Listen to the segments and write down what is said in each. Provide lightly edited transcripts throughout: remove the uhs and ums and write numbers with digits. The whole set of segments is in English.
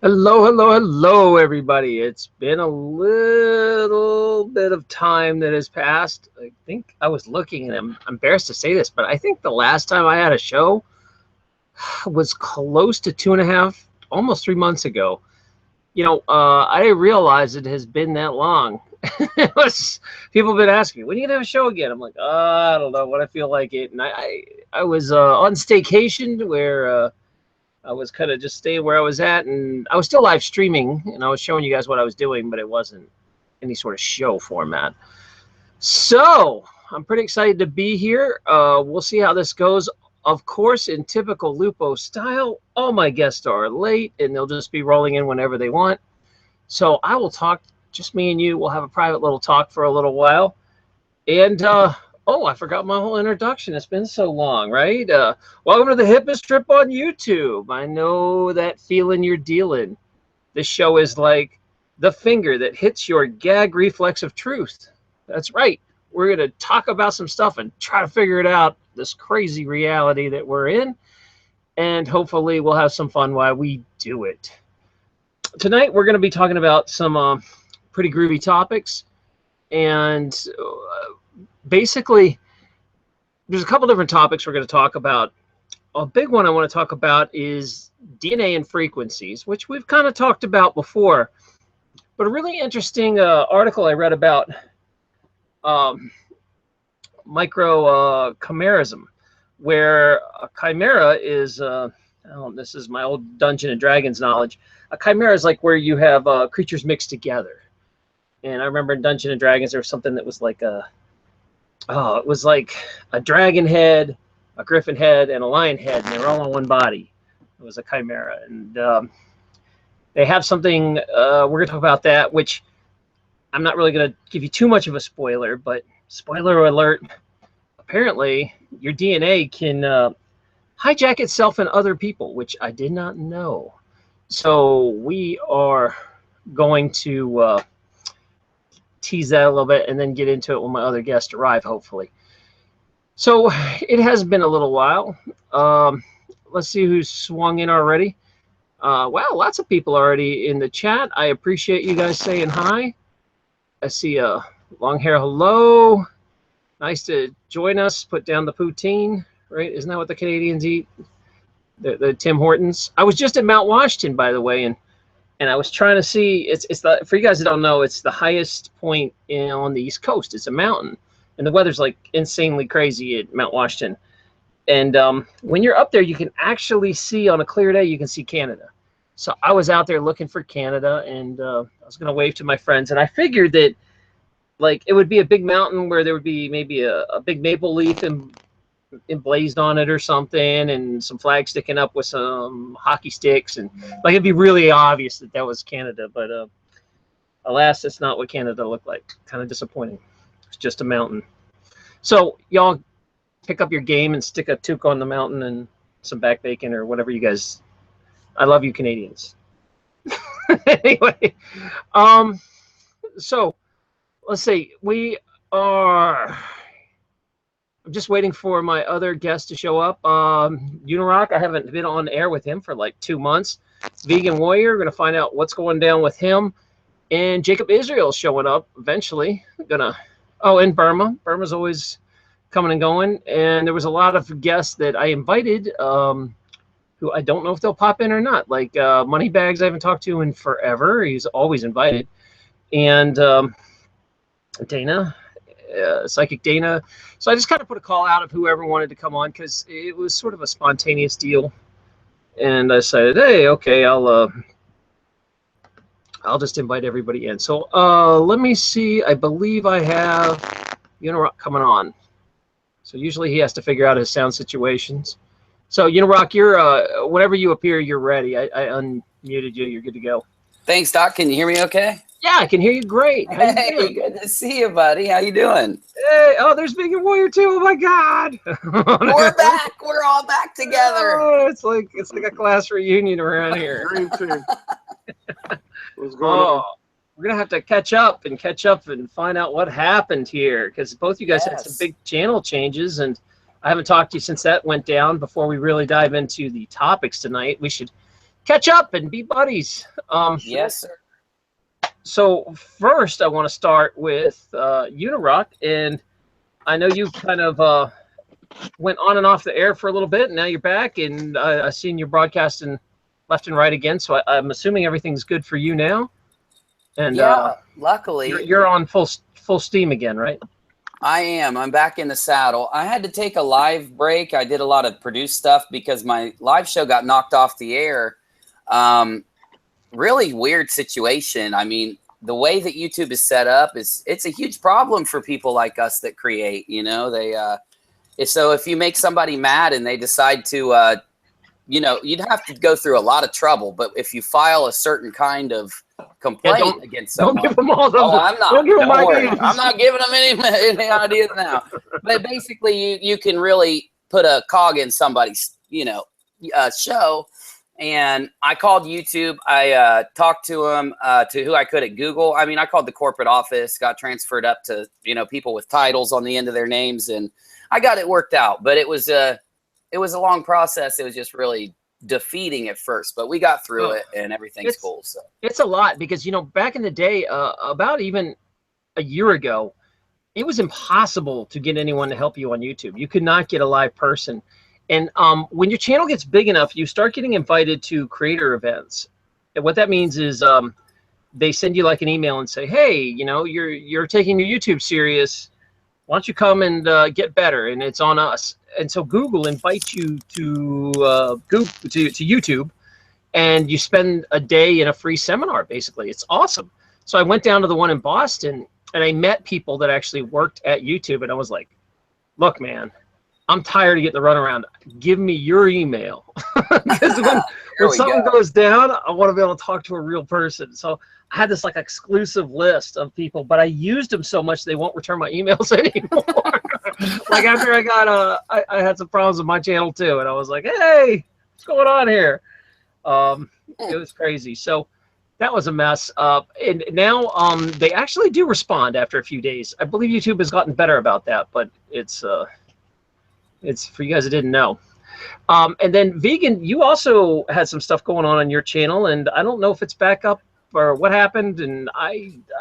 Hello, hello, hello, everybody. It's been a little bit of time that has passed. I think I was looking, and I'm embarrassed to say this, but I think the last time I had a show was close to 2.5, almost 3 months ago. I didn't realize it has been that long. People have been asking me, when are you going to have a show again? I'm like, I don't know when I feel like it. And I was on staycation where I was kind of just staying where I was at, and I was still live streaming, and I was showing you guys what I was doing, but it wasn't any sort of show format. So I'm pretty excited to be here. We'll see how this goes. Of course, in typical Lupo style, all my guests are late, and they'll just be rolling in whenever they want. So I will talk, just me and you. We'll have a private little talk for a little while. And oh, I forgot my whole introduction. It's been so long, right? Welcome to the Hippest Trip on YouTube. I know that feeling you're dealing. This show is like the finger that hits your gag reflex of truth. That's right. We're going to talk about some stuff and try to figure it out, this crazy reality that we're in. And hopefully we'll have some fun while we do it. Tonight we're going to be talking about some pretty groovy topics. And basically, there's a couple different topics we're going to talk about. A big one I want to talk about is DNA and frequencies, which we've kind of talked about before. But a really interesting article I read about chimerism, where a chimera is, this is my old Dungeons and Dragons knowledge. A chimera is like where you have creatures mixed together. And I remember in Dungeons and Dragons there was something that was like it was like a dragon head, a griffin head, and a lion head, and they were all on one body. It was a chimera. And they have something, we're going to talk about that, which I'm not really going to give you too much of a spoiler, but spoiler alert, apparently your DNA can hijack itself in other people, which I did not know. So we are going to tease that a little bit and then get into it when my other guests arrive, hopefully. So it has been a little while. Let's see who's swung in already. Wow, lots of people already in the chat. I appreciate you guys saying hi. I see long hair, hello. Nice to join us. Put down the poutine, right? Isn't that what the Canadians eat? The Tim Hortons. I was just at Mount Washington, by the way, and I was trying to see, it's the, for you guys that don't know, it's the highest point on the East Coast. It's a mountain, and the weather's like insanely crazy at Mount Washington. And when you're up there, you can actually see, on a clear day, you can see Canada. So I was out there looking for Canada, and I was going to wave to my friends, and I figured that like it would be a big mountain where there would be maybe a big maple leaf emblazed on it or something, and some flags sticking up with some hockey sticks, and like it'd be really obvious that was Canada. But alas, that's not what Canada looked like. Kind of disappointing. It's just a mountain. So y'all pick up your game and stick a toque on the mountain and some back bacon or whatever you guys. I love you, Canadians. Anyway, so let's see. We are. I'm just waiting for my other guest to show up. Unirock, I haven't been on air with him for like 2 months. Vegan Warrior, going to find out what's going down with him. And Jacob Israel's showing up eventually. And Burma. Burma's always coming and going. And there was a lot of guests that I invited who I don't know if they'll pop in or not. Like Moneybags I haven't talked to in forever. He's always invited. And Dana. Psychic Dana. So I just kind of put a call out of whoever wanted to come on because it was sort of a spontaneous deal. And I said, hey, okay, I'll just invite everybody in. So let me see. I believe I have Unirock coming on. So usually he has to figure out his sound situations. So Unirock, you're whenever you appear, you're ready. I unmuted you. You're good to go. Thanks, Doc. Can you hear me okay? Yeah, I can hear you great. How Hey, you doing? good to see you, buddy. How you doing? Hey, oh, there's Vegan Warrior too. Oh my God. We're back. We're all back together. Oh, it's like a class reunion around here. Dream team. What's going on? We're gonna have to catch up and find out what happened here because both of you guys had some big channel changes, and I haven't talked to you since that went down. Before we really dive into the topics tonight, we should catch up and be buddies. Yes, sir. So first, I want to start with Unirock, and I know you kind of went on and off the air for a little bit, and now you're back, and I've seen you broadcasting left and right again. So I'm assuming everything's good for you now. And yeah, luckily you're on full steam again, right? I am. I'm back in the saddle. I had to take a live break. I did a lot of produced stuff because my live show got knocked off the air. Really weird situation. I mean, the way that YouTube is set up it's a huge problem for people like us that create, you know, so if you make somebody mad and they decide to, you know, you'd have to go through a lot of trouble, but if you file a certain kind of complaint against someone, don't give them all those. I'm not. Don't give them Don't worry. ideas. I'm not giving them any ideas now. But basically, you can really put a cog in somebody's, you know, show. And I called YouTube. I talked to them, to who I could at Google. I mean, I called the corporate office, got transferred up to, you know, people with titles on the end of their names, and I got it worked out. But it was a long process. It was just really defeating at first, but we got through it, and everything's cool. So it's a lot because, you know, back in the day, about even a year ago, it was impossible to get anyone to help you on YouTube. You could not get a live person. And when your channel gets big enough, you start getting invited to creator events. And what that means is they send you like an email and say, hey, you know, you're taking your YouTube serious. Why don't you come and get better? And it's on us. And so Google invites you to YouTube, and you spend a day in a free seminar, basically. It's awesome. So I went down to the one in Boston, and I met people that actually worked at YouTube, and I was like, look, man, I'm tired of getting the runaround. Give me your email. Because when something goes down, I want to be able to talk to a real person. So I had this like exclusive list of people, but I used them so much they won't return my emails anymore. Like after I got I had some problems with my channel too, and I was like, hey, what's going on here? It was crazy. So that was a mess. And now they actually do respond after a few days. I believe YouTube has gotten better about that, but it's for you guys that didn't know. And then Vegan, you also had some stuff going on your channel, and I don't know if it's back up or what happened. And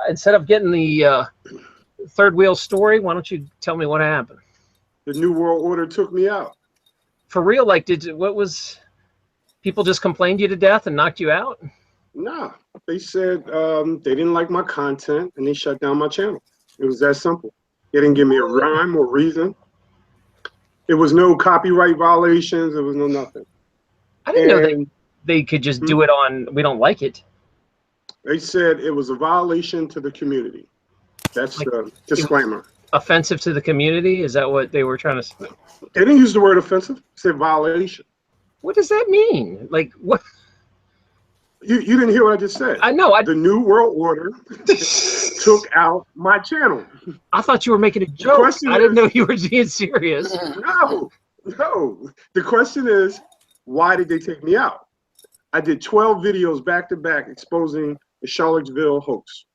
instead of getting the third wheel story, why don't you tell me what happened? The New World Order took me out. For real? Like, what was, people just complained you to death and knocked you out? Nah, they said they didn't like my content and they shut down my channel. It was that simple. They didn't give me a rhyme or reason. It was no copyright violations. There was no nothing. I didn't know they could just do it on, we don't like it. They said it was a violation to the community. That's like, the disclaimer. Offensive to the community? Is that what they were trying to say? They didn't use the word offensive. They said violation. What does that mean? Like, what? You didn't hear what I just said. I know. The New World Order took out my channel. I thought you were making a joke. I didn't know you were being serious. No. The question is, why did they take me out? I did 12 videos back to back exposing the Charlottesville hoax.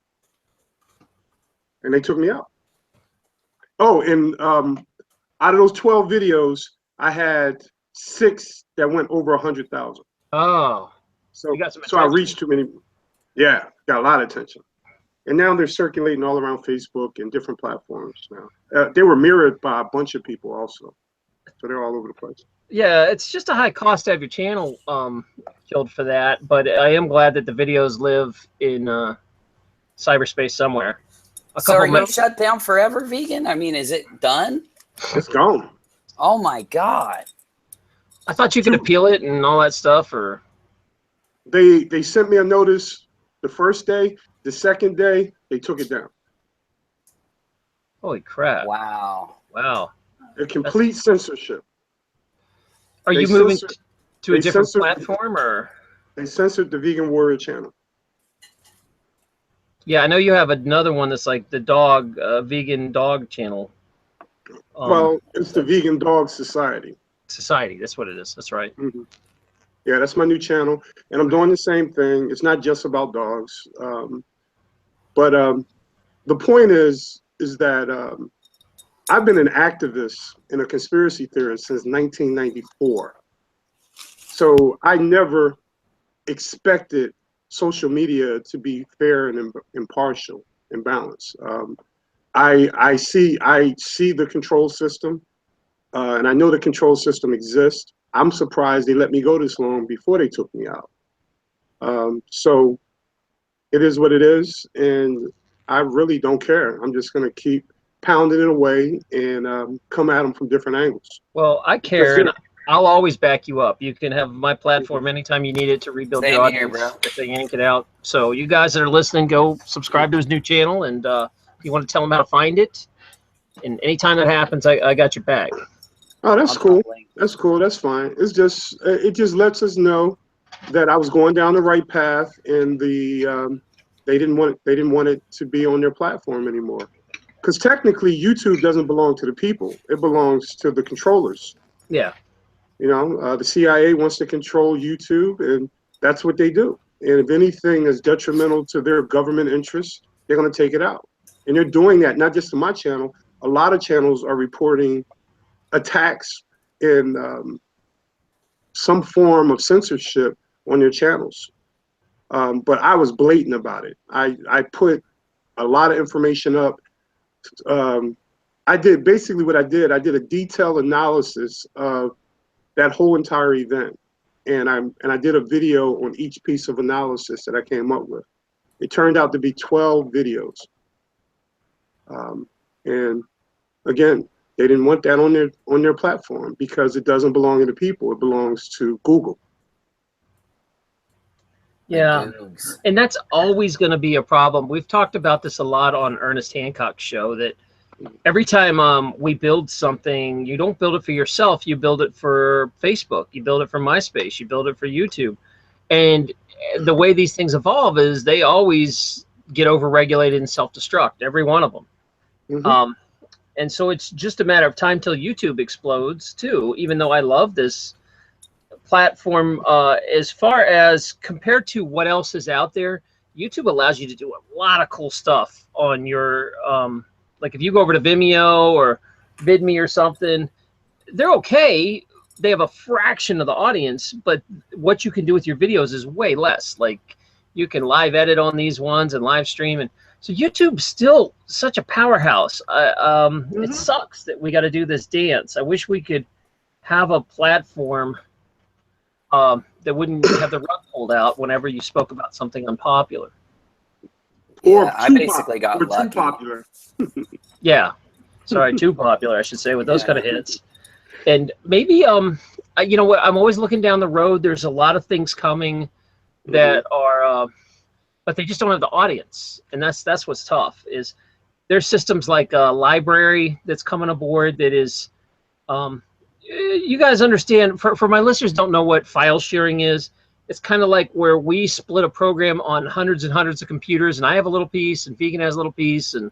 And they took me out. Oh, and out of those 12 videos, I had 6 that went over 100,000. Oh. So I reached too many. Yeah, got a lot of attention. And now they're circulating all around Facebook and different platforms now. They were mirrored by a bunch of people also. So they're all over the place. Yeah, it's just a high cost to have your channel killed for that. But I am glad that the videos live in cyberspace somewhere. So are you shut down forever, Vegan? I mean, is it done? It's gone. Oh, my God. I thought you could appeal it and all that stuff, or... They sent me a notice the first day. The second day, they took it down. Holy crap. Wow. Wow. A complete censorship. Are you moving to a different platform, or? They censored the Vegan Warrior channel. Yeah, I know you have another one that's like the dog, vegan dog channel. Well, it's the Vegan Dog Society. Society, that's what it is. That's right. Mm-hmm. Yeah, that's my new channel, and I'm doing the same thing. It's not just about dogs, but the point is that I've been an activist and a conspiracy theorist since 1994. So I never expected social media to be fair and impartial and balanced. I see the control system, and I know the control system exists. I'm surprised they let me go this long before they took me out. So it is what it is, and I really don't care. I'm just going to keep pounding it away and come at them from different angles. Well, I care, and I'll always back you up. You can have my platform anytime you need it to rebuild your audience if they yank it out. So you guys that are listening, go subscribe to his new channel, and if you want to tell him how to find it, and anytime that happens, I got your back. Oh, that's cool. That's cool. That's fine. It's just it just lets us know that I was going down the right path, and they didn't want it to be on their platform anymore. Because technically, YouTube doesn't belong to the people; it belongs to the controllers. Yeah. You know, the CIA wants to control YouTube, and that's what they do. And if anything is detrimental to their government interests, they're going to take it out. And they're doing that not just to my channel. A lot of channels are reporting attacks in some form of censorship on their channels. But I was blatant about it. I put a lot of information up. I did basically what I did. I did a detailed analysis of that whole entire event, and I did a video on each piece of analysis that I came up with. It turned out to be 12 videos. And again, they didn't want that on their platform because it doesn't belong to the people. It belongs to Google. Yeah, and that's always going to be a problem. We've talked about this a lot on Ernest Hancock's show, that every time we build something, you don't build it for yourself. You build it for Facebook. You build it for MySpace. You build it for YouTube. And the way these things evolve is they always get overregulated and self-destruct, every one of them. Mm-hmm. And so it's just a matter of time till YouTube explodes too, even though I love this platform. As far as compared to what else is out there, YouTube allows you to do a lot of cool stuff on your, like if you go over to Vimeo or VidMe or something, they're okay. They have a fraction of the audience, but what you can do with your videos is way less. Like you can live edit on these ones and live stream. And so YouTube's still such a powerhouse. Mm-hmm. It sucks that we got to do this dance. I wish we could have a platform that wouldn't have the rug pulled out whenever you spoke about something unpopular. Yeah, I basically got lucky. Too popular. Yeah, sorry, too popular, I should say, with those kind of hits. And maybe, you know what? I'm always looking down the road. There's a lot of things coming that are, but they just don't have the audience, and that's what's tough. Is there's systems like a library that's coming aboard that is. You guys understand, for my listeners don't know what file sharing is. It's kind of like where we split a program on hundreds and hundreds of computers, and I have a little piece, and Vegan has a little piece, and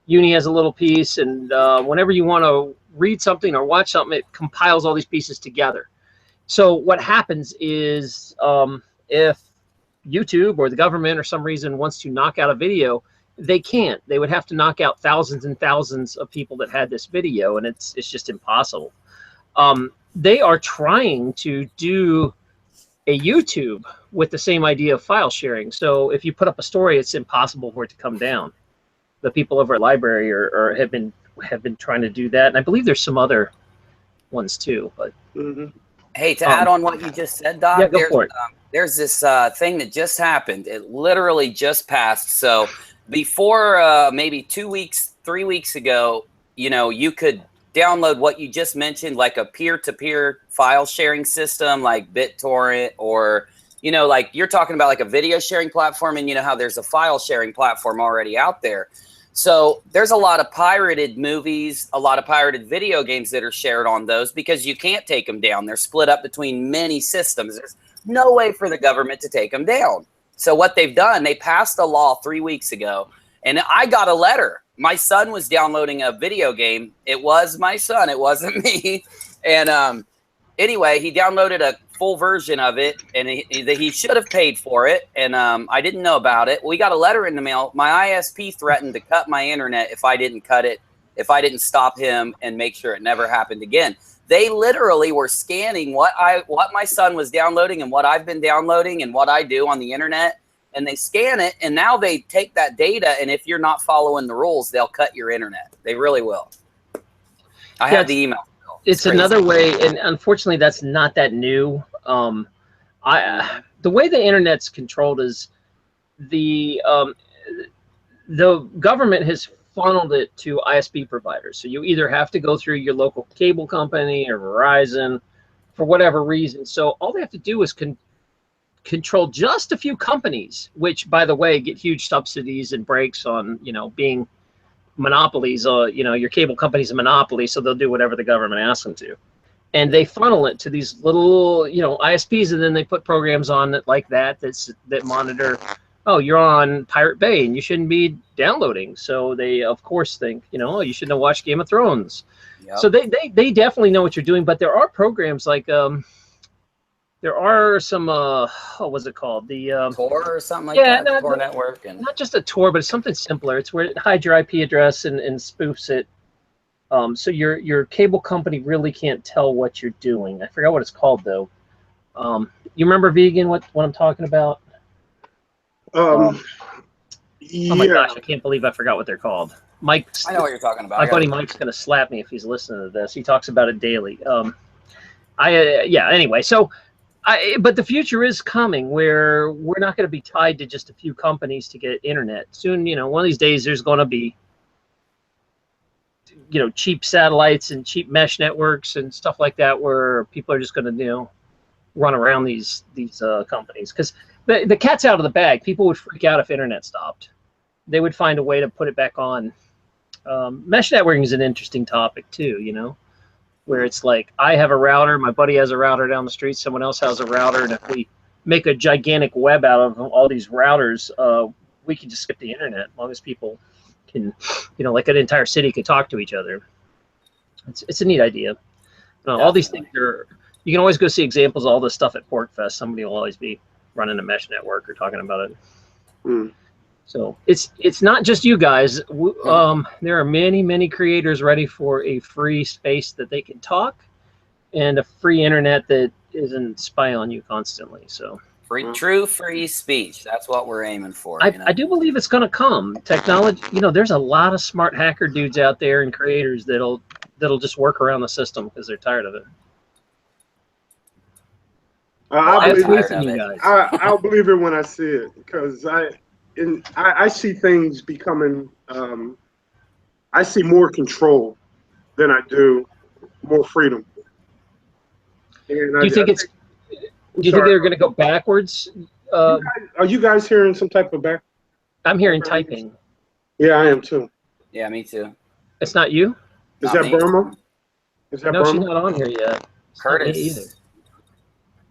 Uni has a little piece, and whenever you want to read something or watch something, it compiles all these pieces together. So what happens is if YouTube or the government or some reason wants to knock out a video, they can't. They would have to knock out thousands and thousands of people that had this video, and it's just impossible. They are trying to do a YouTube with the same idea of file sharing. So if you put up a story, it's impossible for it to come down. The people over at Library have been trying to do that, and I believe there's some other ones too. But hey, to add on what you just said, Doc, yeah, go for it. There's this thing that just happened. It literally just passed. So before maybe 2 weeks, 3 weeks ago, you know, you could download what you just mentioned, like a peer-to-peer file sharing system like BitTorrent, or, you know, like you're talking about like a video sharing platform, and you know how there's a file sharing platform already out there. So there's a lot of pirated movies, a lot of pirated video games that are shared on those because you can't take them down. They're split up between many systems. There's no way for the government to take them down. So what they've done, they passed a law 3 weeks ago, and I got a letter. My son was downloading a video game. It was my son. It wasn't me. And anyway, he downloaded a full version of it, and he should have paid for it. And I didn't know about it. We got a letter in the mail. My ISP threatened to cut my internet if I didn't cut it, if I didn't stop him and make sure it never happened again. They literally were scanning what my son was downloading and what I've been downloading and what I do on the internet, and they scan it, and now they take that data, and if you're not following the rules, they'll cut your internet. They really will. I have the email. It's another way, and unfortunately, that's not that new. The way the internet's controlled is the government has funneled it to ISP providers. So you either have to go through your local cable company or Verizon for whatever reason. So all they have to do is control just a few companies, which, by the way, get huge subsidies and breaks on, being monopolies. Your cable company's a monopoly, so they'll do whatever the government asks them to. And they funnel it to these little, ISPs, and then they put programs on it like that monitor, oh, you're on Pirate Bay and you shouldn't be downloading. So they, of course, think, you shouldn't have watched Game of Thrones. Yep. So they definitely know what you're doing. But there are programs like, there are some, what was it called? The Tor or something like that? Tor network. And not just a Tor, but it's something simpler. It's where it hides your IP address and spoofs it. So your cable company really can't tell what you're doing. I forgot what it's called, though. You remember, Vegan, what I'm talking about? Yeah. Oh my gosh, I can't believe I forgot what they're called. Mike, I know what you're talking about. My buddy Mike's gonna slap me if he's listening to this. He talks about it daily. Anyway, so but the future is coming where we're not going to be tied to just a few companies to get internet. Soon, one of these days there's going to be cheap satellites and cheap mesh networks and stuff like that, where people are just going to run around these companies, because the cat's out of the bag. People would freak out if internet stopped. They would find a way to put it back on. Mesh networking is an interesting topic too, where it's like, I have a router, my buddy has a router down the street, someone else has a router, and if we make a gigantic web out of all these routers, we can just skip the internet as long as people can, like an entire city can talk to each other. It's a neat idea. All these things are, you can always go see examples of all this stuff at PortFest. Somebody will always be running a mesh network or talking about it. Mm. So it's not just you guys. There are many creators ready for a free space that they can talk, and a free internet that isn't spy on you constantly. So true free speech. That's what we're aiming for. I do believe it's going to come. Technology. There's a lot of smart hacker dudes out there and creators that'll just work around the system because they're tired of it. I'll believe it when I see it, because I see things becoming, I see more control than I do more freedom. And do you think they're going to go backwards? Are you guys hearing some type of back? I'm hearing typing. Yeah, I am too. Yeah, me too. It's not you? Is that Burma? Is that no, Burma? She's not on here yet. Curtis. Either.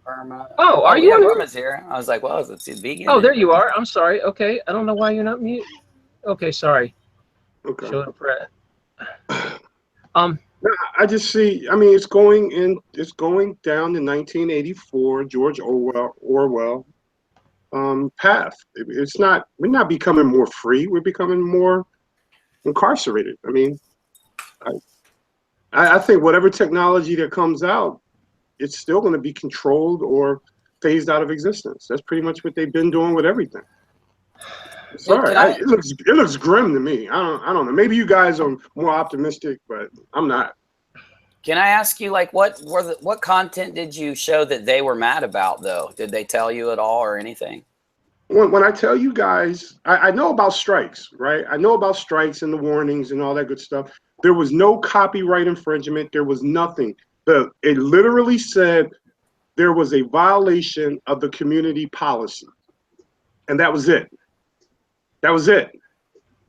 Burma. Oh, are you? Yeah, Burma's here. I was like, well, it's vegan. Oh, there you are. I'm sorry. Okay, I don't know why you're not mute. Okay, sorry. Okay. Show it. I just see. I mean, it's going down the 1984 George Orwell path. It's not. We're not becoming more free. We're becoming more incarcerated. I mean, I think whatever technology that comes out, it's still going to be controlled or phased out of existence. That's pretty much what they've been doing with everything. Sorry, it looks grim to me. I don't know. Maybe you guys are more optimistic, but I'm not. Can I ask you, like, what content did you show that they were mad about, though? Did they tell you at all or anything? When I tell you guys, I know about strikes, right? I know about strikes and the warnings and all that good stuff. There was no copyright infringement. There was nothing. It literally said there was a violation of the community policy, and that was it. That was it.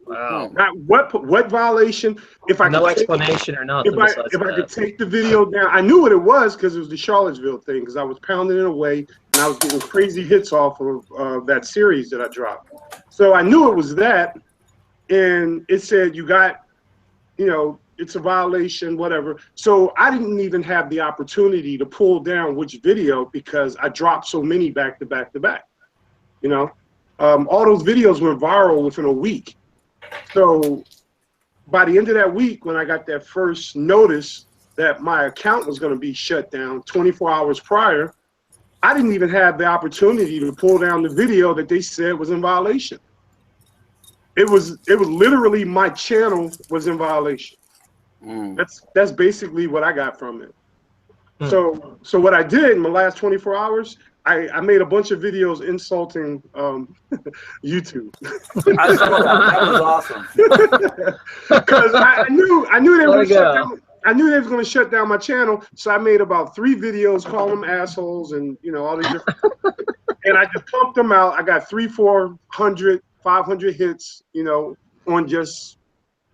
Wow. Not what violation? If I no explanation or nothing. If I could take the video down, I knew what it was because it was the Charlottesville thing. Because I was pounding it away and I was getting crazy hits off of that series that I dropped. So I knew it was that, and it said you got, it's a violation, whatever. So I didn't even have the opportunity to pull down which video because I dropped so many back to back to back. All those videos went viral within a week. So by the end of that week, when I got that first notice that my account was going to be shut down 24 hours prior, I didn't even have the opportunity to pull down the video that they said was in violation. It was literally my channel was in violation. That's basically what I got from it. So what I did in the last 24 hours, I made a bunch of videos insulting YouTube. I saw that. That was awesome. Because I knew they were going to shut down. I knew they was going to shut down my channel, so I made about 3 videos calling them assholes and all these different. And I just pumped them out. I got 300, 400, 500 hits, on just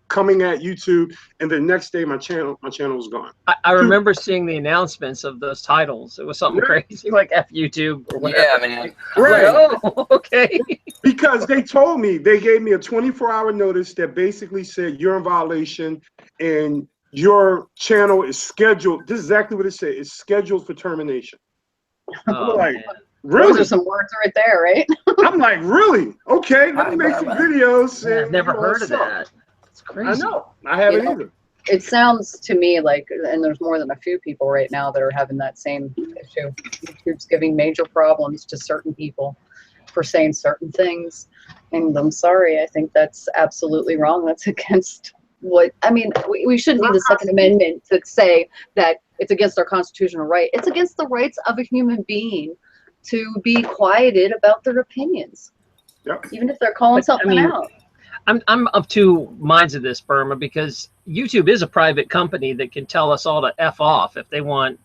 coming at YouTube. And the next day, my channel was gone. I remember seeing the announcements of those titles. It was something crazy, like F YouTube or whatever. Yeah, man. Right. Like, oh, okay. Because they gave me a 24-hour notice that basically said you're in violation and your channel is scheduled. This is exactly what it said. It's scheduled for termination. Oh, like, man. really? Those are some words right there, right? I'm like, really? Okay, let me make some videos. Yeah, And, I've never heard of that. It's crazy. I know. I haven't either. It sounds to me like, and there's more than a few people right now that are having that same issue. YouTube's giving major problems to certain people for saying certain things. And I'm sorry, I think that's absolutely wrong. That's against we shouldn't need the Second Amendment to say that it's against our constitutional right. It's against the rights of a human being to be quieted about their opinions. Yep. Even if they're calling something out. I'm of two minds of this, Burma, because YouTube is a private company that can tell us all to F off if they want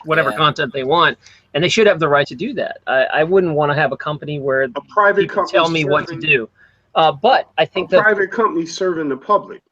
whatever content they want, and they should have the right to do that. I wouldn't want to have a company where a private people company tell me what to do. But I think a private company serving the public.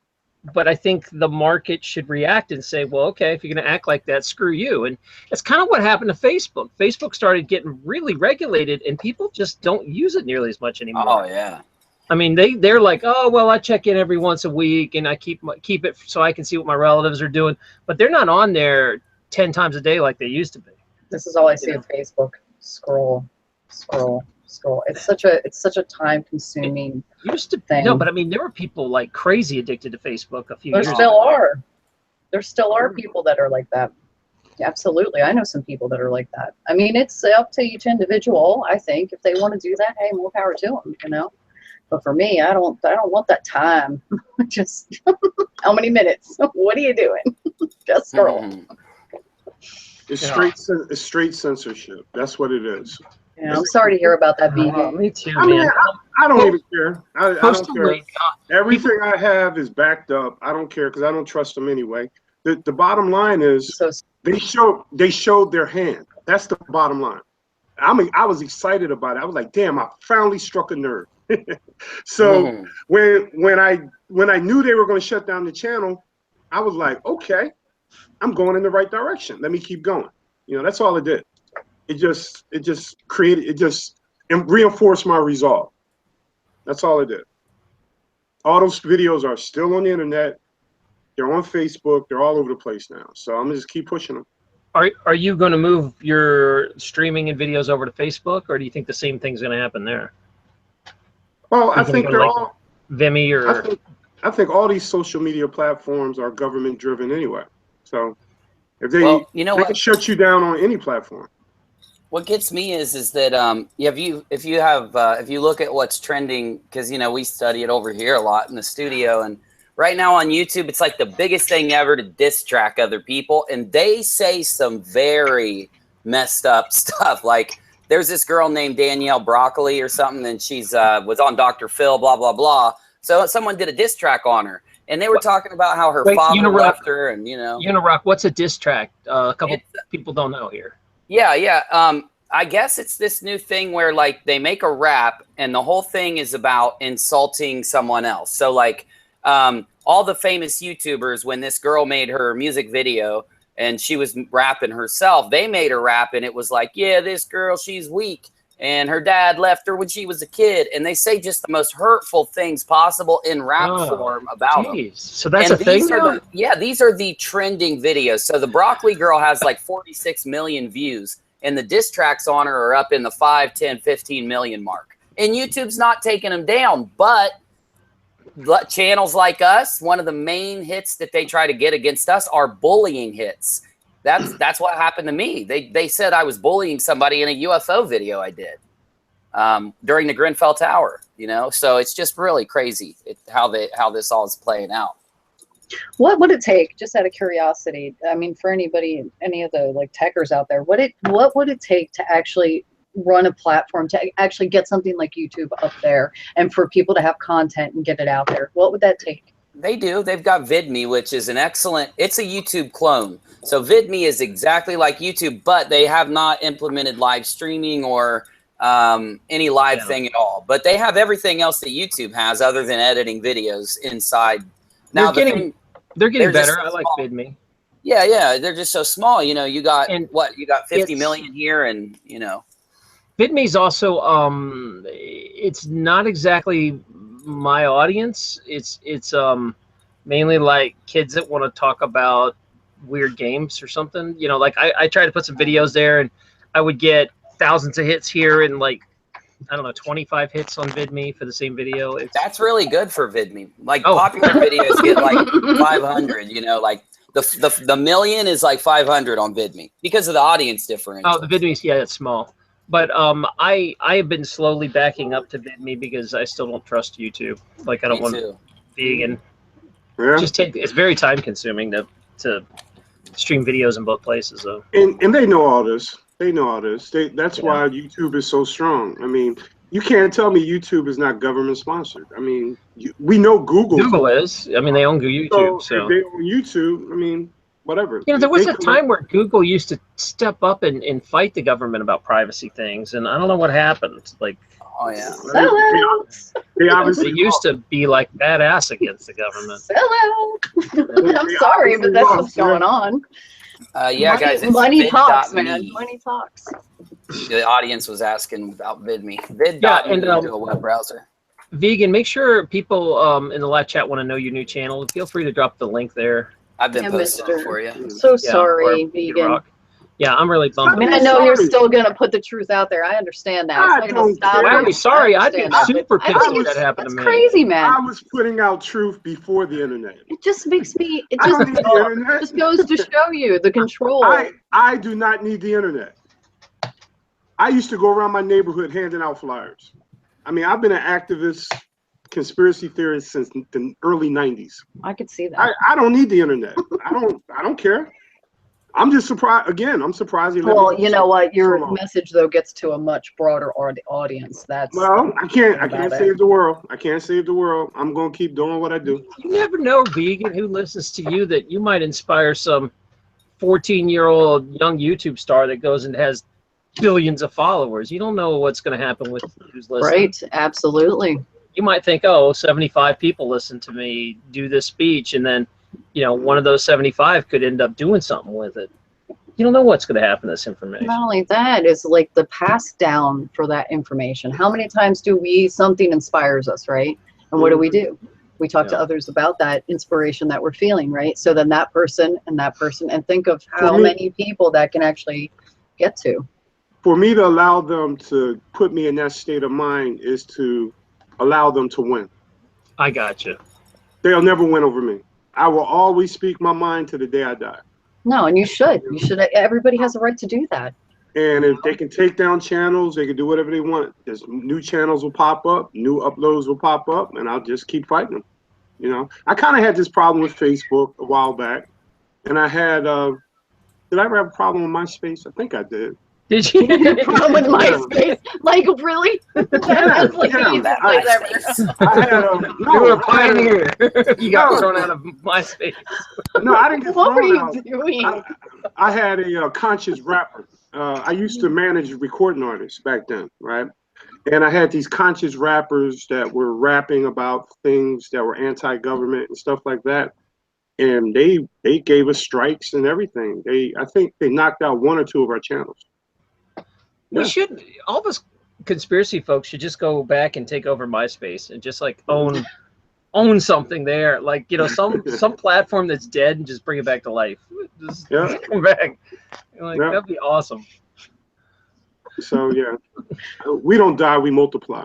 But I think the market should react and say, well, okay, if you're going to act like that, screw you. And that's kind of what happened to Facebook. Facebook started getting really regulated, and people just don't use it nearly as much anymore. Oh, yeah. I mean, they're like, oh, well, I check in every once a week, and I keep it so I can see what my relatives are doing. But they're not on there 10 times a day like they used to be. This is all I see of Facebook. Scroll. It's such a time-consuming thing. No, but I mean, there were people like crazy addicted to Facebook a few There years still ago. are. There still are people that are like that. Yeah, absolutely. I know some people that are like that. I mean, it's up to each individual, I think. If they want to do that, hey, more power to them, But for me, I don't want that time. Just how many minutes? What are you doing? Just scroll. It's straight censorship. That's what it is. Yeah, I'm sorry to hear about that, BB. Me too, I mean, man. I don't even care. I don't care. Wait, Everything I have is backed up. I don't care because I don't trust them anyway. The bottom line is So they showed their hand. That's the bottom line. I mean, I was excited about it. I was like, damn, I finally struck a nerve. So when I knew they were going to shut down the channel, I was like, okay, I'm going in the right direction. Let me keep going. That's all it did. It just reinforced my resolve. That's all it did. All those videos are still on the internet. They're on Facebook. They're all over the place now. So I'm gonna just keep pushing them. Are you going to move your streaming and videos over to Facebook, or do you think the same thing's going to happen there? Well, I think they're all Vimeo or I think all these social media platforms are government driven anyway. So if they can shut you down on any platform. What gets me is that if you look at what's trending, because we study it over here a lot in the studio, and right now on YouTube it's like the biggest thing ever to diss track other people, and they say some very messed up stuff. Like there's this girl named Danielle Broccoli or something, and she's was on Dr. Phil, blah blah blah. So someone did a diss track on her, and they were talking about how her father left her, and Unirock, what's a diss track? A couple people don't know here. Yeah. I guess it's this new thing where like they make a rap and the whole thing is about insulting someone else. So like all the famous YouTubers, when this girl made her music video and she was rapping herself, they made a rap and it was like, yeah, this girl, she's weak and her dad left her when she was a kid. And they say just the most hurtful things possible in rap form about them. So that's a thing now? These are the trending videos. So the Broccoli girl has like 46 million views. And the diss tracks on her are up in the 5, 10, 15 million mark. And YouTube's not taking them down, but channels like us, one of the main hits that they try to get against us are bullying hits. That's what happened to me. They said I was bullying somebody in a UFO video I did during the Grenfell Tower. You know, so it's just really crazy how this all is playing out. What would it take, just out of curiosity? I mean, for anybody, any of the like techers out there, what would it take to actually run a platform, to actually get something like YouTube up there, and for people to have content and get it out there? What would that take? They do. They've got VidMe, which is it's a YouTube clone. So VidMe is exactly like YouTube, but they have not implemented live streaming or any live thing at all. But they have everything else that YouTube has other than editing videos inside. Now they're getting better. I like VidMe. Yeah, they're just so small. You know, you got 50 million here, and you know. VidMe's also it's not exactly my audience. It's mainly like kids that want to talk about weird games or something. You know, like I try to put some videos there, and I would get thousands of hits here and like, I don't know, 25 hits on VidMe for the same video. That's really good for VidMe. Like popular videos get like 500. You know, like the million is like 500 on VidMe because of the audience differential. Oh, the VidMe's it's small. But I have been slowly backing up to VidMe because I still don't trust YouTube. Like I don't want vegan. Yeah. It's very time consuming to stream videos in both places though. And they know all this. They know all this. That's why YouTube is so strong. I mean, you can't tell me YouTube is not government sponsored. I mean, we know Google is. I mean, they own YouTube. So if they own YouTube, I mean, whatever. You know, there was a time where Google used to step up and fight the government about privacy things, and I don't know what happened. Like, oh yeah, they obviously used to be like badass against the government. I'm sorry, but that's what's going on. Guys, it's money talks, man. Money talks. The audience was asking about VidMe. Vid.me to a web browser. Vegan, make sure people in the live chat want to know your new channel. Feel free to drop the link there. I've been posting it for you. So sorry, Vegan. Yeah, I'm really bummed. I mean, I know you're still gonna put the truth out there. I understand that. I'm sorry. I'd be super pissed if that happened to me. That's crazy, man. I was putting out truth before the internet. It just makes me. It just goes to show you the control. I do not need the internet. I used to go around my neighborhood handing out flyers. I mean, I've been an activist, conspiracy theorist since the early '90s. I could see that. I don't need the internet. I don't care. I'm just surprised. Again, I'm surprised. Well, you know what? Your message though gets to a much broader audience. That's I can't save the world. I can't save the world. I'm gonna keep doing what I do. You never know, Vegan, who listens to you, that you might inspire some 14-year-old young YouTube star that goes and has billions of followers. You don't know what's going to happen with who's listening. Right. Absolutely. You might think, oh, 75 people listen to me do this speech, and then, you know, one of those 75 could end up doing something with it. You don't know what's going to happen to this information. Not only that, is like the pass down for that information. How many times do something inspires us, right? And what do? We talk to others about that inspiration that we're feeling, right? So then that person, and think of how many people that can actually get to. For me to allow them to put me in that state of mind is to allow them to win. I got you. They'll never win over me. I will always speak my mind to the day I die. No, and you should. You should. Everybody has a right to do that. And if they can take down channels, they can do whatever they want. There's new channels will pop up, new uploads will pop up, and I'll just keep fighting them. You know, I kind of had this problem with Facebook a while back, and I had. Did I ever have a problem with MySpace? I think I did. Did you? Problem with MySpace? Like, really? I had you were a pioneer. You got thrown out of MySpace. No, I didn't get what thrown were you doing? I had a conscious rapper. I used to manage recording artists back then, right? And I had these conscious rappers that were rapping about things that were anti-government and stuff like that. And they gave us strikes and everything. I think they knocked out one or two of our channels. We should, all of us conspiracy folks should just go back and take over MySpace and just like own something there. Like, you know, some platform that's dead and just bring it back to life. Just come back. Like, that'd be awesome. So yeah, we don't die, we multiply.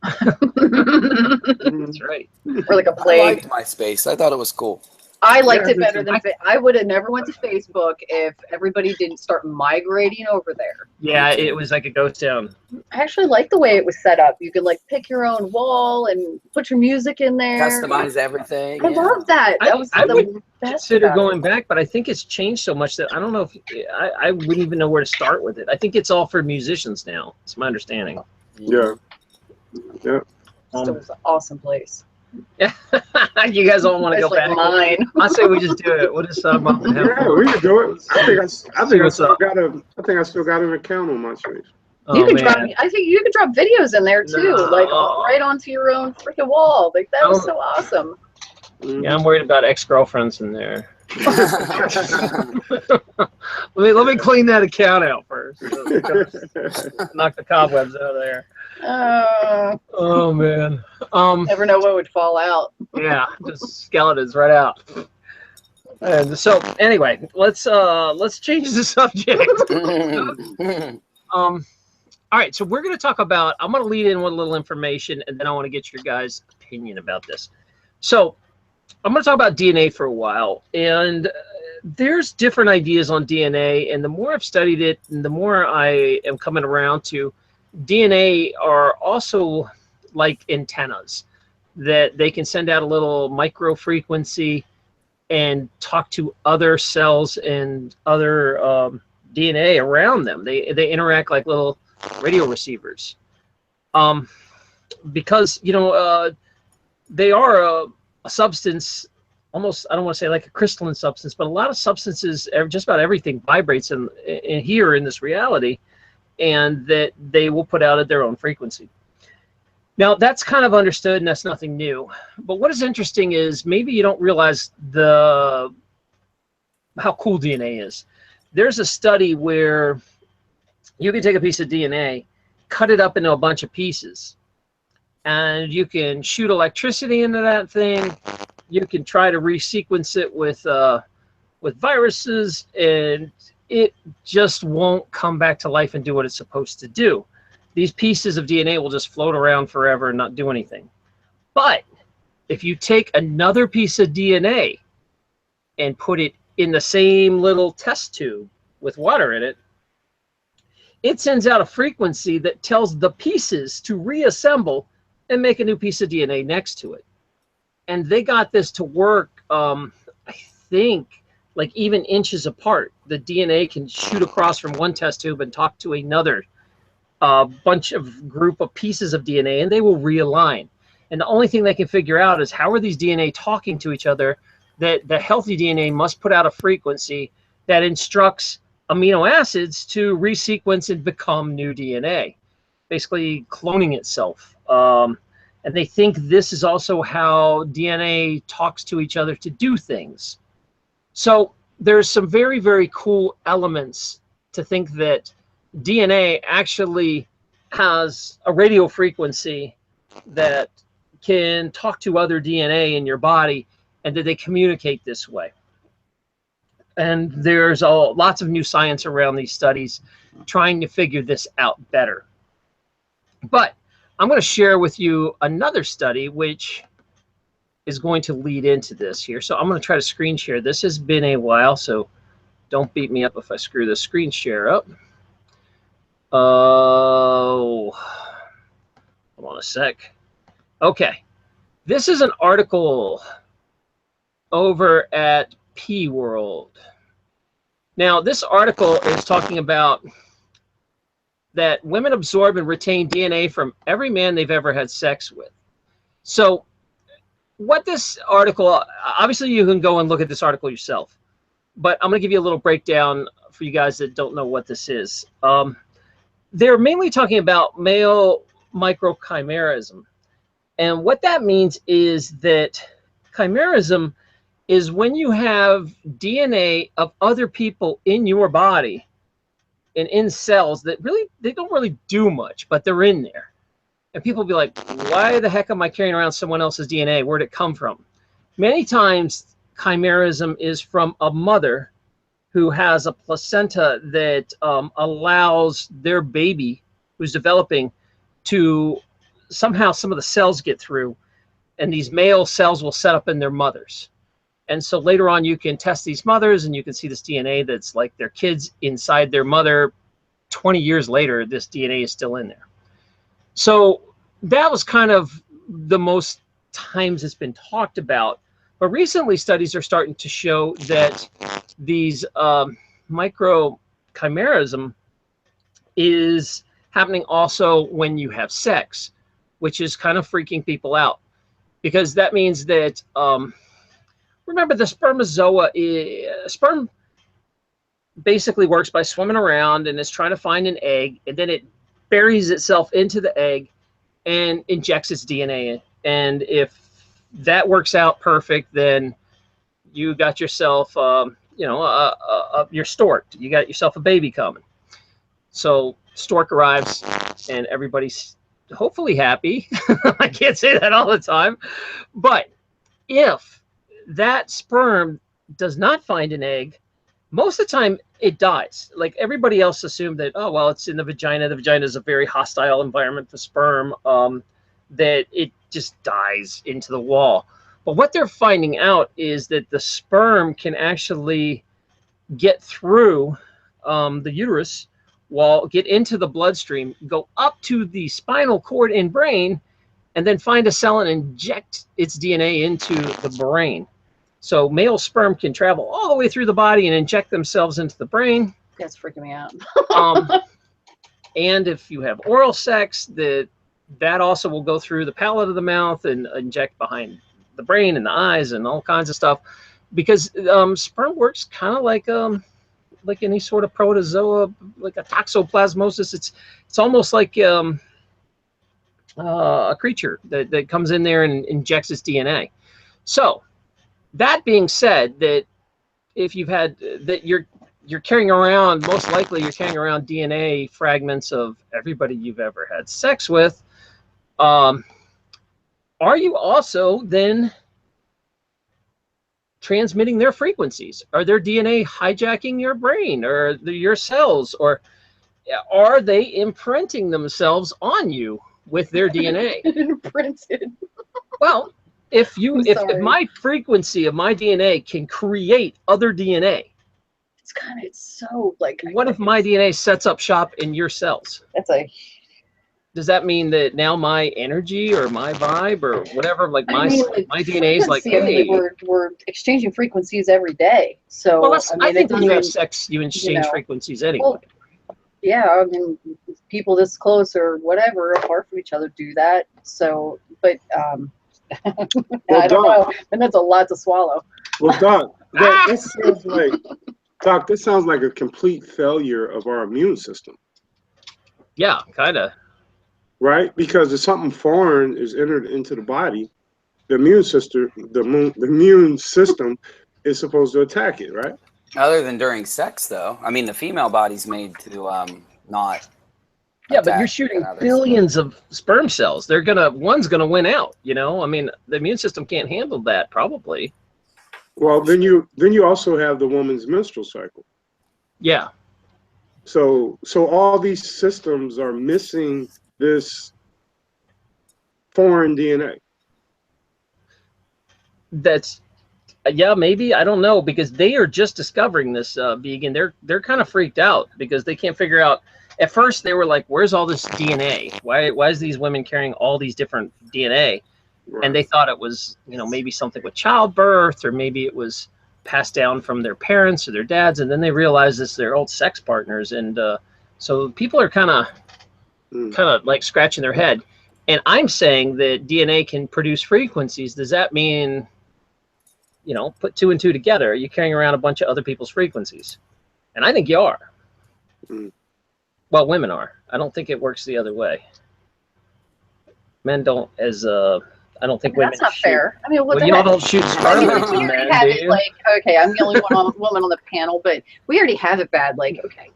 That's right. Or like a I plague. liked MySpace. I thought it was cool. I liked Yeah, it better than I would have never went to Facebook if everybody didn't start migrating over there. Yeah, it was like a ghost town. I actually like the way it was set up. You could like pick your own wall and put your music in there. Customize everything. I love that. That was I the would best consider about going it. back, but I think it's changed so much that I don't know if I wouldn't even know where to start with it. I think it's all for musicians now. It's my understanding. Yeah. Yeah. Still was an awesome place. You guys all want to go It's like back? mine. I say we just do it. We'll just up and have Yeah, fun. we can do it. I think I what's still up. got I still got an account on MySpace. Oh, You could drop. man. I think you could drop videos in there too, No. like right onto your own freaking wall. Like that was so awesome. Yeah, I'm worried about ex-girlfriends in there. let me clean that account out first. Knock the cobwebs out of there. Oh man. Never know what would fall out. Yeah, just skeletons right out. And so anyway, let's change the subject. All right, so we're going to talk about, I'm going to lead in with a little information, and then I want to get your guys' opinion about this. So I'm going to talk about DNA for a while, and there's different ideas on DNA, and the more I've studied it, and the more I am coming around to, DNA are also like antennas, that they can send out a little micro frequency and talk to other cells and other DNA around them. They interact like little radio receivers, because they are a substance, almost, I don't want to say like a crystalline substance, but a lot of substances, just about everything vibrates in here in this reality, and that they will put out at their own frequency. Now that's kind of understood, and that's nothing new. But what is interesting is maybe you don't realize how cool DNA is. There's a study where you can take a piece of DNA, cut it up into a bunch of pieces, and you can shoot electricity into that thing. You can try to resequence it with viruses, and it just won't come back to life and do what it's supposed to do. These pieces of DNA will just float around forever and not do anything. But if you take another piece of DNA and put it in the same little test tube with water in it, it sends out a frequency that tells the pieces to reassemble and make a new piece of DNA next to it. And they got this to work, I think, like even inches apart. The DNA can shoot across from one test tube and talk to another bunch of group of pieces of DNA, and they will realign. And the only thing they can figure out is how are these DNA talking to each other, that the healthy DNA must put out a frequency that instructs amino acids to resequence and become new DNA, basically cloning itself. And they think this is also how DNA talks to each other to do things. So there's some very, very cool elements to think that DNA actually has a radio frequency that can talk to other DNA in your body, and that they communicate this way. And there's lots of new science around these studies trying to figure this out better. But I'm going to share with you another study which is going to lead into this here. So I'm going to try to screen share. This has been a while, so don't beat me up if I screw the screen share up. Oh, hold on a sec. Okay, this is an article over at P World. Now, this article is talking about that women absorb and retain DNA from every man they've ever had sex with. So what this article, obviously you can go and look at this article yourself, but I'm going to give you a little breakdown for you guys that don't know what this is. They're mainly talking about male microchimerism. And what that means is that chimerism is when you have DNA of other people in your body and in cells that really, they don't really do much, but they're in there. And people be like, why the heck am I carrying around someone else's DNA? Where'd it come from? Many times chimerism is from a mother who has a placenta that allows their baby who's developing to somehow some of the cells get through, and these male cells will set up in their mothers. And so later on, you can test these mothers, and you can see this DNA that's like their kids inside their mother. 20 years later, this DNA is still in there. So that was kind of the most times it's been talked about. But recently, studies are starting to show that these microchimerism is happening also when you have sex, which is kind of freaking people out, because that means that remember, the sperm basically works by swimming around and is trying to find an egg, and then it buries itself into the egg and injects its DNA in. And if that works out perfect, then you got yourself, your stork. You got yourself a baby coming. So stork arrives, and everybody's hopefully happy. I can't say that all the time, but if that sperm does not find an egg, most of the time it dies. Like everybody else assumed that, oh, well, it's in the vagina. The vagina is a very hostile environment for sperm, that it just dies into the wall. But what they're finding out is that the sperm can actually get through the uterus, get into the bloodstream, go up to the spinal cord and brain, and then find a cell and inject its DNA into the brain. So male sperm can travel all the way through the body and inject themselves into the brain. That's freaking me out. And if you have oral sex, that also will go through the palate of the mouth and inject behind the brain and the eyes and all kinds of stuff. Because sperm works kind of like any sort of protozoa, like a toxoplasmosis. It's almost like a creature that comes in there and injects its DNA. So that being said, that if you've had that you're carrying around, most likely you're carrying around DNA fragments of everybody you've ever had sex with. Are you also then transmitting their frequencies? Are their DNA hijacking your brain or your cells, or are they imprinting themselves on you with their DNA? Imprinted. Well, if my frequency of my DNA can create other DNA, it's so like. What if my DNA sets up shop in your cells? Does that mean that now my energy or my vibe or whatever, like my DNA is like, hey, we're exchanging frequencies every day. So well, I think when you have sex, you exchange frequencies anyway. Well, yeah, I mean, people this close or whatever apart from each other do that. So, but I don't know, and that's a lot to swallow. Well, Doc, that sounds like a complete failure of our immune system. Yeah, kind of. Right, because if something foreign is entered into the body, the immune system is supposed to attack it, right? Other than during sex, though. I mean, the female body's made to not. Yeah, but you're shooting billions of sperm cells. One's gonna win out. I mean, the immune system can't handle that, probably. Well, then you also have the woman's menstrual cycle. Yeah. So all these systems are missing this foreign DNA. Maybe, I don't know, because they are just discovering this vegan. They're kind of freaked out because they can't figure out. At first, they were like, "Where's all this DNA? Why is these women carrying all these different DNA?" Right. And they thought it was, maybe something with childbirth, or maybe it was passed down from their parents or their dads, and then they realized it's their old sex partners, and so people are kind of like scratching their head. And I'm saying that DNA can produce frequencies. Does that mean, put two and two together? Are you carrying around a bunch of other people's frequencies? And I think you are. Well, women are. I don't think it works the other way. Men don't I don't think women. That's not fair. I mean, y'all don't shoot sperm into men, do you? Okay, I'm the only woman on the panel, but we already have it bad. Okay.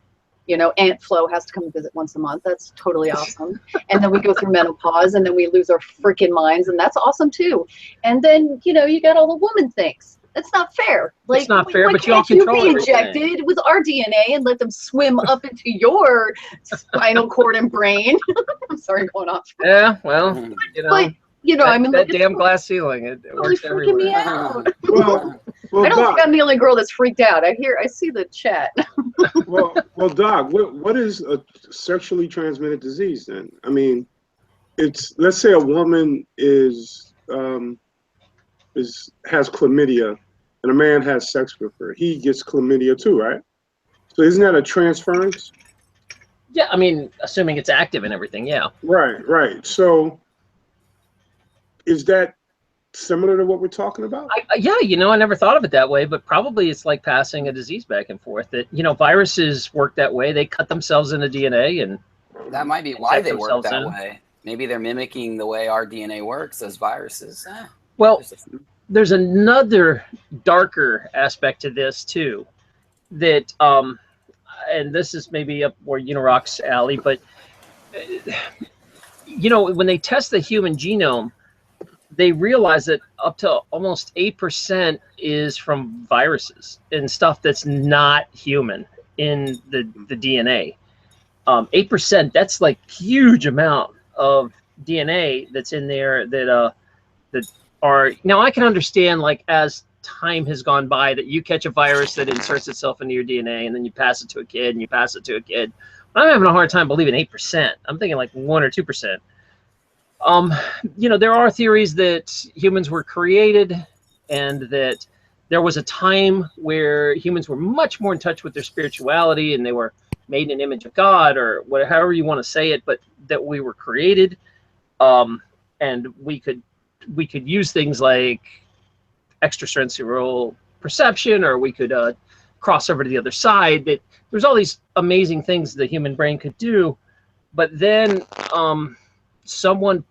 Aunt Flo has to come visit once a month. That's totally awesome. And then we go through menopause, and then we lose our freaking minds, and that's awesome too. And then, you got all the woman things. That's not fair. Like, it's not fair, why but you all can't you control be everything. injected with our DNA and let them swim up into your spinal cord and brain? I'm sorry, going off. Yeah, well, you know, But you know, that, I mean, that like, it's damn glass ceiling, it totally works freaking me everywhere. out. Well, I don't Doc, think I'm the only girl that's freaked out. I see the chat. well, Doc, what is a sexually transmitted disease then? I mean, let's say a woman has chlamydia and a man has sex with her. He gets chlamydia too, right? So isn't that a transference? Yeah, I mean, assuming it's active and everything, yeah. Right. So is that similar to what we're talking about? Yeah, you know, I never thought of it that way, but probably it's like passing a disease back and forth. That, you know, viruses work that way. They cut themselves into DNA, and That might be why inject they work themselves that in. way. Maybe they're mimicking the way our DNA works, those viruses. Well, there's another darker aspect to this too, that and this is maybe up where Unirock's alley, but you know, when they test the human genome, they realize that up to almost 8% is from viruses and stuff that's not human in the DNA. 8%, that's like huge amount of DNA that's in there that are, now I can understand, like, as time has gone by, that you catch a virus that inserts itself into your DNA and then you pass it to a kid and you pass it to a kid. I'm having a hard time believing 8%. I'm thinking like 1 or 2%. You know, there are theories that humans were created and that there was a time where humans were much more in touch with their spirituality and they were made in an image of God, or whatever, however you want to say it, but that we were created, and we could use things like extrasensory perception, or we could cross over to the other side. That there's all these amazing things the human brain could do, but then someone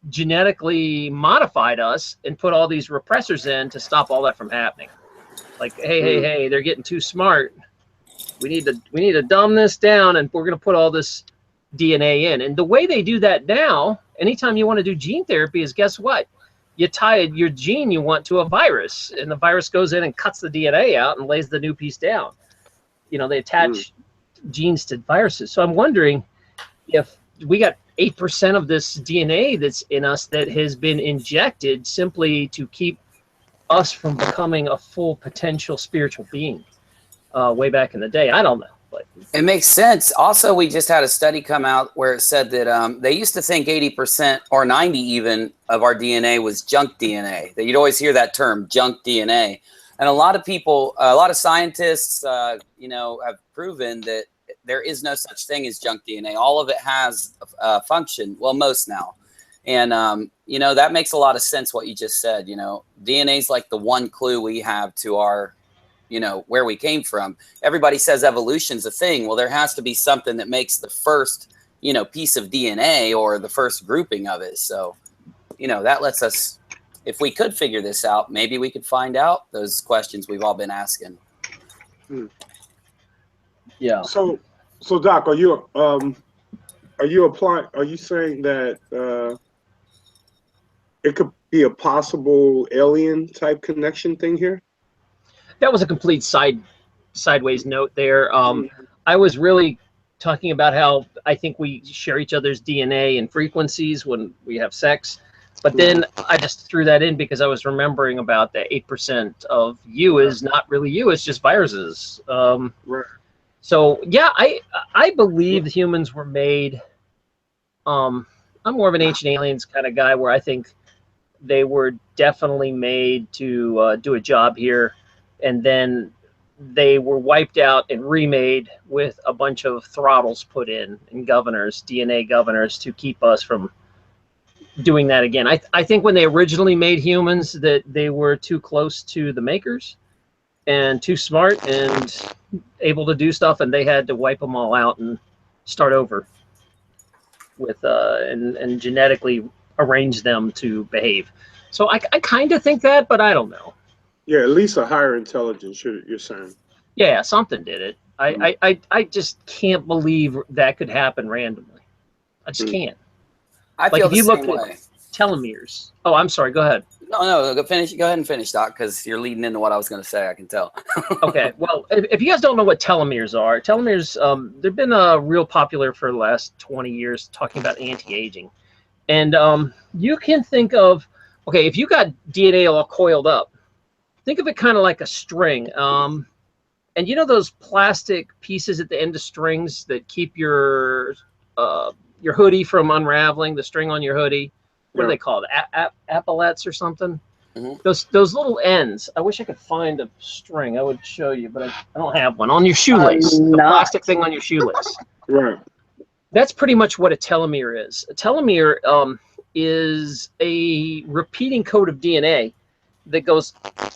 genetically modified us and put all these repressors in to stop all that from happening. Like, hey, they're getting too smart. We need to dumb this down, and we're going to put all this DNA in. And the way they do that now, anytime you want to do gene therapy, is, guess what? You tie your gene you want to a virus, and the virus goes in and cuts the DNA out and lays the new piece down. You know, they attach genes to viruses. So I'm wondering if we got 8% of this DNA that's in us that has been injected simply to keep us from becoming a full potential spiritual being way back in the day. I don't know. But it makes sense. Also, we just had a study come out where it said that they used to think 80% or 90 even of our DNA was junk DNA. That you'd always hear that term, junk DNA. And a lot of people, a lot of scientists, you know, have proven that there is no such thing as junk DNA. All of it has a function. Well, most now. And, you know, that makes a lot of sense what you just said. You know, DNA is like the one clue we have to our, you know, where we came from. Everybody says evolution's a thing. Well, there has to be something that makes the first, you know, piece of DNA or the first grouping of it. So, you know, that lets us, if we could figure this out, maybe we could find out those questions we've all been asking. yeah. So Doc, are you saying that it could be a possible alien type connection thing here? That was a complete sideways note there. I was really talking about how I think we share each other's DNA and frequencies when we have sex. But then I just threw that in because I was remembering about the 8% of you is not really you. It's just viruses. Right. So, yeah, I believe humans were made. I'm more of an Ancient Aliens kind of guy, where I think they were definitely made to do a job here. And then they were wiped out and remade with a bunch of throttles put in and governors, DNA governors, to keep us from doing that again. I think when they originally made humans, that they were too close to the makers and too smart and able to do stuff, and they had to wipe them all out and start over with and genetically arrange them to behave. So I kind of think that, but I don't know. Yeah, at least a higher intelligence, you're saying. Yeah, something did it. I just can't believe that could happen randomly. I just can't. I Like, feel if the you same look way. at telomeres. Oh, I'm sorry. Go ahead. No, go finish. Go ahead and finish, Doc, because you're leading into what I was going to say. I can tell. Okay, well, if you guys don't know what telomeres are, they've been real popular for the last 20 years talking about anti-aging. And you can think of, okay, if you got DNA all coiled up, think of it kind of like a string. And you know those plastic pieces at the end of strings that keep your hoodie from unraveling, the string on your hoodie? What are they called? Epaulets or something? Mm-hmm. Those little ends. I wish I could find a string. I would show you, but I don't have one. On your shoelace, the plastic thing on your shoelace. Right. That's pretty much what a telomere is. A telomere is a repeating code of DNA that goes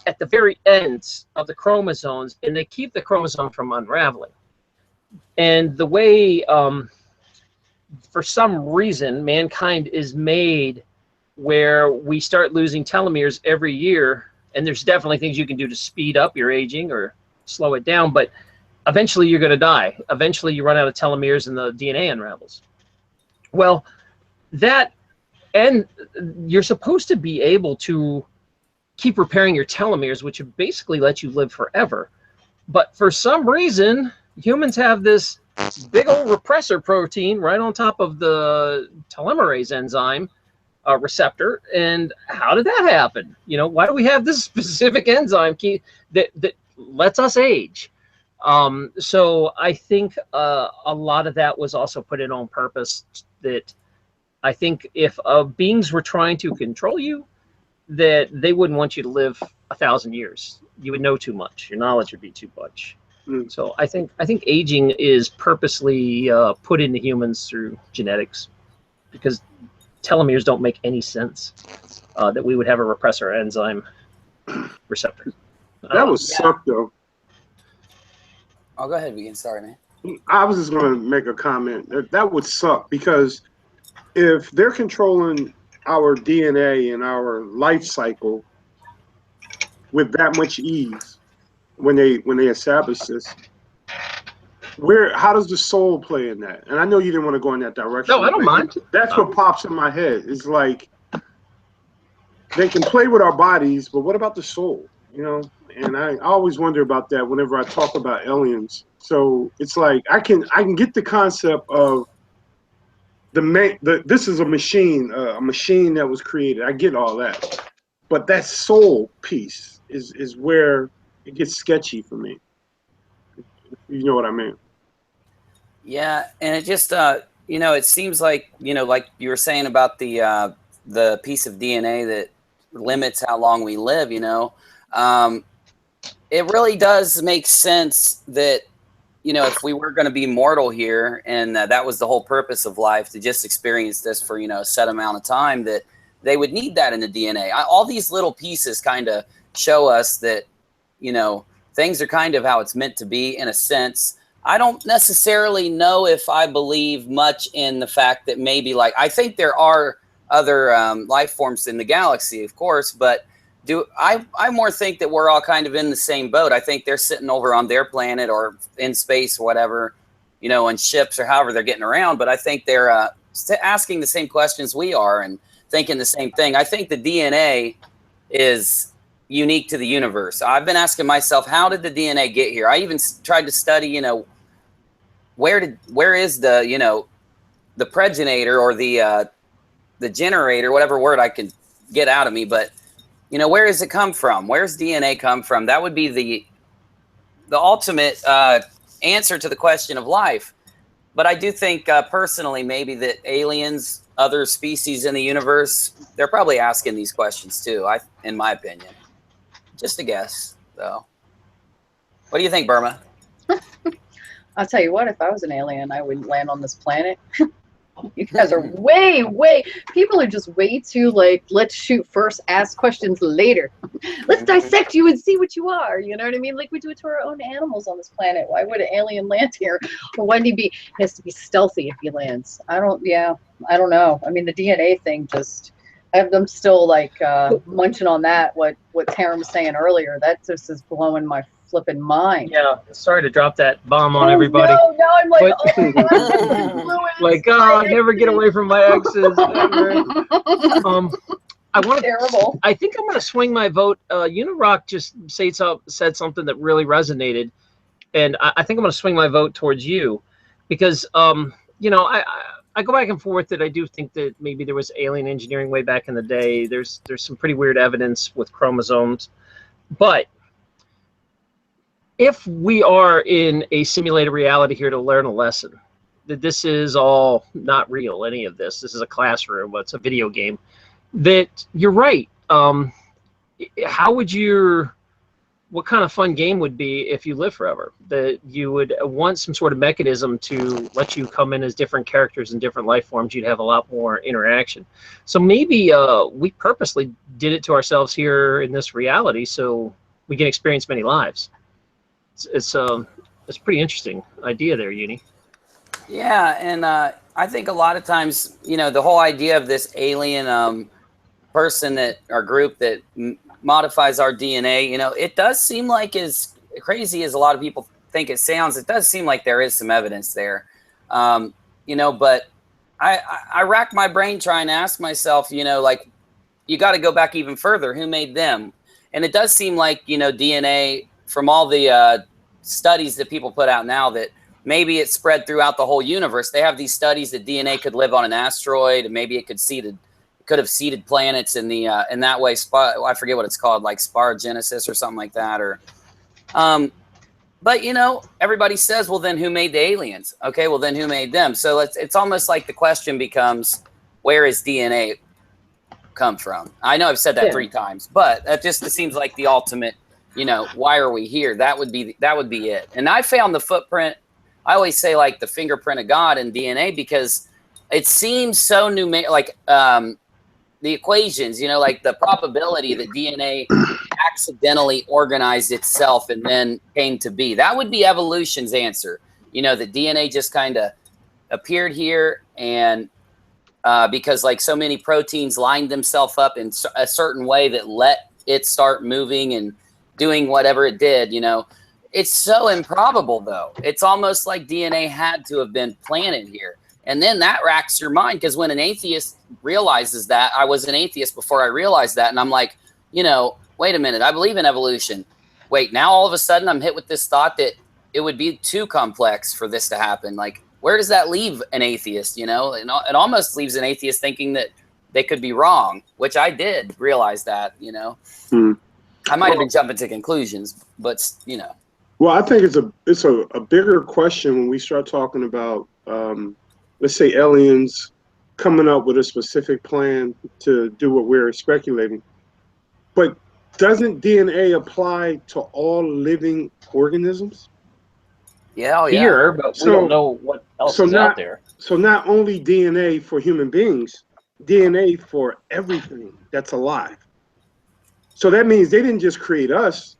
at the very ends of the chromosomes, and they keep the chromosome from unraveling. And the way, for some reason, mankind is made where we start losing telomeres every year, and there's definitely things you can do to speed up your aging or slow it down, but eventually you're going to die. Eventually you run out of telomeres and the DNA unravels. Well, and you're supposed to be able to keep repairing your telomeres, which would basically let you live forever. But for some reason, humans have this big old repressor protein right on top of the telomerase enzyme receptor. And how did that happen? You know, why do we have this specific enzyme that lets us age? So I think a lot of that was also put in on purpose. That I think if beings were trying to control you, that they wouldn't want you to live 1,000 years. You would know too much. Your knowledge would be too much. So I think aging is purposely put into humans through genetics, because telomeres don't make any sense that we would have a repressor enzyme receptor. That would suck, though. Oh, go ahead, Vegan. Sorry, man. I was just going to make a comment. That would suck, because if they're controlling our DNA and our life cycle with that much ease, when they establish this, how does the soul play in that? And I know you didn't want to go in that direction. No, I don't mind. That's what pops in my head. It's like they can play with our bodies, but what about the soul? You know, and I always wonder about that whenever I talk about aliens. So it's like I can get the concept of this is a machine that was created. I get all that, but that soul piece is where it gets sketchy for me. You know what I mean? Yeah, and it just you know, it seems like, you know, like you were saying about the piece of DNA that limits how long we live. You know, it really does make sense that, you know, if we were going to be mortal here, and that was the whole purpose of life, to just experience this for, you know, a set amount of time, that they would need that in the DNA. All these little pieces kind of show us that, you know, things are kind of how it's meant to be in a sense. I don't necessarily know if I believe much in the fact that maybe, like, I think there are other life forms in the galaxy, of course, but I more think that we're all kind of in the same boat. I think they're sitting over on their planet or in space or whatever, you know, in ships or however they're getting around. But I think they're asking the same questions we are and thinking the same thing. I think the DNA is unique to the universe. I've been asking myself, how did the DNA get here? I even tried to study, you know, where is the, you know, the progenitor or the generator, whatever word I can get out of me, but you know, where does it come from? Where's DNA come from? That would be the ultimate answer to the question of life. But I do think personally, maybe that aliens, other species in the universe, they're probably asking these questions too, in my opinion. Just a guess, though. What do you think, Burma? I'll tell you what, if I was an alien, I wouldn't land on this planet. You guys are way, people are just way too, like, let's shoot first, ask questions later. Let's dissect you and see what you are. You know what I mean? Like we do it to our own animals on this planet. Why would an alien land here? Or why he has to be stealthy if he lands? I don't know. I mean, the DNA thing I'm still like munching on that. What Taryn was saying earlier, that just is blowing my flipping mind. Yeah, sorry to drop that bomb on everybody. No, I'm like, like, I never get away from my exes. want to. Terrible. I think I'm going to swing my vote. Unirock just said something that really resonated, and I think I'm going to swing my vote towards you, because you know, I go back and forth that I do think that maybe there was alien engineering way back in the day. There's some pretty weird evidence with chromosomes, but if we are in a simulated reality here to learn a lesson, that this is all not real, any of this is a classroom, it's a video game, that you're right. How would what kind of fun game would be if you live forever? That you would want some sort of mechanism to let you come in as different characters in different life forms. You'd have a lot more interaction. So maybe we purposely did it to ourselves here in this reality so we can experience many lives. It's a pretty interesting idea there, Uni. Yeah, and I think a lot of times, you know, the whole idea of this alien person or group that modifies our DNA, you know, it does seem like, as crazy as a lot of people think it sounds, it does seem like there is some evidence there, you know, but I rack my brain trying to ask myself, you know, like, you got to go back even further. Who made them? And it does seem like, you know, DNA, from all the studies that people put out now, that maybe it's spread throughout the whole universe. They have these studies that DNA could live on an asteroid, and maybe it could have seeded planets in the in that way. I forget what it's called, like spirogenesis or something like that. Or, but you know, everybody says, well, then who made the aliens? Okay, well then who made them? So it's almost like the question becomes, where is DNA come from? I know I've said that 3 times, but that just seems like the ultimate. You know, why are we here? That would be it. And I found the footprint. I always say, like, the fingerprint of God in DNA, because it seems so numeric, like the equations, you know, like the probability that DNA accidentally organized itself and then came to be. That would be evolution's answer. You know, that DNA just kind of appeared here, and because like so many proteins lined themselves up in a certain way that let it start moving and doing whatever it did, you know. It's so improbable, though. It's almost like DNA had to have been planted here. And then that racks your mind, because when an atheist realizes that, I was an atheist before I realized that, and I'm like, you know, wait a minute, I believe in evolution. Wait, now all of a sudden I'm hit with this thought that it would be too complex for this to happen. Like, where does that leave an atheist, you know? And it almost leaves an atheist thinking that they could be wrong, which I did realize that, you know. I might have been jumping to conclusions, but, you know. Well, I think it's a bigger question when we start talking about, let's say, aliens coming up with a specific plan to do what we're speculating. But doesn't DNA apply to all living organisms? Yeah, oh, yeah. Here, but we don't know what else is out there. So not only DNA for human beings, DNA for everything that's alive. So that means they didn't just create us.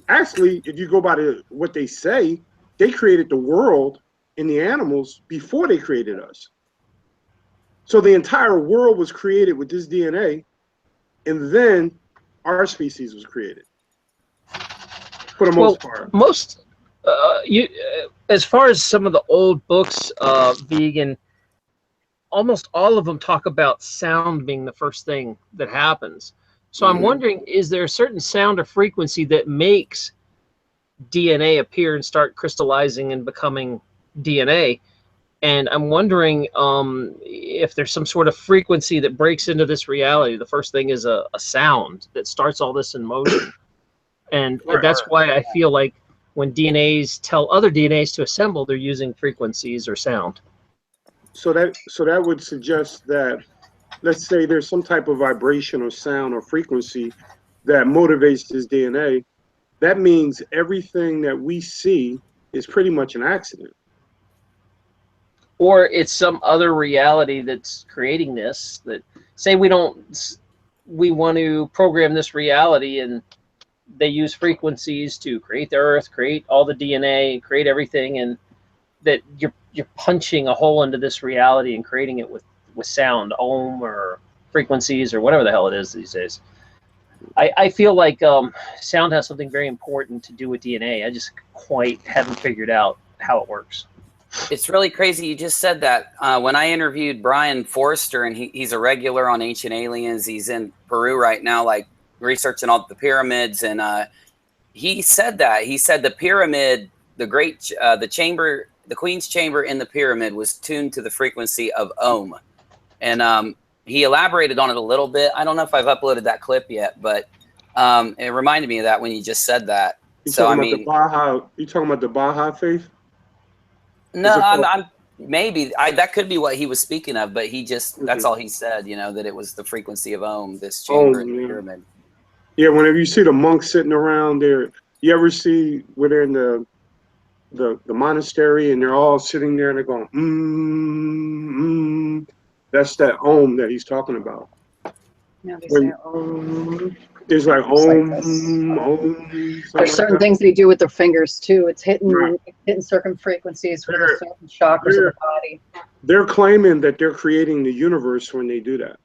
Actually, if you go by what they say, they created the world and the animals before they created us. So the entire world was created with this DNA, and then our species was created. For the most part. As far as some of the old books, vegan, almost all of them talk about sound being the first thing that happens. So I'm wondering, is there a certain sound or frequency that makes DNA appear and start crystallizing and becoming DNA? And I'm wondering if there's some sort of frequency that breaks into this reality. The first thing is a sound that starts all this in motion. And that's why I feel like when DNAs tell other DNAs to assemble, they're using frequencies or sound. So that would suggest that, let's say there's some type of vibration or sound or frequency that motivates this DNA. That means everything that we see is pretty much an accident. Or it's some other reality that's creating this. That say we want to program this reality, and they use frequencies to create the Earth, create all the DNA, create everything, and that you're punching a hole into this reality and creating it with sound, ohm or frequencies or whatever the hell it is these days. I feel like sound has something very important to do with DNA. I just quite haven't figured out how it works. It's really crazy. You just said that. When I interviewed Brian Forrester, and he's a regular on Ancient Aliens, he's in Peru right now, like researching all the pyramids, and he said that. He said the pyramid, the chamber, the Queen's chamber in the pyramid was tuned to the frequency of Ohm, and he elaborated on it a little bit. I don't know if I've uploaded that clip yet, but it reminded me of that when you just said that. You So I talking mean, about the Baha'i? You talking about the Baha'i faith? no, I'm maybe that could be what he was speaking of, but he just that's all he said. You know, that it was the frequency of Ohm, this chamber in the pyramid. Yeah, whenever you see the monks sitting around there, you ever see where they're in the monastery and they're all sitting there and they're going, that's that Ohm that he's talking about. Yeah, they say Om. There's like Like Om. There's certain things they do with their fingers too. It's hitting certain frequencies with the certain chakras of the body. They're claiming that they're creating the universe when they do that.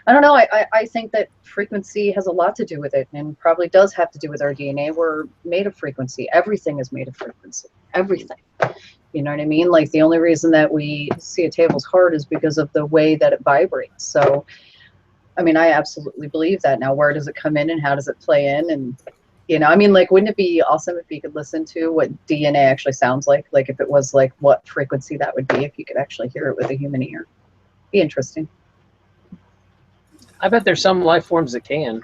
I don't know. I think that frequency has a lot to do with it, and probably does have to do with our DNA. We're made of frequency. Everything is made of frequency. Everything. You know what I mean? Like the only reason that we see a table's heart is because of the way that it vibrates. So, I mean, I absolutely believe that. Now, where does it come in and how does it play in? And, you know, I mean, like, wouldn't it be awesome if you could listen to what DNA actually sounds like? Like if it was like what frequency that would be, if you could actually hear it with a human ear. Be interesting. I bet there's some life forms that can.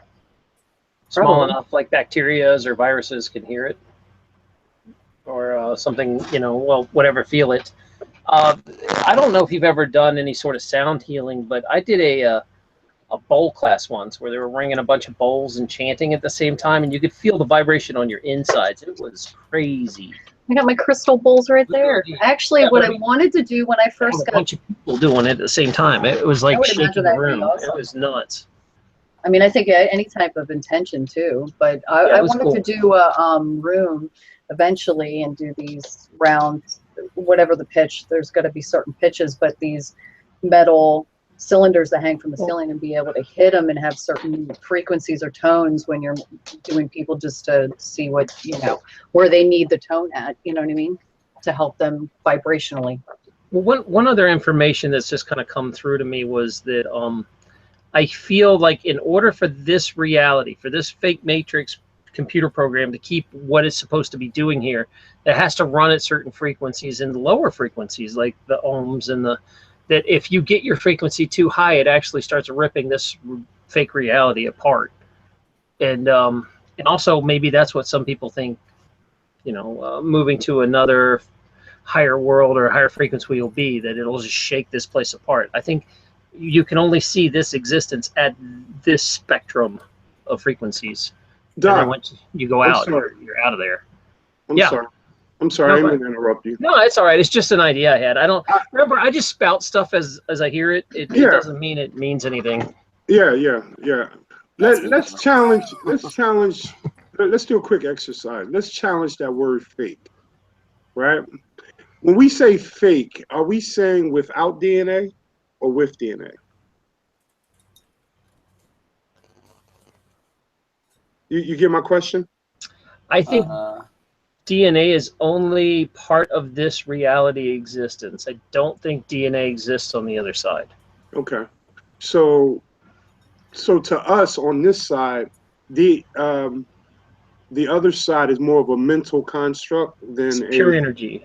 Small enough, like bacterias or viruses can hear it. Or something, you know, well, whatever, feel it. I don't know if you've ever done any sort of sound healing, but I did a bowl class once where they were ringing a bunch of bowls and chanting at the same time, and you could feel the vibration on your insides. It was crazy. I got my crystal bowls right there. Actually, what I wanted to do when I first got a bunch of people doing it at the same time. It was like shaking the room. It was nuts. I mean, I think any type of intention too, but I wanted to do a room eventually and do these round, whatever the pitch. There's got to be certain pitches, but these metal cylinders that hang from the ceiling and be able to hit them and have certain frequencies or tones when you're doing people, just to see what, you know, where they need the tone at, you know what I mean, to help them vibrationally. Well, one other information that's just kind of come through to me was that I feel like in order for this reality, for this fake matrix computer program to keep what it's supposed to be doing here, it has to run at certain frequencies and lower frequencies like the ohms and that if you get your frequency too high, it actually starts ripping this fake reality apart. And also maybe that's what some people think, you know, moving to another higher world or higher frequency will be, that it'll just shake this place apart. I think you can only see this existence at this spectrum of frequencies. Doc, and then once you go out, you're out of there. I'm sorry, I didn't mean to interrupt you. No, it's all right. It's just an idea I had. Remember, I just spout stuff as I hear it. It doesn't mean it means anything. Yeah. Let's challenge. Let's do a quick exercise. Let's challenge that word fake, right? When we say fake, are we saying without DNA or with DNA? You get my question? I think DNA is only part of this reality existence. I don't think DNA exists on the other side. Okay. So to us on this side, the other side is more of a mental construct than it's pure energy,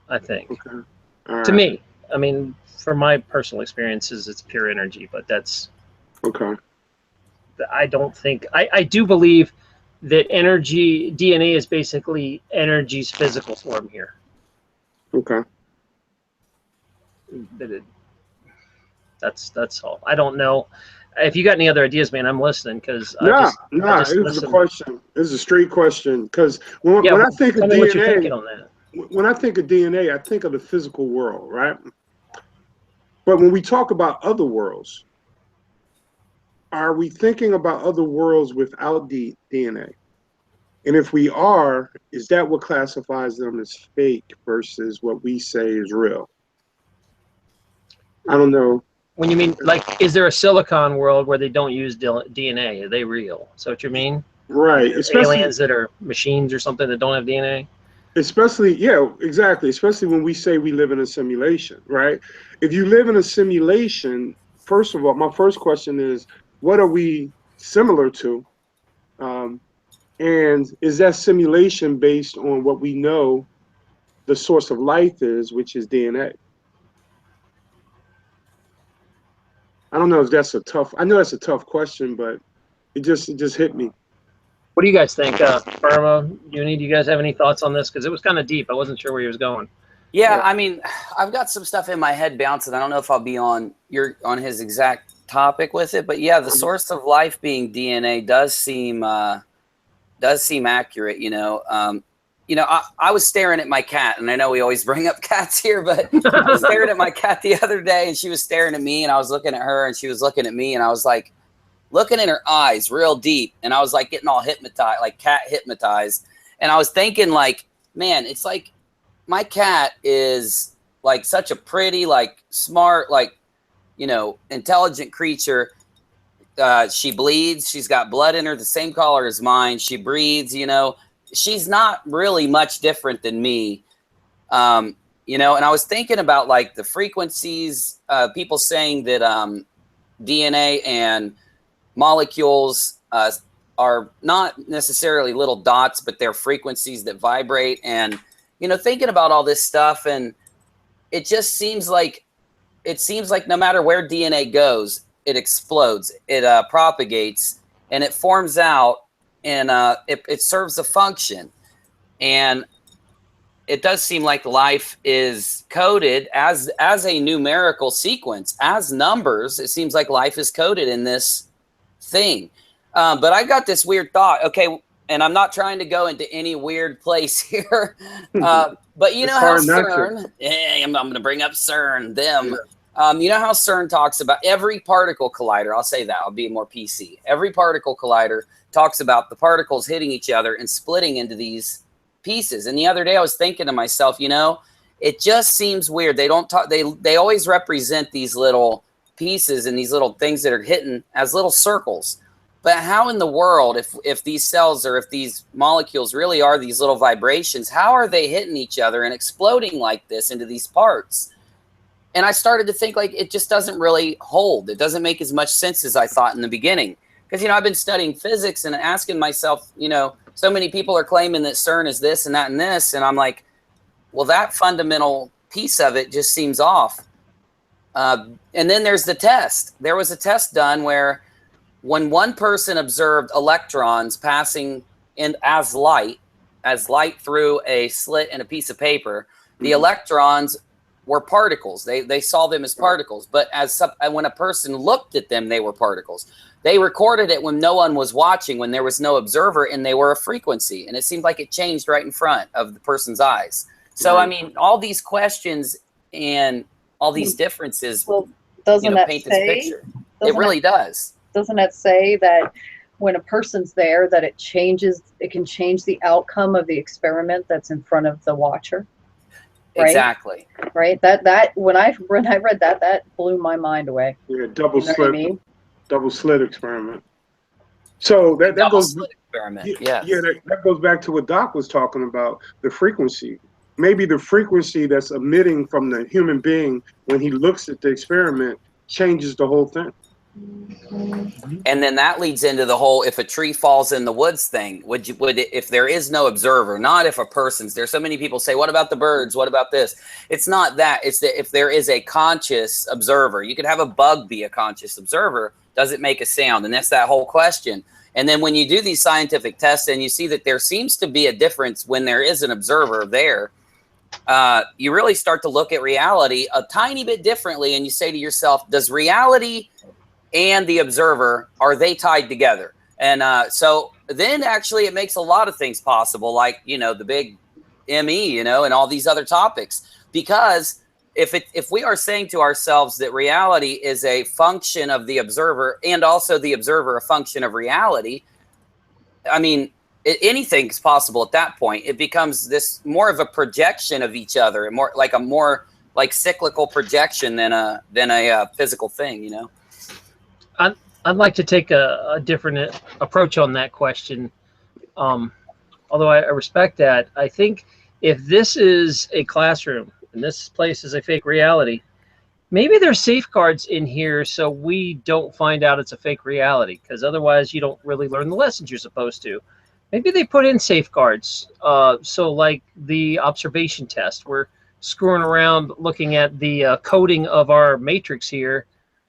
I think. Okay. All right. To me, I mean, from my personal experiences, it's pure energy, but that's okay. I don't think I do believe that energy DNA is basically energy's physical form here. Okay. That's all. I don't know. If you got any other ideas, man, I'm listening because it was a question. It's a straight question because when I think of DNA, when I think of DNA, I think of the physical world, right? But when we talk about other worlds, are we thinking about other worlds without DNA? And if we are, is that what classifies them as fake versus what we say is real? I don't know. When you mean, like, is there a silicon world where they don't use DNA? Are they real? Is that what you mean? Right. Especially aliens that are machines or something that don't have DNA? Especially, yeah, exactly. Especially when we say we live in a simulation, right? If you live in a simulation, first of all, my first question is, what are we similar to? Um, and is that simulation based on what we know the source of life is, which is DNA? I don't know if that's a tough. I know that's a tough question, but it just hit me. What do you guys think, Burma, Uni? Do you guys have any thoughts on this? Because it was kind of deep. I wasn't sure where he was going. Yeah, Yeah. I mean, I've got some stuff in my head bouncing. I don't know if I'll be on his exact topic with it, but yeah, the source of life being DNA does seem accurate. I was staring at my cat, and I know we always bring up cats here, but I was staring at my cat the other day, and she was staring at me, and I was looking at her, and she was looking at me, and I was like looking in her eyes real deep, and I was like getting all hypnotized, like cat hypnotized, and I was thinking like, man, it's like my cat is like such a pretty, like smart, like, intelligent creature. She bleeds. She's got blood in her the same color as mine. She breathes, she's not really much different than me. And I was thinking about like the frequencies, people saying that DNA and molecules are not necessarily little dots, but they're frequencies that vibrate. And, thinking about all this stuff, and it just seems like no matter where DNA goes, it explodes, it propagates, and it forms out, and it serves a function. And it does seem like life is coded as a numerical sequence, as numbers. It seems like life is coded in this thing. But I got this weird thought. Okay, and I'm not trying to go into any weird place here. But you know how CERN, I'm going to bring up CERN, them. You know how CERN talks about every particle collider. I'll say that. I'll be more PC. Every particle collider talks about the particles hitting each other and splitting into these pieces. And the other day I was thinking to myself, it just seems weird. They don't talk. They always represent these little pieces and these little things that are hitting as little circles. But how in the world, if these cells or if these molecules really are these little vibrations, how are they hitting each other and exploding like this into these parts? And I started to think like it just doesn't really hold. It doesn't make as much sense as I thought in the beginning. Because, I've been studying physics and asking myself, so many people are claiming that CERN is this and that and this. And I'm like, well, that fundamental piece of it just seems off. And then there's the test. There was a test done where when one person observed electrons passing in as light through a slit in a piece of paper, the electrons were particles. They saw them as particles, but when a person looked at them, they were particles. They recorded it when no one was watching, when there was no observer, and they were a frequency. And it seemed like it changed right in front of the person's eyes. So, I mean, all these questions and all these differences, doesn't that paint say, this picture. It really does. Doesn't that say that when a person's there, that it can change the outcome of the experiment that's in front of the watcher? Right? Exactly. Right. That when I read that blew my mind away. Yeah, double slit experiment. So that goes. Experiment. That goes back to what Doc was talking about, the frequency. Maybe the frequency that's emitting from the human being when he looks at the experiment changes the whole thing. And then that leads into the whole, if a tree falls in the woods thing, if there is no observer, not if a person's there. So many people say, what about the birds? What about this? It's not that. It's that if there is a conscious observer, you could have a bug be a conscious observer. Does it make a sound? And that's that whole question. And then when you do these scientific tests and you see that there seems to be a difference when there is an observer there, you really start to look at reality a tiny bit differently. And you say to yourself, does reality and the observer, are they tied together? And so then actually it makes a lot of things possible, like, the big ME, and all these other topics. Because if we are saying to ourselves that reality is a function of the observer and also the observer a function of reality, I mean, anything's possible at that point. It becomes this more of a projection of each other, and more like cyclical projection than a physical thing, I'd like to take a different approach on that question. Although I respect that, I think if this is a classroom and this place is a fake reality, maybe there's safeguards in here so we don't find out it's a fake reality, because otherwise you don't really learn the lessons you're supposed to. Maybe they put in safeguards. So like the observation test, we're screwing around looking at the coding of our matrix here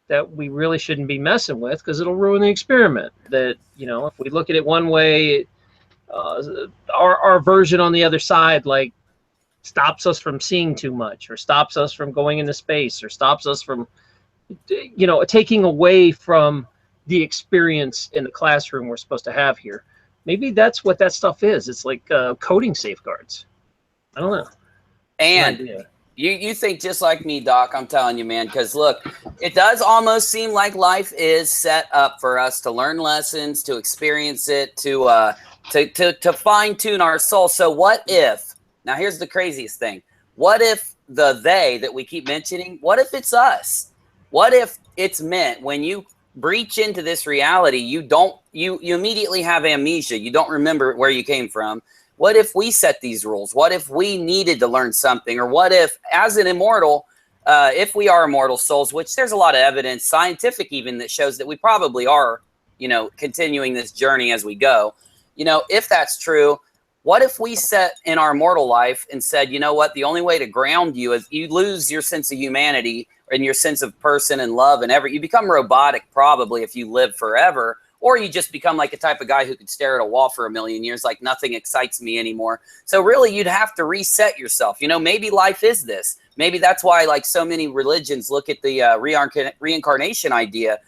that we really shouldn't be messing with, because it'll ruin the experiment. That, you know, if we look at it one way, our version on the other side, like, stops us from seeing too much, or stops us from going into space, or stops us from, you know, taking away from the experience in the classroom we're supposed to have here. Maybe that's what that stuff is. It's like coding safeguards. I don't know. And you think just like me, Doc. I'm telling you, man, because look, it does almost seem like life is set up for us to learn lessons, to experience it, to fine tune our soul. So what if, now here's the craziest thing. What if the they that we keep mentioning, what if it's us? What if it's meant when you breach into this reality, you immediately have amnesia. You don't remember where you came from. What if we set these rules? What if we needed to learn something? Or what if, as an immortal, if we are immortal souls, which there's a lot of evidence, scientific even, that shows that we probably are, you know, continuing this journey as we go. You know, if that's true, what if we set in our mortal life and said, you know what, the only way to ground you is you lose your sense of humanity and your sense of person and love and you become robotic probably if you live forever, or you just become like a type of guy who could stare at a wall for a million years, like nothing excites me anymore. So really you'd have to reset yourself. You know, maybe life is this. Maybe that's why like so many religions look at the reincarnation idea.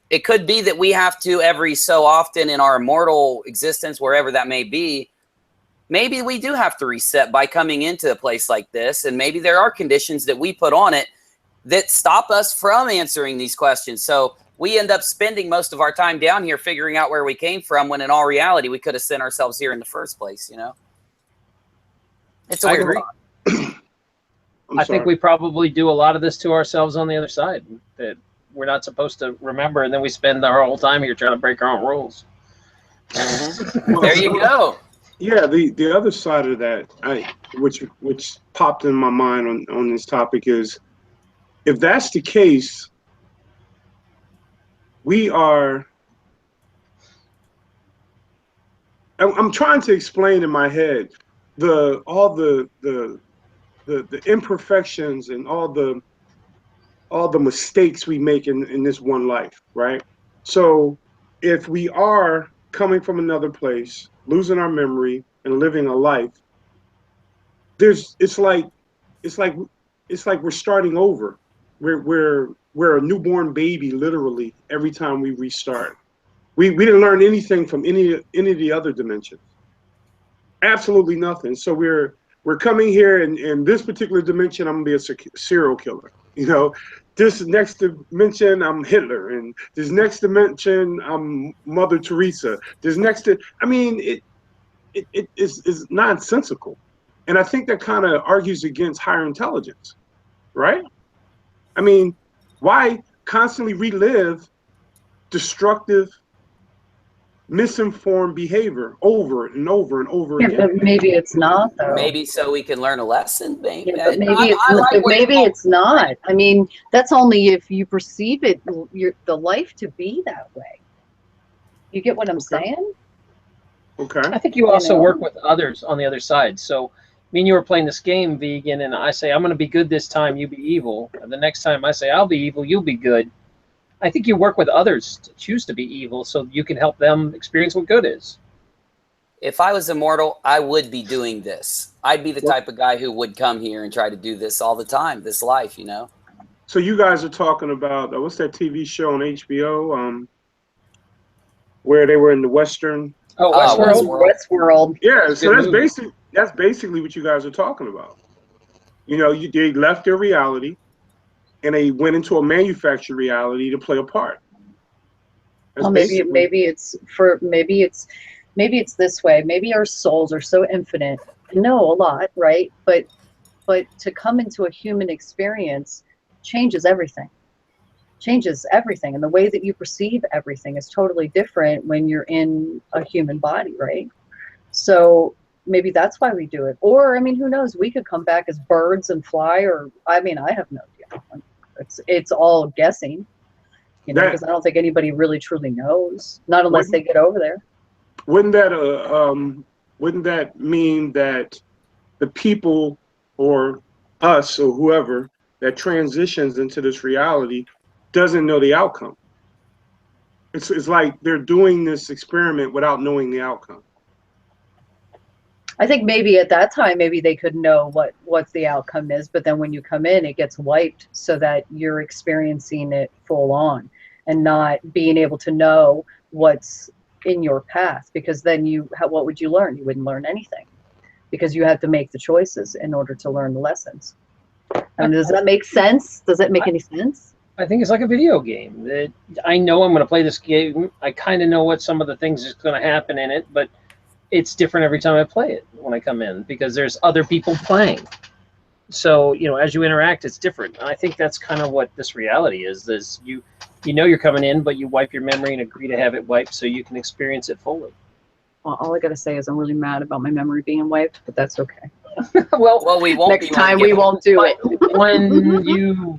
It could be that we have to every so often in our immortal existence, wherever that may be, maybe we do have to reset by coming into a place like this. And maybe there are conditions that we put on it that stop us from answering these questions. So we end up spending most of our time down here figuring out where we came from, when in all reality, we could have sent ourselves here in the first place, you know? It's a weird thought. I think we probably do a lot of this to ourselves on the other side that we're not supposed to remember, and then we spend our whole time here trying to break our own rules. There you go. Yeah, the other side of that, which popped in my mind on this topic is, if that's the case, we are. I'm trying to explain in my head all the imperfections and all the mistakes we make in this one life, right? So if we are coming from another place, losing our memory and living a life, it's like we're starting over. We're a newborn baby, literally, every time we restart. We didn't learn anything from any of the other dimensions. Absolutely nothing. So we're coming here in this particular dimension, I'm gonna be a serial killer. You know, this next dimension, I'm Hitler, and this next dimension, I'm Mother Teresa. I mean, it is nonsensical. And I think that kind of argues against higher intelligence, right? I mean, why constantly relive destructive, misinformed behavior over and over and over again? But maybe it's not, though. Maybe so we can learn a lesson. Maybe, yeah, but maybe it's not. I mean, that's only if you perceive it, the life to be that way. You get what I'm saying? Okay. I think you also work with others on the other side. So me and you were playing this game, Vegan, and I say, I'm going to be good this time, you be evil. And the next time I say, I'll be evil, you'll be good. I think you work with others to choose to be evil so you can help them experience what good is. If I was immortal, I would be doing this. I'd be the type of guy who would come here and try to do this all the time, this life, you know? So you guys are talking about, what's that TV show on HBO where they were in the Western? Oh, Westworld. Yeah, so that's basically what you guys are talking about. You know, they left their reality and they went into a manufactured reality to play a part. Well, maybe it's this way. Maybe our souls are so infinite, know a lot, right? But to come into a human experience changes everything. And the way that you perceive everything is totally different when you're in a human body, right? So maybe that's why we do it. Or, I mean, who knows? We could come back as birds and fly, or, I mean, I have no idea. It's all guessing, you know, That- because I don't think anybody really truly knows, not unless they get over there. Wouldn't that mean that the people or us or whoever that transitions into this reality doesn't know the outcome? It's like they're doing this experiment without knowing the outcome. I think maybe at that time, maybe they could know what the outcome is, but then when you come in, it gets wiped so that you're experiencing it full on and not being able to know what's in your path, because then what would you learn? You wouldn't learn anything, because you have to make the choices in order to learn the lessons. Does that make sense? Does that make any sense? I think it's like a video game. I know I'm going to play this game. I kind of know what some of the things is going to happen in it, but it's different every time I play it when I come in, because there's other people playing. So, you know, as you interact, it's different. And I think that's kind of what this reality is. You know you're coming in, but you wipe your memory and agree to have it wiped so you can experience it fully. Well, all I got to say is I'm really mad about my memory being wiped, but that's okay. Well, we won't. Next time we won't do it. When you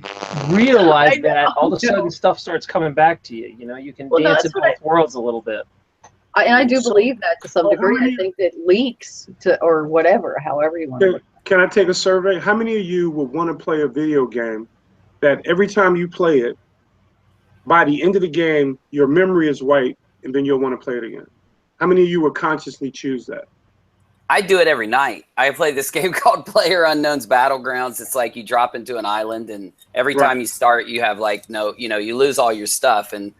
realize that, all of a sudden stuff starts coming back to you. You know, you can dance in both worlds a little bit. I do believe that to some degree. I think it leaks to, or whatever, however you want to look. Can I take a survey? How many of you would want to play a video game that every time you play it, by the end of the game, your memory is wiped and then you'll want to play it again? How many of you would consciously choose that? I do it every night. I play this game called PlayerUnknown's Battlegrounds. It's like you drop into an island, and every time you start, you have like you lose all your stuff, and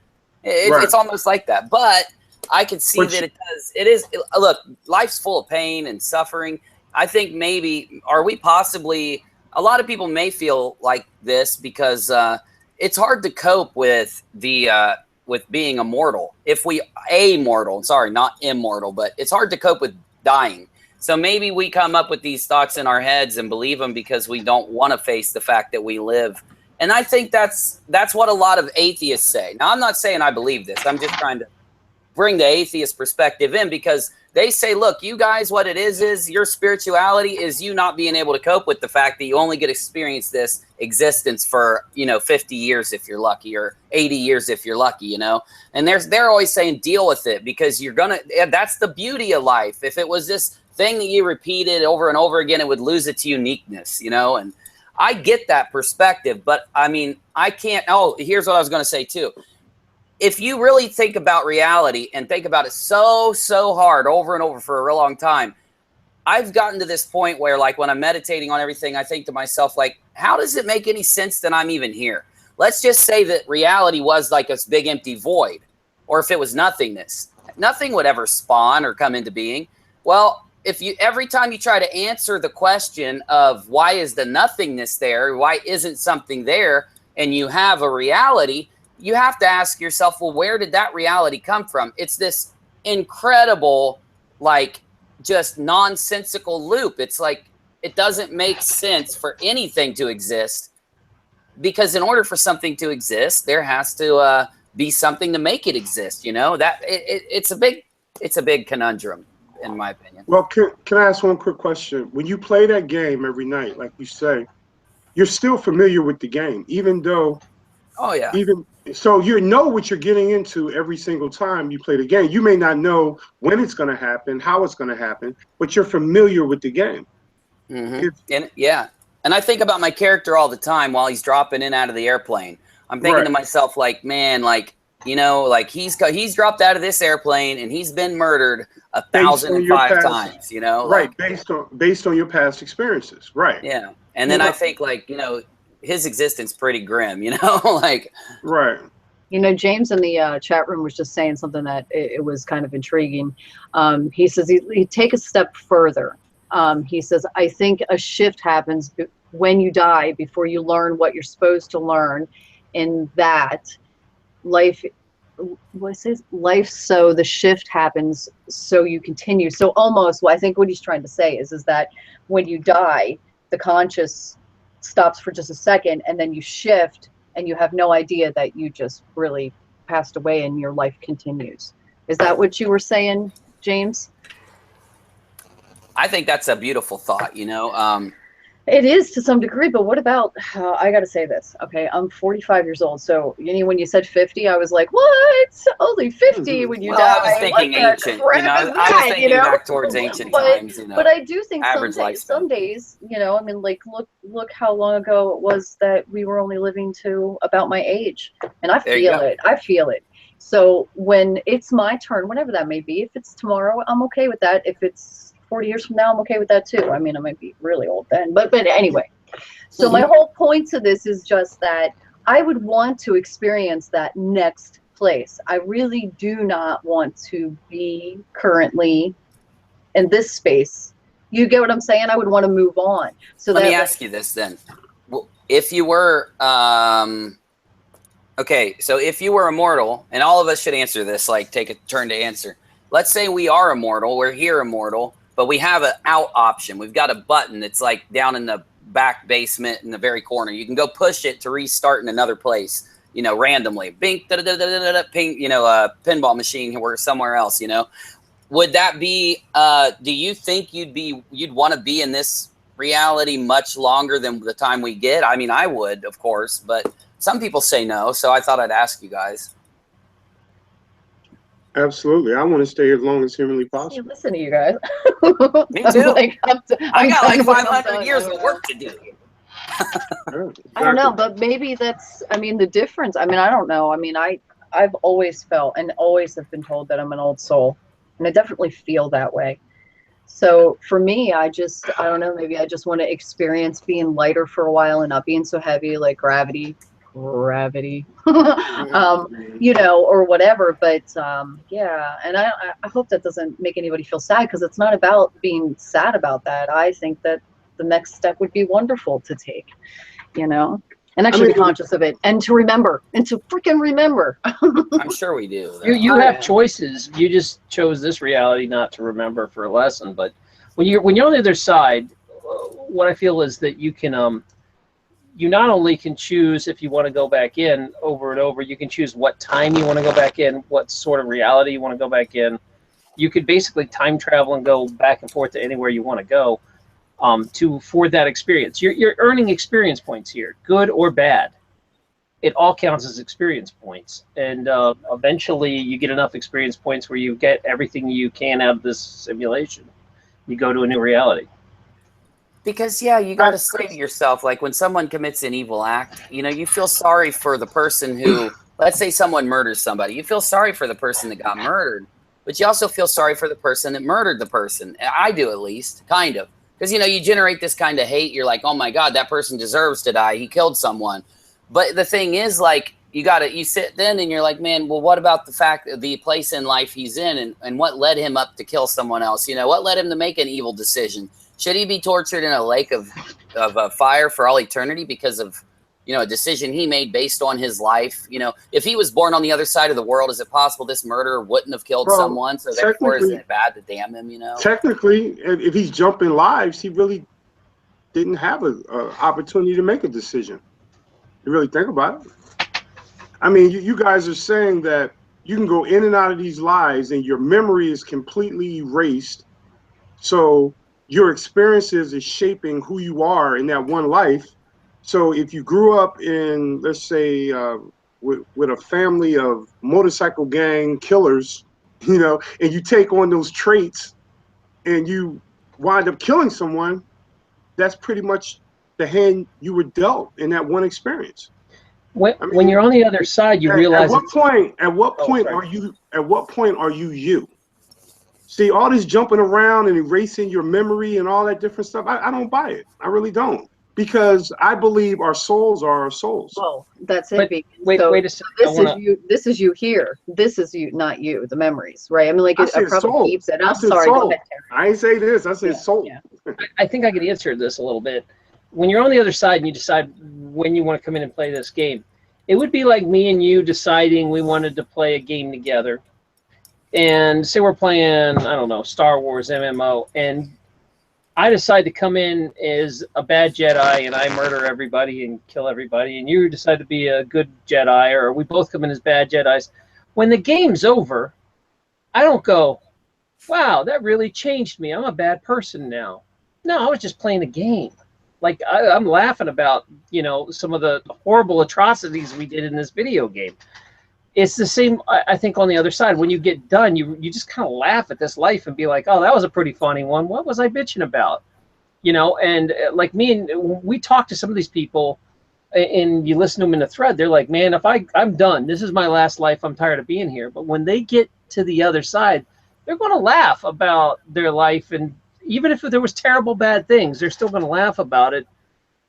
it's almost like that. But I can see that it does. It is. Look, life's full of pain and suffering. I think maybe a lot of people may feel like this because it's hard to cope with with being immortal. Sorry, not immortal, but it's hard to cope with dying. So maybe we come up with these thoughts in our heads and believe them because we don't want to face the fact that we live. And I think that's what a lot of atheists say. Now, I'm not saying I believe this. I'm just trying to bring the atheist perspective in, because they say, look, you guys, what it is your spirituality is you not being able to cope with the fact that you only get to experience this existence for, 50 years if you're lucky, or 80 years if you're lucky, And they're always saying deal with it, because that's the beauty of life. If it was this thing that you repeated over and over again, it would lose its uniqueness, And I get that perspective, but I mean, I can't. Oh, here's what I was going to say too. If you really think about reality and think about it so hard over and over for a real long time, I've gotten to this point where, like, when I'm meditating on everything, I think to myself, like, how does it make any sense that I'm even here? Let's just say that reality was like this big empty void, or if it was nothingness, nothing would ever spawn or come into being. Well, every time you try to answer the question of why is the nothingness there, why isn't something there, and you have a reality, you have to ask yourself, well, where did that reality come from? It's this incredible, like, just nonsensical loop. It's like, it doesn't make sense for anything to exist, because in order for something to exist, there has to be something to make it exist. That it's a big conundrum, in my opinion. Well, can I ask one quick question? When you play that game every night, like you say, you're still familiar with the game, even though. Oh yeah. So you know what you're getting into every single time you play the game. You may not know when it's going to happen, how it's going to happen, but you're familiar with the game. Mm-hmm. And I think about my character all the time while he's dropping in out of the airplane. I'm thinking to myself, like, man, like, like he's dropped out of this airplane and he's been murdered 1,005 times. Right, based on your past experiences. Right. Yeah, and then I think, like, his existence pretty grim, like. Right. James in the chat room was just saying something that it was kind of intriguing. He says he'd take a step further. He says, I think a shift happens when you die before you learn what you're supposed to learn, in that life. So the shift happens so you continue. So almost, I think what he's trying to say is that when you die, the conscious stops for just a second, and then you shift, and you have no idea that you just really passed away and your life continues. Is that what you were saying, James? I think that's a beautiful thought, you know. It is to some degree, but what about, I got to say this, okay? I'm 45 years old, so when you said 50, I was like, what? Only 50 when you Well, die? I was thinking What the ancient, crap you know. is I was that, thinking back towards ancient times, you know. But I do think average some lifespan. days, I mean, like, look how long ago it was that we were only living to about my age, and I There you feel go. it. I feel it. So when it's my turn, whenever that may be, if it's tomorrow, I'm okay with that. If it's 40 years from now, I'm okay with that too. I mean, I might be really old then, but anyway. So my whole point to this is just that I would want to experience that next place. I really do not want to be currently in this space. You get what I'm saying? I would want to move on. So Let that, me ask you this then. If you were, okay, so if you were immortal, and all of us should answer this, like take a turn to answer. Let's say we are immortal, we're here immortal, but we have an out option. We've got a button that's like down in the back basement in the very corner. You can go push it to restart in another place, you know, randomly. Bink, da, da, da, da, da, da, ping, you know, a pinball machine or somewhere else, you know. Would that be, do you think you'd want to be in this reality much longer than the time we get? I mean, I would, of course, but some people say no, so I thought I'd ask you guys. Absolutely. I want to stay as long as humanly hey, possible. listen to you guys. Me too. I got like done what I'm 500 done. years of work to do. Yeah, I don't know, exactly. but maybe that's, I mean, the difference. I mean, I don't know. I mean, I've always felt and always have been told that I'm an old soul, and I definitely feel that way. So for me, I don't know, maybe I just want to experience being lighter for a while and not being so heavy, like gravity, or whatever. But yeah, and I hope that doesn't make anybody feel sad, because it's not about being sad about that. I think that the next step would be wonderful to take, and actually be conscious of it, and to remember, and to freaking remember. I'm sure we do. You have choices. You just chose this reality not to remember for a lesson. But when you're on the other side, what I feel is that you can you not only can choose if you want to go back in over and over. You can choose what time you want to go back in, what sort of reality you want to go back in. You could basically time travel and go back and forth to anywhere you want to go for that experience. You're earning experience points here, good or bad. It all counts as experience points, and eventually you get enough experience points where you get everything you can out of this simulation. You go to a new reality. Because, yeah, you got to say to yourself, like when someone commits an evil act, you know, you feel sorry for the person who, let's say someone murders somebody. You feel sorry for the person that got murdered, but you also feel sorry for the person that murdered the person. I do, at least, kind of. Because, you know, you generate this kind of hate. You're like, oh, my God, that person deserves to die. He killed someone. But the thing is, like, you sit then and you're like, man, well, what about the place in life he's in, and what led him up to kill someone else? You know, what led him to make an evil decision? Should he be tortured in a lake of fire for all eternity because of, you know, a decision he made based on his life? You know, if he was born on the other side of the world, is it possible this murderer wouldn't have killed someone? So therefore, isn't it bad to damn him, you know? Technically, if he's jumping lives, he really didn't have an opportunity to make a decision. You really think about it. I mean, you guys are saying that you can go in and out of these lives and your memory is completely erased. So your experiences is shaping who you are in that one life. So if you grew up in, let's say, with a family of motorcycle gang killers, you know, and you take on those traits and you wind up killing someone, that's pretty much the hand you were dealt in that one experience. When you're on the other side, you realize at what point are you you? See, all this jumping around and erasing your memory and all that different stuff, I don't buy it. I really don't. Because I believe our souls are our souls. Well, that's it. But wait a second. This is you here. This is you, not you. The memories, right? I mean, like, I probably soul. keeps it. I'm sorry. Go ahead, Terry. I ain't say this. I said soul. Yeah. I think I could answer this a little bit. When you're on the other side and you decide when you want to come in and play this game, it would be like me and you deciding we wanted to play a game together. And say we're playing, I don't know, Star Wars MMO, and I decide to come in as a bad Jedi and I murder everybody and kill everybody, and you decide to be a good Jedi, or we both come in as bad Jedis. When the game's over, I don't go, wow, that really changed me. I'm a bad person now. No, I was just playing a game. Like I'm laughing about, some of the horrible atrocities we did in this video game. It's the same, I think, on the other side. When you get done, you just kind of laugh at this life and be like, oh, that was a pretty funny one. What was I bitching about? And like me, and we talk to some of these people, and you listen to them in the thread, they're like, man, if I'm done, this is my last life, I'm tired of being here. But when they get to the other side, they're going to laugh about their life. And even if there was terrible, bad things, they're still going to laugh about it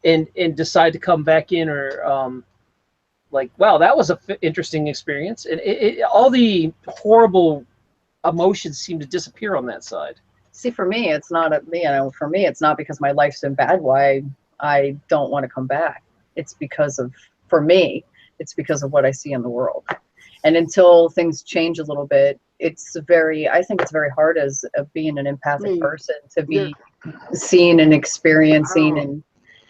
and decide to come back in, or like, wow, that was a interesting experience. And all the horrible emotions seem to disappear on that side. See, for me, it's not for me, it's not because my life's been bad why I don't want to come back. It's because of, for me, it's because of what I see in the world. And until things change a little bit, I think it's very hard as being an empathic person to be seeing and experiencing and,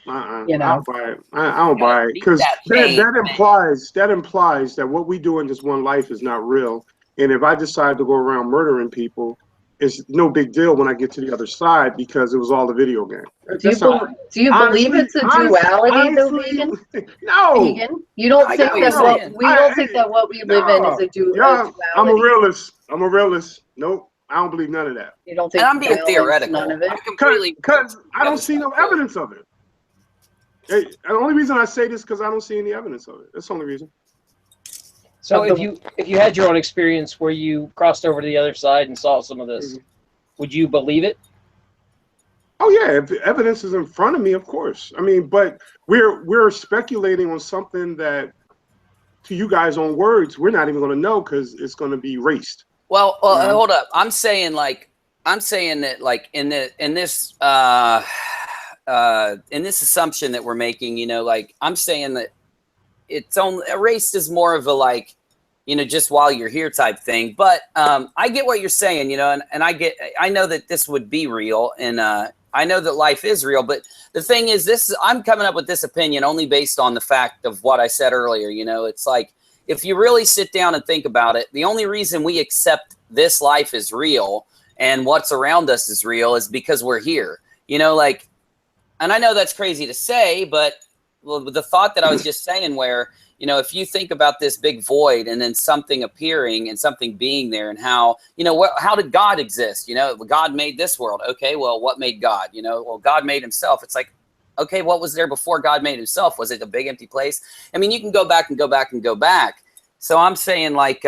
I don't buy it. I don't buy it, because that implies that what we do in this one life is not real. And if I decide to go around murdering people, it's no big deal when I get to the other side, because it was all a video game. Do you believe it's a duality, though, Vegan? No. Vegan? You don't think that what we live in is a duality? I'm a realist. Nope. I don't believe none of that. You don't think? And I'm being theoretical. None of it. Because I don't see no evidence of it. The only reason I say this is because I don't see any evidence of it. That's the only reason. So if you had your own experience where you crossed over to the other side and saw some of this, would you believe it? Oh yeah, if the evidence is in front of me, of course. I mean, but we're speculating on something that, to you guys' own words, we're not even going to know, because it's going to be erased. Well, hold up. I'm saying that like in this assumption that we're making, like I'm saying that it's only erased is more of a like, just while you're here type thing. But I get what you're saying, and I know that this would be real, and I know that life is real. But the thing is, I'm coming up with this opinion only based on the fact of what I said earlier. It's like, if you really sit down and think about it, the only reason we accept this life is real and what's around us is real is because we're here. Like, and I know that's crazy to say, but the thought that I was just saying, where, if you think about this big void and then something appearing and something being there, and how, how did God exist? God made this world. Okay, well, what made God? Well, God made himself. It's like, okay, what was there before God made himself? Was it a big empty place? I mean, you can go back and go back and go back. So I'm saying, like,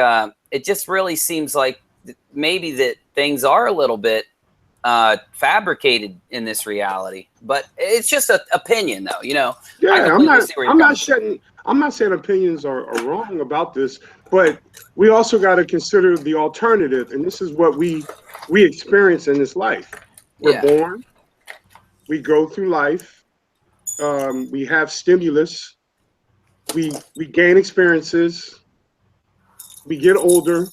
it just really seems like maybe that things are a little bit fabricated in this reality, but it's just an opinion, though. Yeah, I'm not saying opinions are wrong about this, but we also got to consider the alternative, and this is what we experience in this life. We're born, we go through life, we have stimulus, we gain experiences, we get older,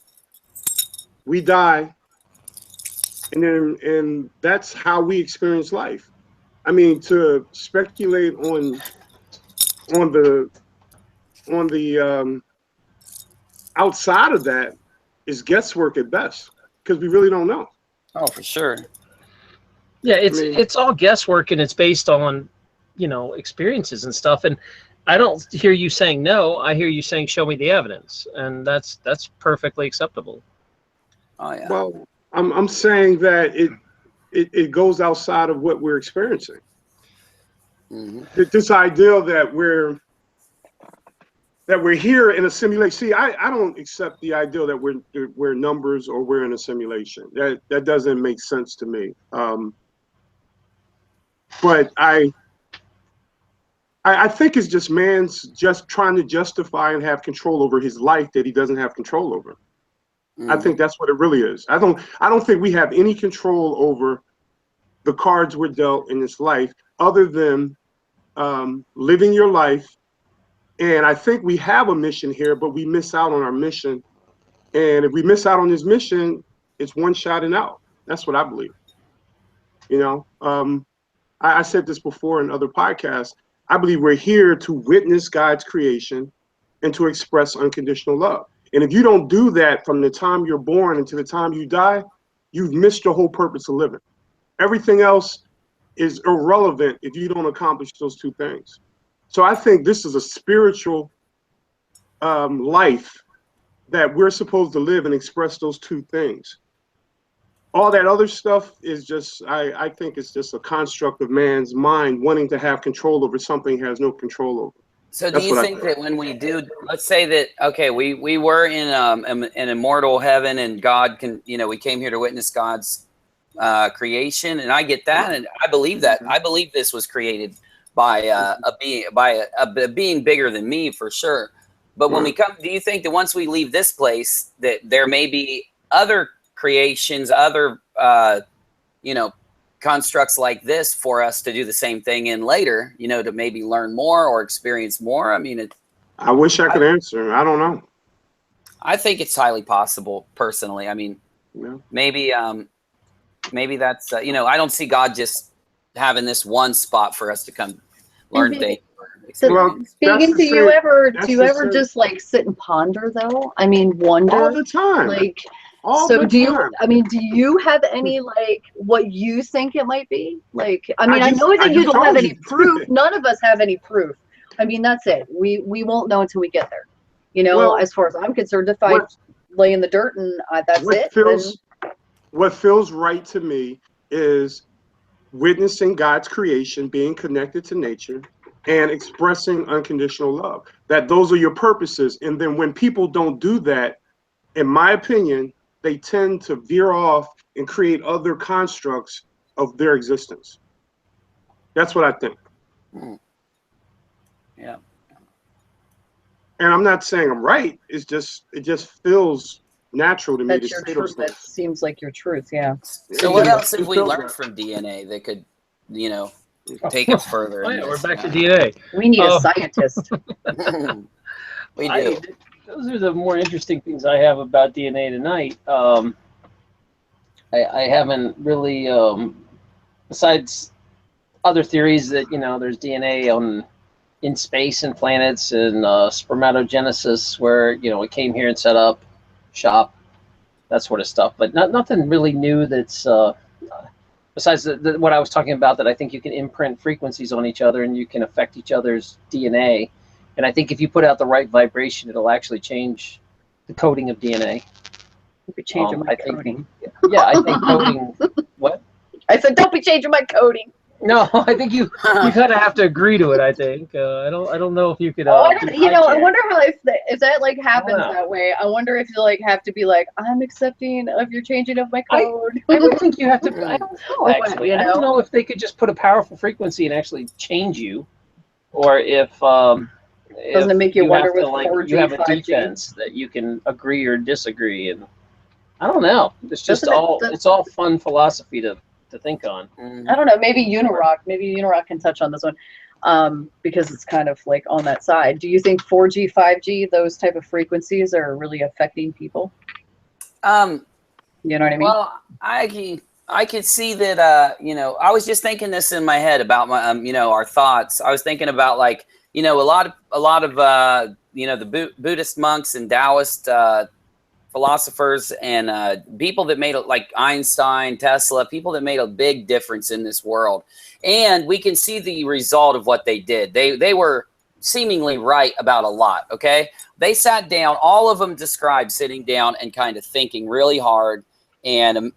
we die. And that's how we experience life. I mean, to speculate on the outside of that is guesswork at best, because we really don't know. Oh, for sure. Yeah, it's all guesswork, and it's based on, experiences and stuff. And I don't hear you saying no. I hear you saying, show me the evidence, and that's perfectly acceptable. Oh yeah. Well, I'm saying that it goes outside of what we're experiencing. Mm-hmm. This idea that we're here in a simulation. See, I don't accept the idea that we're numbers or we're in a simulation. That doesn't make sense to me. But I think it's just man's just trying to justify and have control over his life that he doesn't have control over. Mm-hmm. I think that's what it really is. I don't think we have any control over the cards we're dealt in this life, other than living your life. And I think we have a mission here, but we miss out on our mission. And if we miss out on this mission, it's one shot and out. That's what I believe. I said this before in other podcasts. I believe we're here to witness God's creation and to express unconditional love. And if you don't do that from the time you're born until the time you die, you've missed the whole purpose of living. Everything else is irrelevant if you don't accomplish those two things. So I think this is a spiritual life that we're supposed to live and express those two things. All that other stuff is just, I think it's just a construct of man's mind wanting to have control over something he has no control over. So do you think that when we do, let's say that, okay, we were in an immortal heaven and God can, we came here to witness God's creation, and I get that, and I believe that. I believe this was created by a being bigger than me for sure. But when we come, do you think that once we leave this place, that there may be other creations, other constructs like this for us to do the same thing in later, to maybe learn more or experience more? I mean, I wish I could answer. I don't know. I think it's highly possible, personally. I mean, maybe that's I don't see God just having this one spot for us to come learn things. So speaking, do you ever just like sit and ponder though? I mean, wonder all the time. Like, so do you? I mean, do you have any like what you think it might be? Like, I mean, I know that you don't have any proof. None of us have any proof. I mean, that's it. We won't know until we get there. Well, as far as I'm concerned, if I lay in the dirt and that's it. What feels right to me is witnessing God's creation, being connected to nature, and expressing unconditional love. That those are your purposes. And then when people don't do that, in my opinion, they tend to veer off and create other constructs of their existence. That's what I think. Yeah. And I'm not saying I'm right. It just feels natural to me to say those things. That seems like your truth, yeah. So what else have we learned from DNA that could, take it further? We're back to DNA. We need a scientist. We do. Those are the more interesting things I have about DNA tonight. I haven't really, besides other theories that, there's DNA in space and planets and spermatogenesis where, it came here and set up shop, that sort of stuff. But nothing really new that's, besides what I was talking about, that I think you can imprint frequencies on each other and you can affect each other's DNA. And I think if you put out the right vibration, it'll actually change the coding of DNA. You could change my coding. Yeah, I think coding. What? I said, don't be changing my coding. No, I think you kind of have to agree to it. I think I don't know if you could. I wonder how if that like happens that way. I wonder if you like have to be like, I'm accepting of your changing of my code. I don't think you have to. I don't know actually. I don't know if they could just put a powerful frequency and actually change you, or if doesn't it make you wonder with 4G, you have a 5G? defense that you can agree or disagree, and I don't know. It's just it's all fun philosophy to think on. I don't know. Maybe Unirock can touch on this one, because it's kind of like on that side. Do you think 4G, 5G, those type of frequencies are really affecting people? You know what I mean? Well, I could see that. I was just thinking this in my head about my, our thoughts. I was thinking about like, a lot of the Buddhist monks and Taoist philosophers and people that made like Einstein, Tesla, people that made a big difference in this world. And we can see the result of what they did. They were seemingly right about a lot, okay? They sat down, all of them described sitting down and kind of thinking really hard and,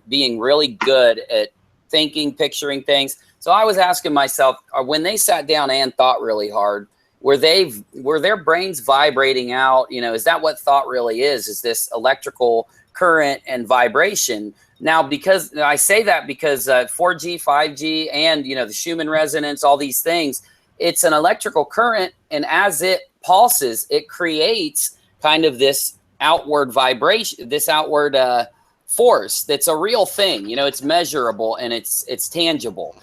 being really good at thinking, picturing things. So I was asking myself, when they sat down and thought really hard, were their brains vibrating out? Is that what thought really is? Is this electrical current and vibration? Now, because I say that because 4G, 5G, and the Schumann resonance, all these things, it's an electrical current, and as it pulses, it creates kind of this outward vibration, this outward force that's a real thing. It's measurable and it's tangible.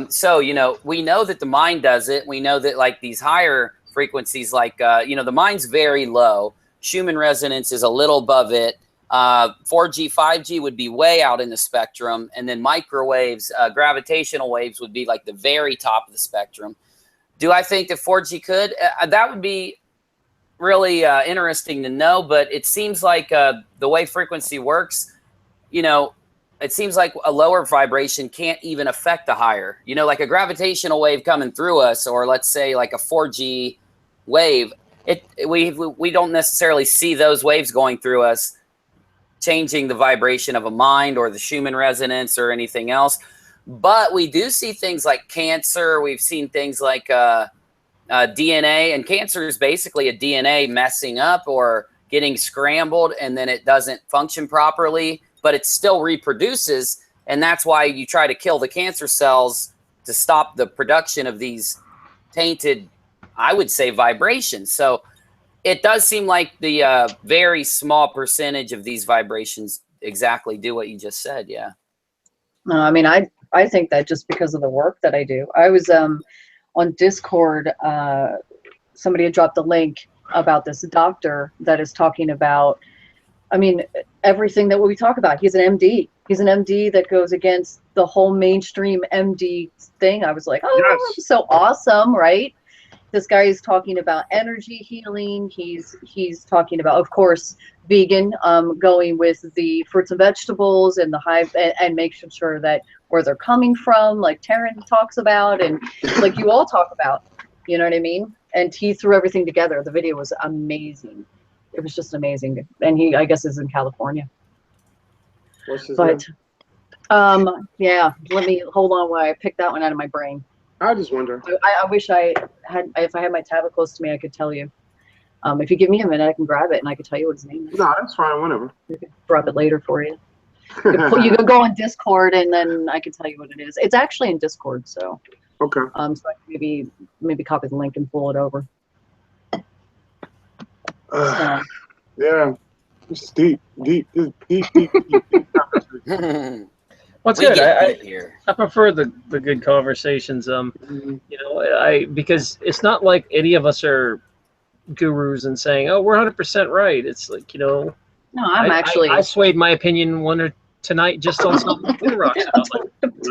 So, we know that the mind does it. We know that like these higher frequencies, like, the mind's very low. Schumann resonance is a little above it. 4G, 5G would be way out in the spectrum. And then microwaves, gravitational waves would be like the very top of the spectrum. Do I think that 4G could? That would be really interesting to know. But it seems like the way frequency works, you know, it seems like a lower vibration can't even affect the higher. You know, like a gravitational wave coming through us, or let's say like a 4G wave, we don't necessarily see those waves going through us changing the vibration of a mind or the Schumann resonance or anything else. But we do see things like cancer. We've seen things like DNA, and cancer is basically a DNA messing up or getting scrambled, and then it doesn't function properly, but it still reproduces. And that's why you try to kill the cancer cells to stop the production of these tainted, I would say, vibrations. So it does seem like the very small percentage of these vibrations exactly do what you just said. Yeah. No, I mean, I think that just because of the work that I do. I was on Discord, somebody had dropped a link about this doctor that is talking about, I mean, everything that we talk about. He's an MD. He's an MD that goes against the whole mainstream MD thing. I was like, oh, yes. So awesome, right? This guy is talking about energy healing. He's talking about, of course, vegan, going with the fruits and vegetables and the high, and making sure that where they're coming from, like Taryn talks about, and like you all talk about, you know what I mean? And he threw everything together. The video was amazing. It was just amazing. And he, I guess, is in California. What's his name? Yeah, let me hold on while I pick that one out of my brain. I just wonder. I wish I had, if I had my tablet close to me, I could tell you. If you give me a minute, I can grab it and I can tell you what his name is. No, that's fine, whatever. We could drop it later for you. You can go on Discord and then I can tell you what it is. It's actually in Discord, so. Okay. So I can maybe copy the link and pull it over. Yeah, it's deep. What's good? I prefer the good conversations. You know, because it's not like any of us are gurus and saying, "Oh, we're 100% right." It's like, you know, no, I swayed my opinion tonight just on something Unirock.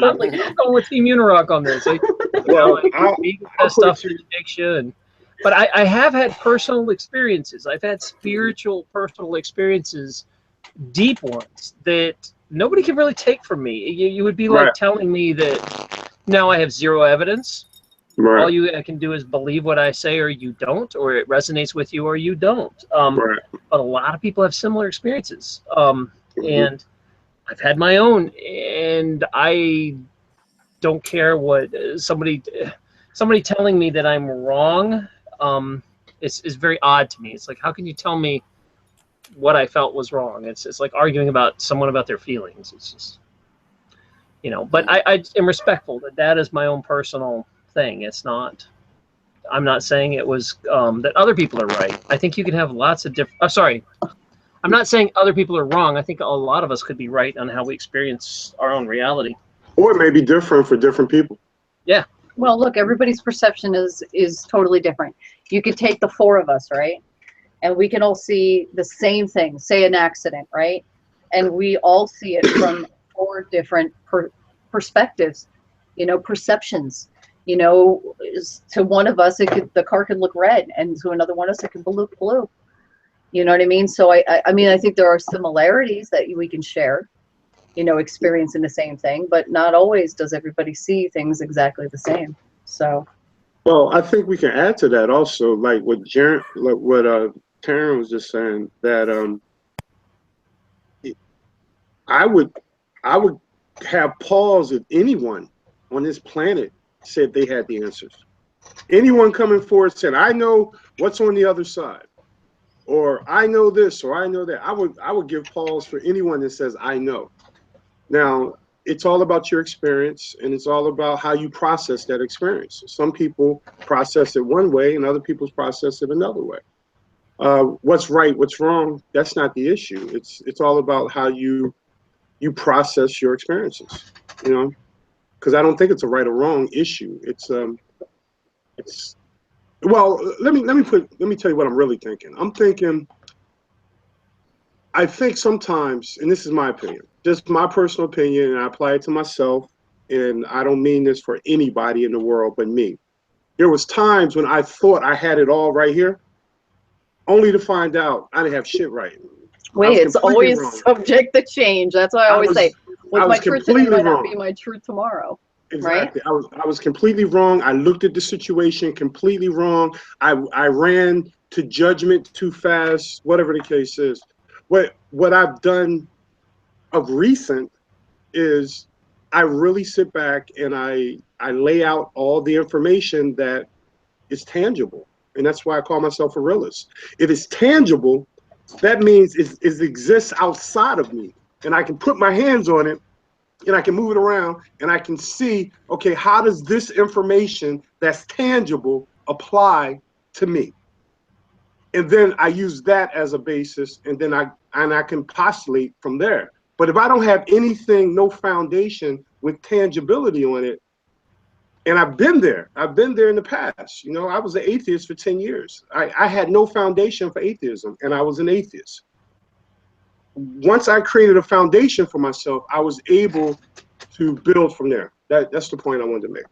Totally, I'm going with Team Unirock on this. Like, well, that stuff takes you. But I have had personal experiences. I've had spiritual, personal experiences, deep ones that nobody can really take from me. You would be like telling me that now I have zero evidence. Right. All you can do is believe what I say, or you don't, or it resonates with you, or you don't. But a lot of people have similar experiences, and I've had my own, and I don't care what somebody telling me that I'm wrong. Is very odd to me. It's like, how can you tell me what I felt was wrong? It's like arguing about someone about their feelings. It's just, you know. But I am respectful that is my own personal thing. It's not. I'm not saying it was that other people are right. I think you can have lots of different. Sorry, I'm not saying other people are wrong. I think a lot of us could be right on how we experience our own reality. Or it may be different for different people. Yeah. Well, look, everybody's perception is totally different. You could take the four of us, right? And we can all see the same thing, say an accident, right? And we all see it from four different perspectives, you know, perceptions. You know, to one of us, the car could look red, and to another one of us, it could look blue. You know what I mean? So I mean, I think there are similarities that we can share, you know, experiencing the same thing, but not always does everybody see things exactly the same. So. Well, I think we can add to that also, like what Taryn was just saying, that I would have pause if anyone on this planet said they had the answers. Anyone coming forward said, "I know what's on the other side," or "I know this," or "I know that." I would give pause for anyone that says, "I know." Now, it's all about your experience, and it's all about how you process that experience. Some people process it one way, and other people process it another way. What's right, what's wrong, that's not the issue. It's all about how you process your experiences, you know, because I don't think it's a right or wrong issue. Well, let me tell you what I'm really thinking. I think sometimes, and this is my opinion, just my personal opinion, and I apply it to myself, and I don't mean this for anybody in the world but me. There was times when I thought I had it all right here, only to find out I didn't have shit right. Wait, it's completely always wrong. subject to change. That's why I always say, I with was my truth today completely might not wrong. be my truth tomorrow. Exactly. I was completely wrong. I looked at the situation completely wrong. I ran to judgment too fast, whatever the case is. What I've done of recent is I really sit back and I lay out all the information that is tangible. And that's why I call myself a realist. If it's tangible, that means it exists outside of me. And I can put my hands on it and I can move it around and I can see, okay, how does this information that's tangible apply to me? And then I use that as a basis, and then I can postulate from there. But if I don't have anything, no foundation with tangibility on it, and I've been there in the past. You know, I was an atheist for 10 years. I had no foundation for atheism, and I was an atheist. Once I created a foundation for myself, I was able to build from there. That's the point I wanted to make.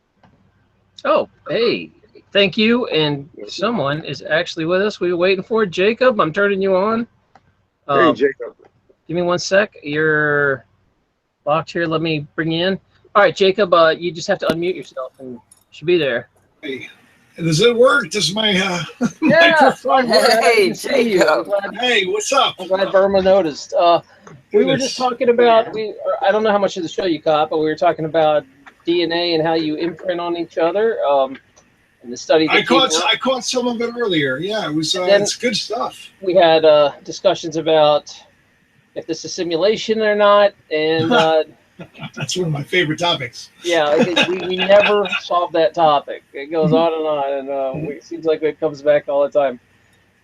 Oh, hey, thank you. And someone is actually with us. We were waiting for Jacob. I'm turning you on. Hey, Jacob. Give me 1 sec. You're locked here. Let me bring you in. All right, Jacob, you just have to unmute yourself and you should be there. Hey, does it work? Does my Yeah, microphone work? Hey, Jacob. Hey, what's up? I'm glad Burma noticed. We were just talking about, I don't know how much of the show you caught, but we were talking about DNA and how you imprint on each other. And the study that I caught some of it earlier. Yeah, it was it's good stuff. We had discussions about if this is simulation or not, and that's one of my favorite topics. Yeah, we never solve that topic. It goes on and on, and it seems like it comes back all the time.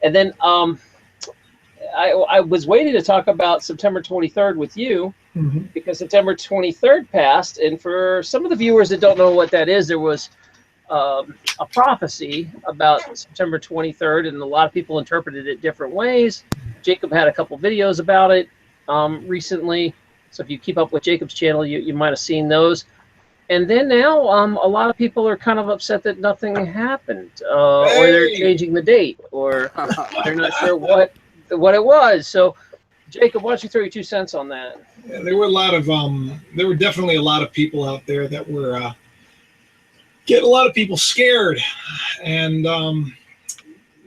And then I was waiting to talk about September 23rd with you, because September 23rd passed, and for some of the viewers that don't know what that is, there was a prophecy about September 23rd, and a lot of people interpreted it different ways. Jacob had a couple videos about it recently, so if you keep up with Jacob's channel, you might have seen those. And then now a lot of people are kind of upset that nothing happened, or they're changing the date, or they're not sure what it was. So Jacob, why don't you throw your 2 cents on that? Yeah, there were a lot of there were definitely a lot of people out there that were getting a lot of people scared, and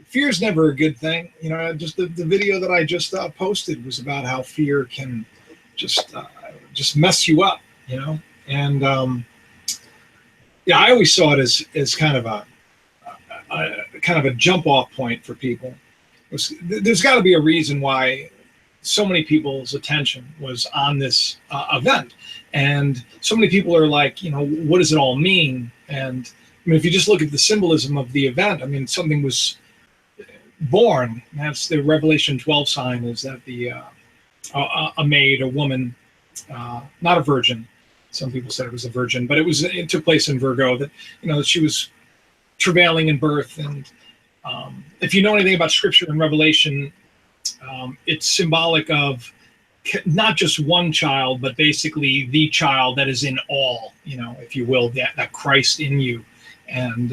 fear is never a good thing. You know, just the video that I just posted was about how fear can just mess you up, you know. And yeah, I always saw it as kind of a jump off point for people. There's got to be a reason why so many people's attention was on this event, and so many people are like, you know, what does it all mean? And I mean, if you just look at the symbolism of the event, I mean, something was born. That's the Revelation 12 sign, is that a maid, a woman, not a virgin. Some people said it was a virgin, but it took place in Virgo, that, you know, that she was travailing in birth. And if you know anything about Scripture and Revelation, it's symbolic of not just one child, but basically the child that is in all, you know, if you will, that Christ in you. And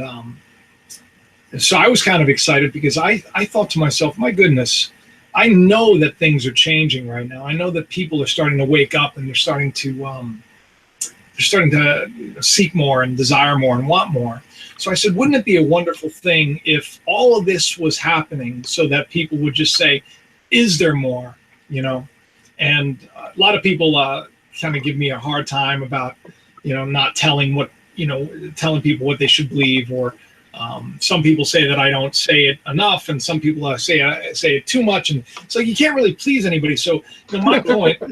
so I was kind of excited, because I thought to myself, my goodness, I know that things are changing right now. I know that people are starting to wake up, and they're starting to seek more and desire more and want more. So I said, wouldn't it be a wonderful thing if all of this was happening so that people would just say, is there more, you know? And a lot of people kind of give me a hard time about, you know, not telling people what they should believe, or some people say that I don't say it enough, and some people say it too much, and it's like you can't really please anybody. So, you know, my point,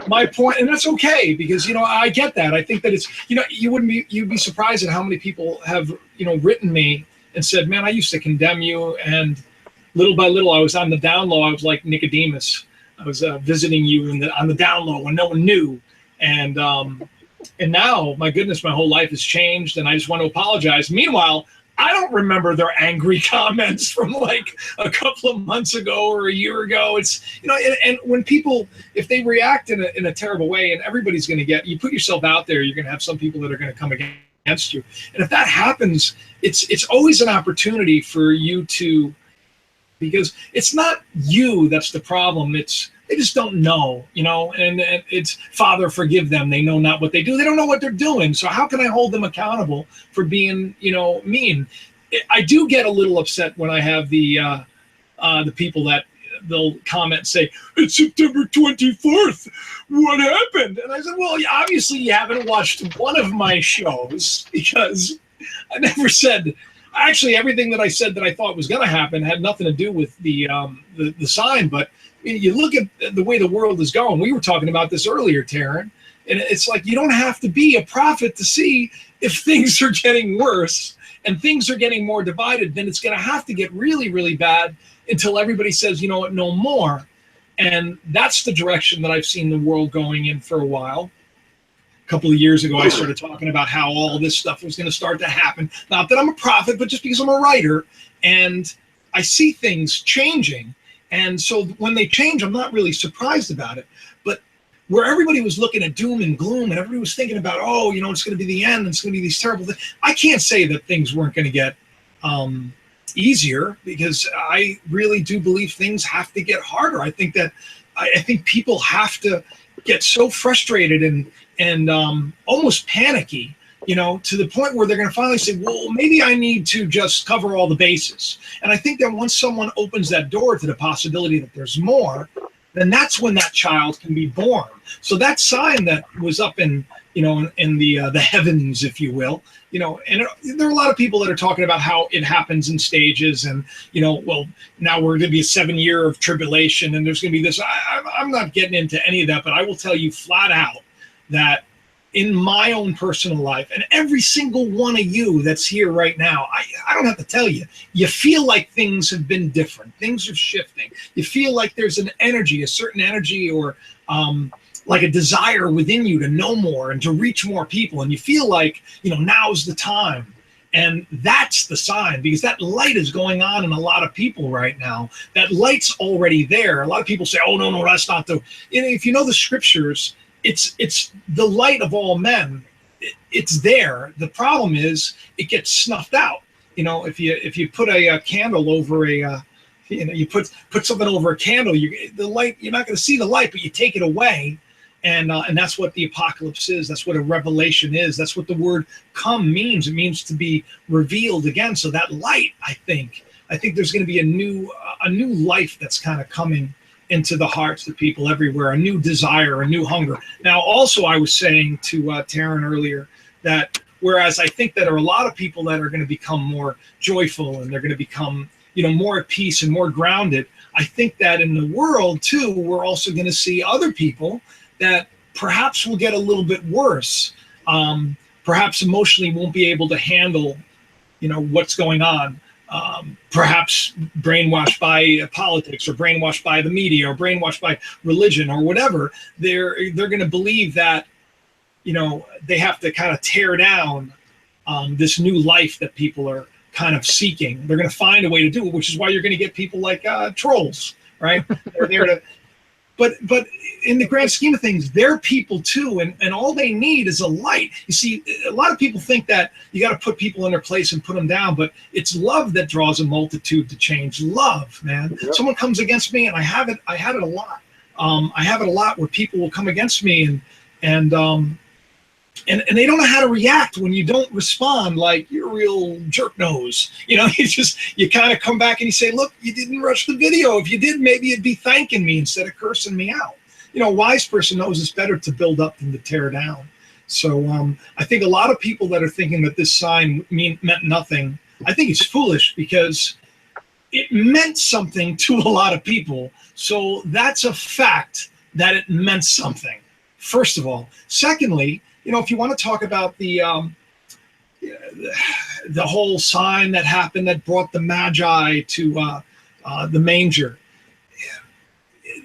my point, and that's okay, because, you know, I get that. I think that it's, you know, you'd be surprised at how many people have, you know, written me and said, man, I used to condemn you, and little by little I was on the down low. I was like Nicodemus. I was visiting you on the down low when no one knew, and now, my goodness, my whole life has changed, and I just want to apologize. Meanwhile, I don't remember their angry comments from like a couple of months ago or a year ago. It's, you know, and when people, if they react in a terrible way, and everybody's going to you put yourself out there, you're going to have some people that are going to come against you. And if that happens, it's always an opportunity for you to because it's not you that's the problem. It's they just don't know, and it's Father, forgive them. They know not what they do. They don't know what they're doing. So how can I hold them accountable for being, mean? I do get a little upset when I have the people that they'll comment and say, it's September 24th. What happened? And I said, well, obviously you haven't watched one of my shows, because I never said, actually everything that I said that I thought was going to happen had nothing to do with the sign. But you look at the way the world is going. We were talking about this earlier, Taryn, and it's like you don't have to be a prophet to see if things are getting worse and things are getting more divided. Then it's going to have to get really, really bad until everybody says, you know what, no more. And that's the direction that I've seen the world going in for a while. A couple of years ago, I started talking about how all this stuff was going to start to happen. Not that I'm a prophet, but just because I'm a writer, and I see things changing. And so when they change, I'm not really surprised about it. But where everybody was looking at doom and gloom, and everybody was thinking about, it's going to be the end, and it's going to be these terrible things. I can't say that things weren't going to get easier, because I really do believe things have to get harder. I think people have to get so frustrated and almost panicky, to the point where they're going to finally say, well, maybe I need to just cover all the bases. And I think that once someone opens that door to the possibility that there's more, then that's when that child can be born. So that sign that was up in the heavens, if you will, and there are a lot of people that are talking about how it happens in stages, and well, now we're going to be a 7-year of tribulation, and there's going to be this. I'm not getting into any of that, but I will tell you flat out that in my own personal life, and every single one of you that's here right now, I don't have to tell you, you feel like things have been different. Things are shifting. You feel like there's an energy, a certain energy, or like a desire within you to know more and to reach more people. And you feel like, now's the time. And that's the sign, because that light is going on in a lot of people right now. That light's already there. A lot of people say, oh, no, that's not the, if you know the scriptures, it's the light of all men. It's there. The problem is it gets snuffed out. If you put a candle over you put something over a candle, the light, you're not going to see the light, but you take it away. And that's what the apocalypse is. That's what a revelation is. That's what the word come means. It means to be revealed again. So that light, I think there's going to be a new life that's kind of coming into the hearts of people everywhere, a new desire, a new hunger. Now, also, I was saying to Taryn earlier that whereas I think that there are a lot of people that are going to become more joyful, and they're going to become, more at peace and more grounded, I think that in the world, too, we're also going to see other people that perhaps will get a little bit worse, perhaps emotionally won't be able to handle, what's going on. Perhaps brainwashed by politics, or brainwashed by the media, or brainwashed by religion, or whatever. They're going to believe that, they have to kind of tear down this new life that people are kind of seeking. They're going to find a way to do it, which is why you're going to get people like trolls, right? They're there to, but in the grand scheme of things, they're people too, and all they need is a light. You see, a lot of people think that you got to put people in their place and put them down, but it's love that draws a multitude to change. Love, man. Yep. Someone comes against me, and I have it a lot. I have it a lot where people will come against me, and they don't know how to react when you don't respond, like you're a real jerk nose. You kind of come back and you say, look, you didn't rush the video. If you did, maybe you'd be thanking me instead of cursing me out. A wise person knows it's better to build up than to tear down. So I think a lot of people that are thinking that this sign meant nothing, I think it's foolish, because it meant something to a lot of people. So that's a fact that it meant something, first of all. Secondly, if you want to talk about the whole sign that happened that brought the Magi to the manger,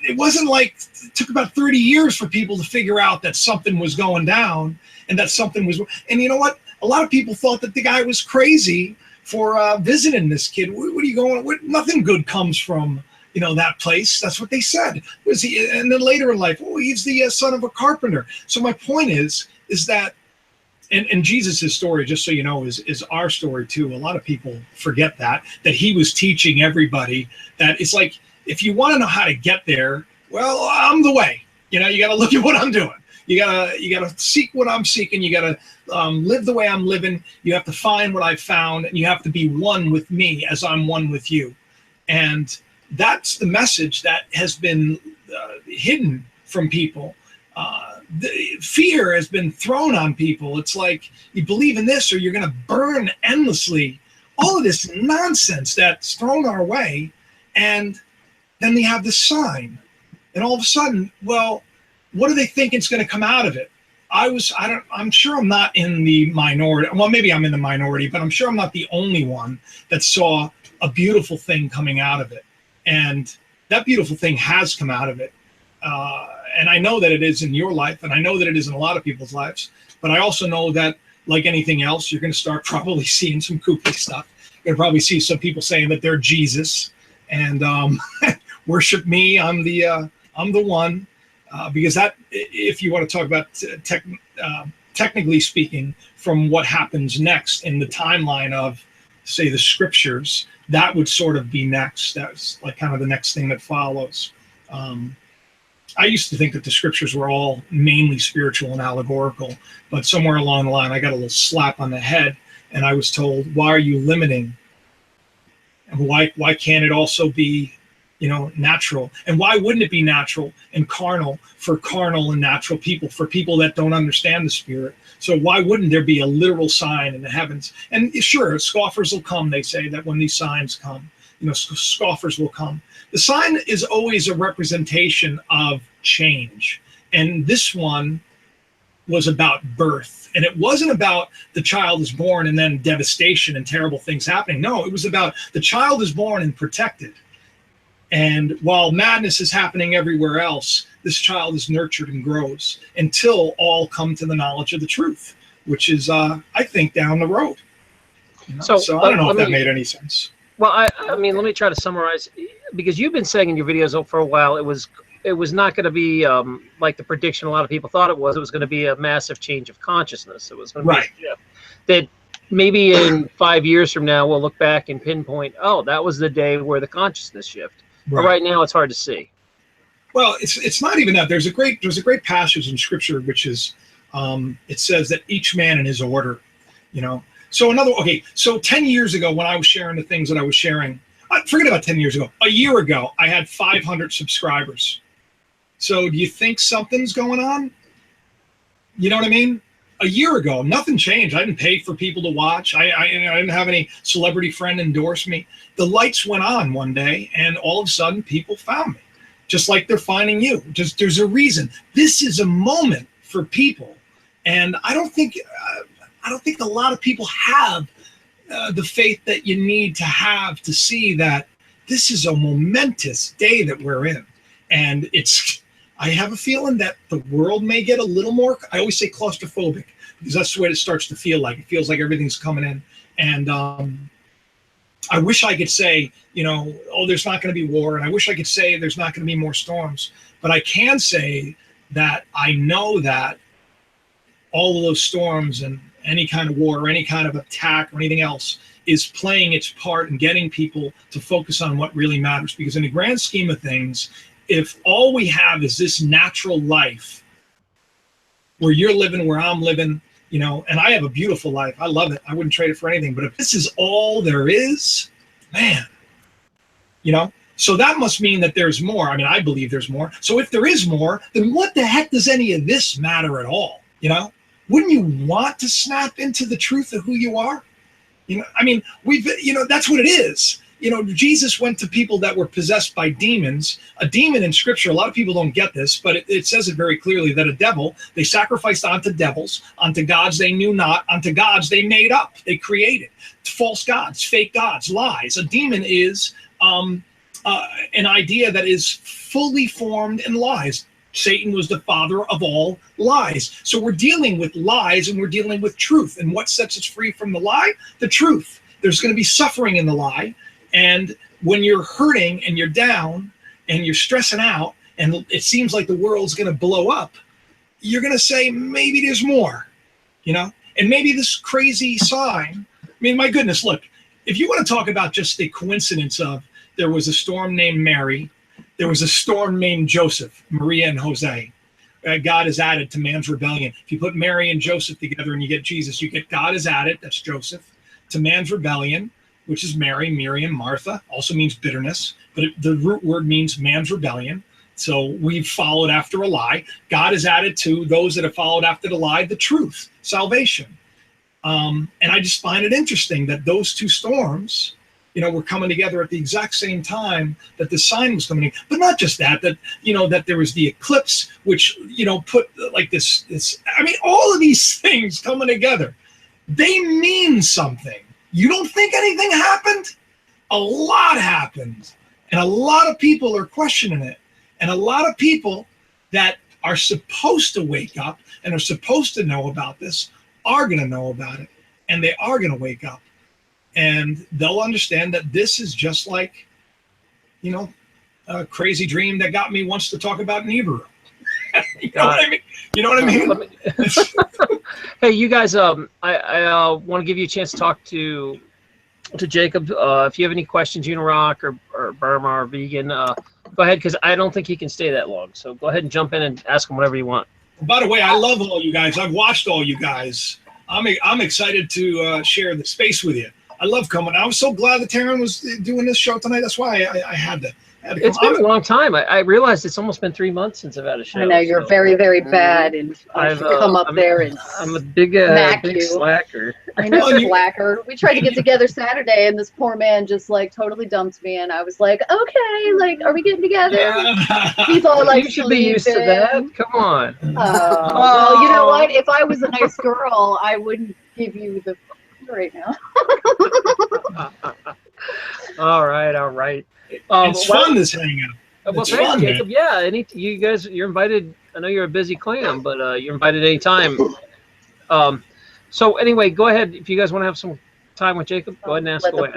it wasn't like it took about 30 years for people to figure out that something was going down, and that something was. And you know what? A lot of people thought that the guy was crazy for visiting this kid. What are you going? Nothing good comes from that place. That's what they said. Was he? And then later in life, he's the son of a carpenter. So my point is that and Jesus' story, just so you know, is our story too. A lot of people forget that he was teaching everybody that it's like, if you want to know how to get there, well, I'm the way. You know, you got to look at what I'm doing. You gotta seek what I'm seeking. You gotta live the way I'm living. You have to find what I've found, and you have to be one with me as I'm one with you. And that's the message that has been hidden from people. The fear has been thrown on people. It's like, you believe in this or you're going to burn endlessly. All of this nonsense that's thrown our way. And then they have this sign. And all of a sudden, well, what do they think is going to come out of it? I'm sure I'm not in the minority. Well, maybe I'm in the minority, but I'm sure I'm not the only one that saw a beautiful thing coming out of it. And that beautiful thing has come out of it. And I know that it is in your life, and I know that it is in a lot of people's lives. But I also know that, like anything else, you're going to start probably seeing some kooky stuff. You're going to probably see some people saying that they're Jesus and worship me. I'm the one. Because that, if you want to talk about technically speaking, from what happens next in the timeline of, say, the scriptures, that would sort of be next. That's like kind of the next thing that follows. I used to think that the scriptures were all mainly spiritual and allegorical, but somewhere along the line, I got a little slap on the head, and I was told, "Why are you limiting? And why can't it also be, natural? And why wouldn't it be natural and carnal for carnal and natural people, for people that don't understand the spirit? So why wouldn't there be a literal sign in the heavens?" And sure, scoffers will come. They say that when these signs come, scoffers will come. The sign is always a representation of change. And this one was about birth. And it wasn't about the child is born and then devastation and terrible things happening. No, it was about the child is born and protected. And while madness is happening everywhere else, this child is nurtured and grows until all come to the knowledge of the truth, which is, I think, down the road. So I don't know if that made any sense. Well, I mean, let me try to summarize, because you've been saying in your videos for a while it was not going to be like the prediction a lot of people thought it was. It was going to be a massive change of consciousness. It was going to be that maybe in 5 years from now we'll look back and pinpoint, oh, that was the day where the consciousness shift. Right. But right now it's hard to see. Well, it's not even that. There's a great passage in Scripture which is it says that each man in his order, So so 10 years ago when I was sharing the things that I was sharing, forget about 10 years ago, a year ago, I had 500 subscribers. So do you think something's going on? You know what I mean? A year ago, nothing changed. I didn't pay for people to watch. I didn't have any celebrity friend endorse me. The lights went on one day, and all of a sudden, people found me, just like they're finding you. Just there's a reason. This is a moment for people, and I don't think a lot of people have the faith that you need to have to see that this is a momentous day that we're in, and I have a feeling that the world may get a little more, I always say claustrophobic, because that's the way it starts to feel like. It feels like everything's coming in. And I wish I could say, oh, there's not going to be war. And I wish I could say there's not going to be more storms. But I can say that I know that all of those storms and any kind of war or any kind of attack or anything else is playing its part in getting people to focus on what really matters. Because in the grand scheme of things, if all we have is this natural life where you're living, where I'm living, and I have a beautiful life. I love it. I wouldn't trade it for anything. But if this is all there is, man, so that must mean that there's more. I mean, I believe there's more. So if there is more, then what the heck does any of this matter at all? Wouldn't you want to snap into the truth of who you are? I mean, that's what it is. Jesus went to people that were possessed by demons. A demon in Scripture, a lot of people don't get this, but it says it very clearly that a devil, they sacrificed onto devils, onto gods they knew not, onto gods they made up, they created. False gods, fake gods, lies. A demon is an idea that is fully formed in lies. Satan was the father of all lies. So we're dealing with lies and we're dealing with truth. And what sets us free from the lie? The truth. There's going to be suffering in the lie. And when you're hurting and you're down and you're stressing out and it seems like the world's going to blow up, you're going to say, maybe there's more, And maybe this crazy sign, I mean, my goodness, look, if you want to talk about just the coincidence of there was a storm named Mary, there was a storm named Joseph, Maria and Jose. God is added to man's rebellion. If you put Mary and Joseph together and you get Jesus, you get God is added, that's Joseph, to man's rebellion, which is Mary, Miriam, Martha, also means bitterness, but the root word means man's rebellion. So we've followed after a lie. God is added to those that have followed after the lie, the truth, salvation. And I just find it interesting that those two storms, were coming together at the exact same time that the sign was coming in. But not just that, that there was the eclipse, which, put like this, I mean, all of these things coming together, they mean something. You don't think anything happened? A lot happened. And a lot of people are questioning it. And a lot of people that are supposed to wake up and are supposed to know about this are going to know about it. And they are going to wake up. And they'll understand that this is just like, a crazy dream that got me once to talk about Nibiru. You know what I mean? Hey, you guys, I want to give you a chance to talk to Jacob. If you have any questions, Unirock or Burma or Vegan, go ahead, because I don't think he can stay that long. So go ahead and jump in and ask him whatever you want. By the way, I love all you guys. I've watched all you guys. I'm excited to share the space with you. I love coming. I was so glad that Taryn was doing this show tonight. That's why I had to. It's been a long time. I realized it's almost been 3 months since I've had a show. I know you're very, very bad, and I've come up there and I'm a big slacker. I know, slacker. We tried to get together Saturday, and this poor man just like totally dumped me, and I was like, okay, like, are we getting together? He's all like, you should be used to that. Come on. Well, you know what? If I was a nice girl, I wouldn't give you the right now. All right. It's fun this hangout. Well, thanks, Jacob. Yeah, you guys, you're invited. I know you're a busy clam, but you're invited anytime. So anyway, go ahead. If you guys want to have some time with Jacob, go ahead and ask away.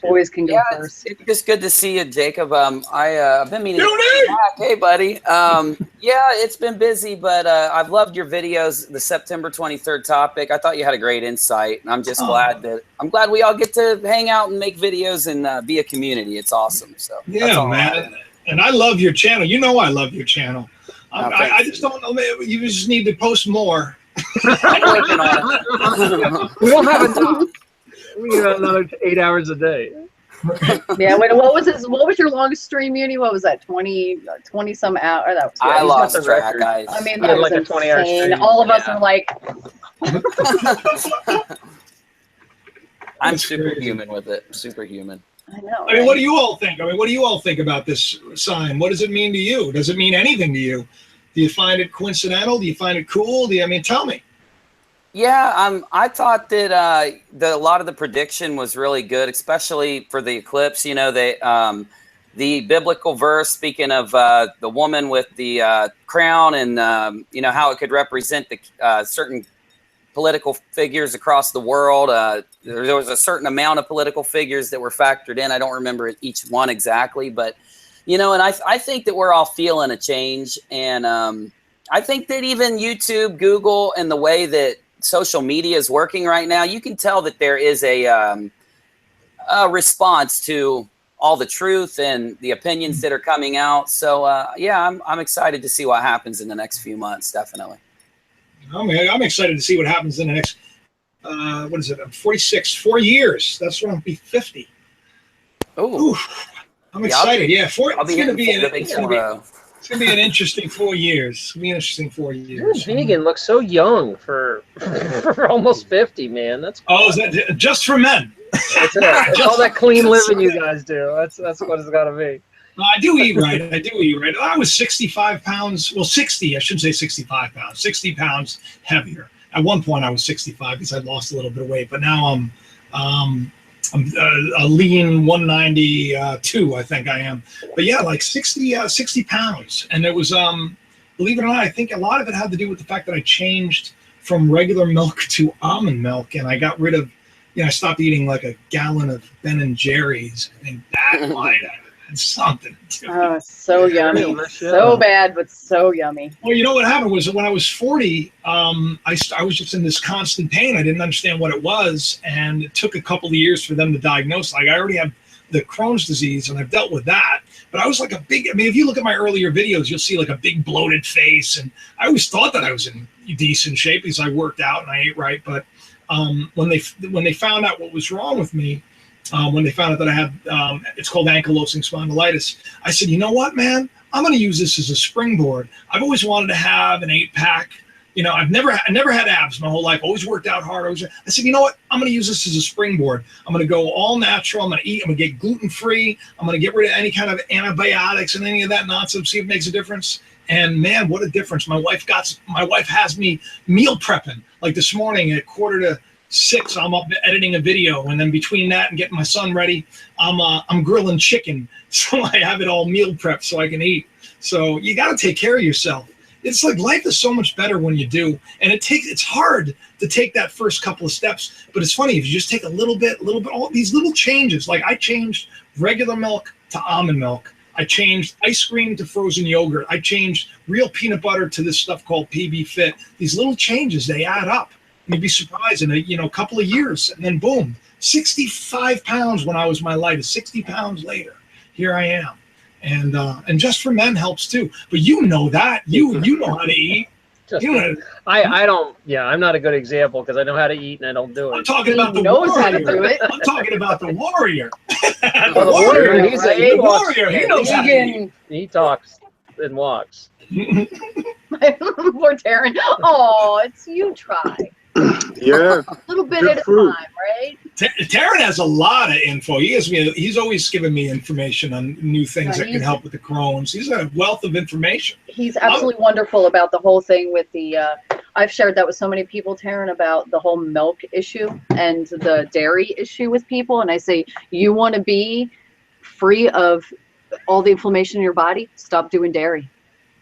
Boys can go first. It's just good to see you, Jacob. I've been meaning to get you back. Hey, buddy. Yeah, it's been busy, but I've loved your videos. The September 23rd topic. I thought you had a great insight, and I'm just glad we all get to hang out and make videos and be a community. It's awesome. So yeah, man. And I love your channel. I love your channel. I just don't know. You just need to post more. I'm working on it. We don't have enough. We got another 8 hours a day. Yeah. Wait. What was your longest stream, Uni? What was that? 20 some hours. That was I lost track, guys. I mean, that was like a 20-hour stream. All of us are like. I'm superhuman with it. Superhuman. I know. I mean, what do you all think? What do you all think about this sign? What does it mean to you? Does it mean anything to you? Do you find it coincidental? Do you find it cool? Tell me. Yeah, I thought that a lot of the prediction was really good, especially for the eclipse. The biblical verse speaking of the woman with the crown and how it could represent the certain political figures across the world. There was a certain amount of political figures that were factored in. I don't remember each one exactly, but and I think that we're all feeling a change, and I think that even YouTube, Google, and the way that social media is working right now, you can tell that there is a response to all the truth and the opinions that are coming out. So I'm excited to see what happens in the next few months. Definitely. I'm excited to see what happens in the next 46 4 years. That's when I'll be 50. Oh, I'm excited. It's going to be an interesting 4 years. It's going to be an interesting 4 years. Vegan looks so young for almost 50, man. That's cool. Oh, is that just for men? That's it. That's all that clean living you guys do. That's what it's got to be. I do eat right. I was 65 pounds. Well, 60. I shouldn't say 65 pounds. 60 pounds heavier. At one point, I was 65 because I lost a little bit of weight. But now I'm a lean 192, I think I am. But yeah, like 60 pounds. And it was, believe it or not, I think a lot of it had to do with the fact that I changed from regular milk to almond milk, and I got rid of, I stopped eating like a gallon of Ben and Jerry's. I think that might It's something. Oh, so yummy. So bad, but so yummy. Well, you know what happened was when I was 40, I was just in this constant pain. I didn't understand what it was, and it took a couple of years for them to diagnose. Like, I already have the Crohn's disease, and I've dealt with that. But I was like if you look at my earlier videos, you'll see like a big bloated face, and I always thought that I was in decent shape because I worked out and I ate right. But when they found out what was wrong with me, when they found out that I had, it's called ankylosing spondylitis, I said, you know what, man? I'm going to use this as a springboard. I've always wanted to have an 8-pack. You know, I never had abs my whole life. Always worked out hard. I said, you know what? I'm going to use this as a springboard. I'm going to go all natural. I'm going to eat. I'm going to get gluten-free. I'm going to get rid of any kind of antibiotics and any of that nonsense. See if it makes a difference. And man, what a difference! My wife has me meal prepping. Like this morning at 5:45, I'm up editing a video, and then between that and getting my son ready, I'm grilling chicken. So I have it all meal prepped so I can eat. So you got to take care of yourself. It's like life is so much better when you do, and it's hard to take that first couple of steps. But it's funny if you just take a little bit, all these little changes. Like I changed regular milk to almond milk. I changed ice cream to frozen yogurt. I changed real peanut butter to this stuff called PB Fit. These little changes, they add up. You'd be surprised in a couple of years, and then boom, 65 pounds when I was my lightest. 60 pounds later, here I am, and just for men helps too. But you know that you know how to eat. I don't. Yeah, I'm not a good example because I know how to eat and I don't do it. I'm talking about the knows warrior. how to do it. I'm talking about the warrior. Well, the warrior, he's the he walks, warrior. He knows how to eat. he talks and walks. Poor Taryn. Oh, it's you try. Yeah. A little bit Good at a fruit. time, right? Taryn has a lot of info. He's always giving me information on new things that can help with the Crohn's. He's a wealth of information. He's absolutely wonderful about the whole thing with the, I've shared that with so many people, Taryn, about the whole milk issue and the dairy issue with people. And I say, you want to be free of all the inflammation in your body? Stop doing dairy.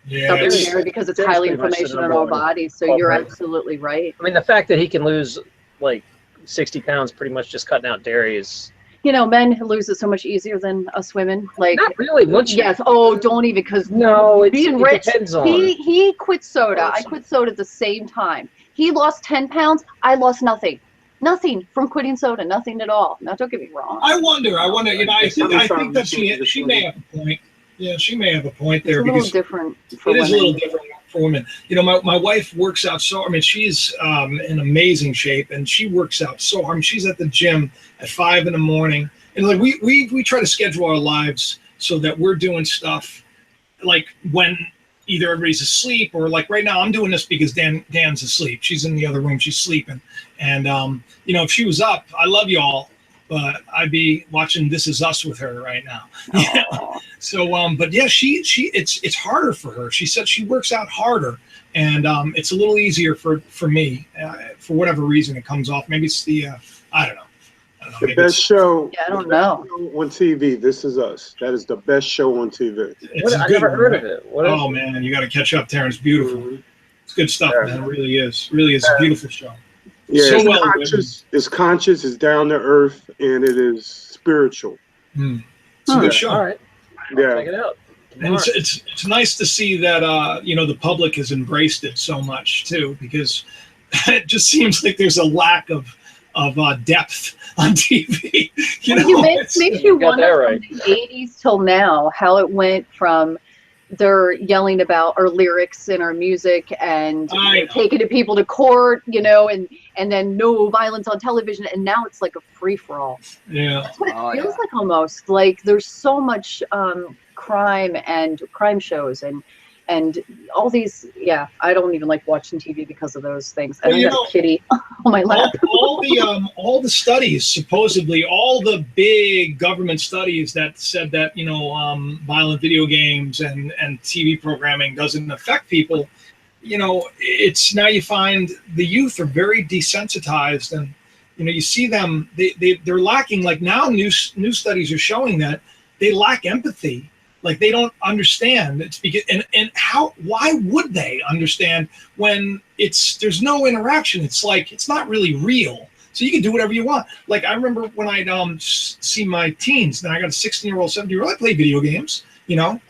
Yeah, Stop doing dairy because it's highly pretty much the inflammation in number our one bodies. So you're absolutely right. I mean, the fact that he can lose like 60 pounds pretty much just cutting out dairy is. You know, men lose it so much easier than us women. Like, Not really. Yes. Oh, don't even, because it being rich, depends on. he quit soda. I quit soda at the same time. He lost 10 pounds. I lost nothing. Nothing from quitting soda. Nothing at all. Now, don't get me wrong. I wonder. You know, I think that she may have a point. Yeah, she may have a point there. It's a little different for women. It is a little different for women. You know, my wife works out so. I mean, she's in amazing shape, and she works out so hard. I mean, she's at the gym at 5 a.m, and like we try to schedule our lives so that we're doing stuff like when either everybody's asleep or like right now I'm doing this because Dan's asleep. She's in the other room. She's sleeping, and you know, if she was up, I love y'all. But I'd be watching This Is Us with her right now. Yeah. So, but yeah, it's harder for her. She said she works out harder, and it's a little easier for me. For whatever reason, it comes off. Maybe it's the I don't know. The best show. Yeah, I don't know. On TV, This Is Us. That is the best show on TV. I never heard of it. Oh man, you got to catch up, Terrence. Beautiful. Mm-hmm. It's good stuff, man. It really is. Really is a beautiful show. Yeah, so it's conscious, it's down to earth, and it is spiritual. It's a good show. All right. Check it out. And it's nice to see that you know, the public has embraced it so much too, because it just seems like there's a lack of depth on TV. It makes you wonder from the 80s till now how it went from they're yelling about our lyrics and our music and taking people to court, you know, and then no violence on television, and now it's like a free-for-all. Yeah, that's what it feels like, almost like there's so much crime and crime shows and all these. Yeah, I don't even like watching TV because of those things. I don't got a kitty on my lap. all the studies, supposedly all the big government studies that said that, you know, violent video games and TV programming doesn't affect people. You know, it's now you find the youth are very desensitized, and you know, you see them they're lacking. Like now, new studies are showing that they lack empathy. Like they don't understand. It's because why would they understand when there's no interaction? It's like it's not really real. So you can do whatever you want. Like I remember when I'd see my teens, then I got a 16-year-old, 17-year-old, I play video games, you know.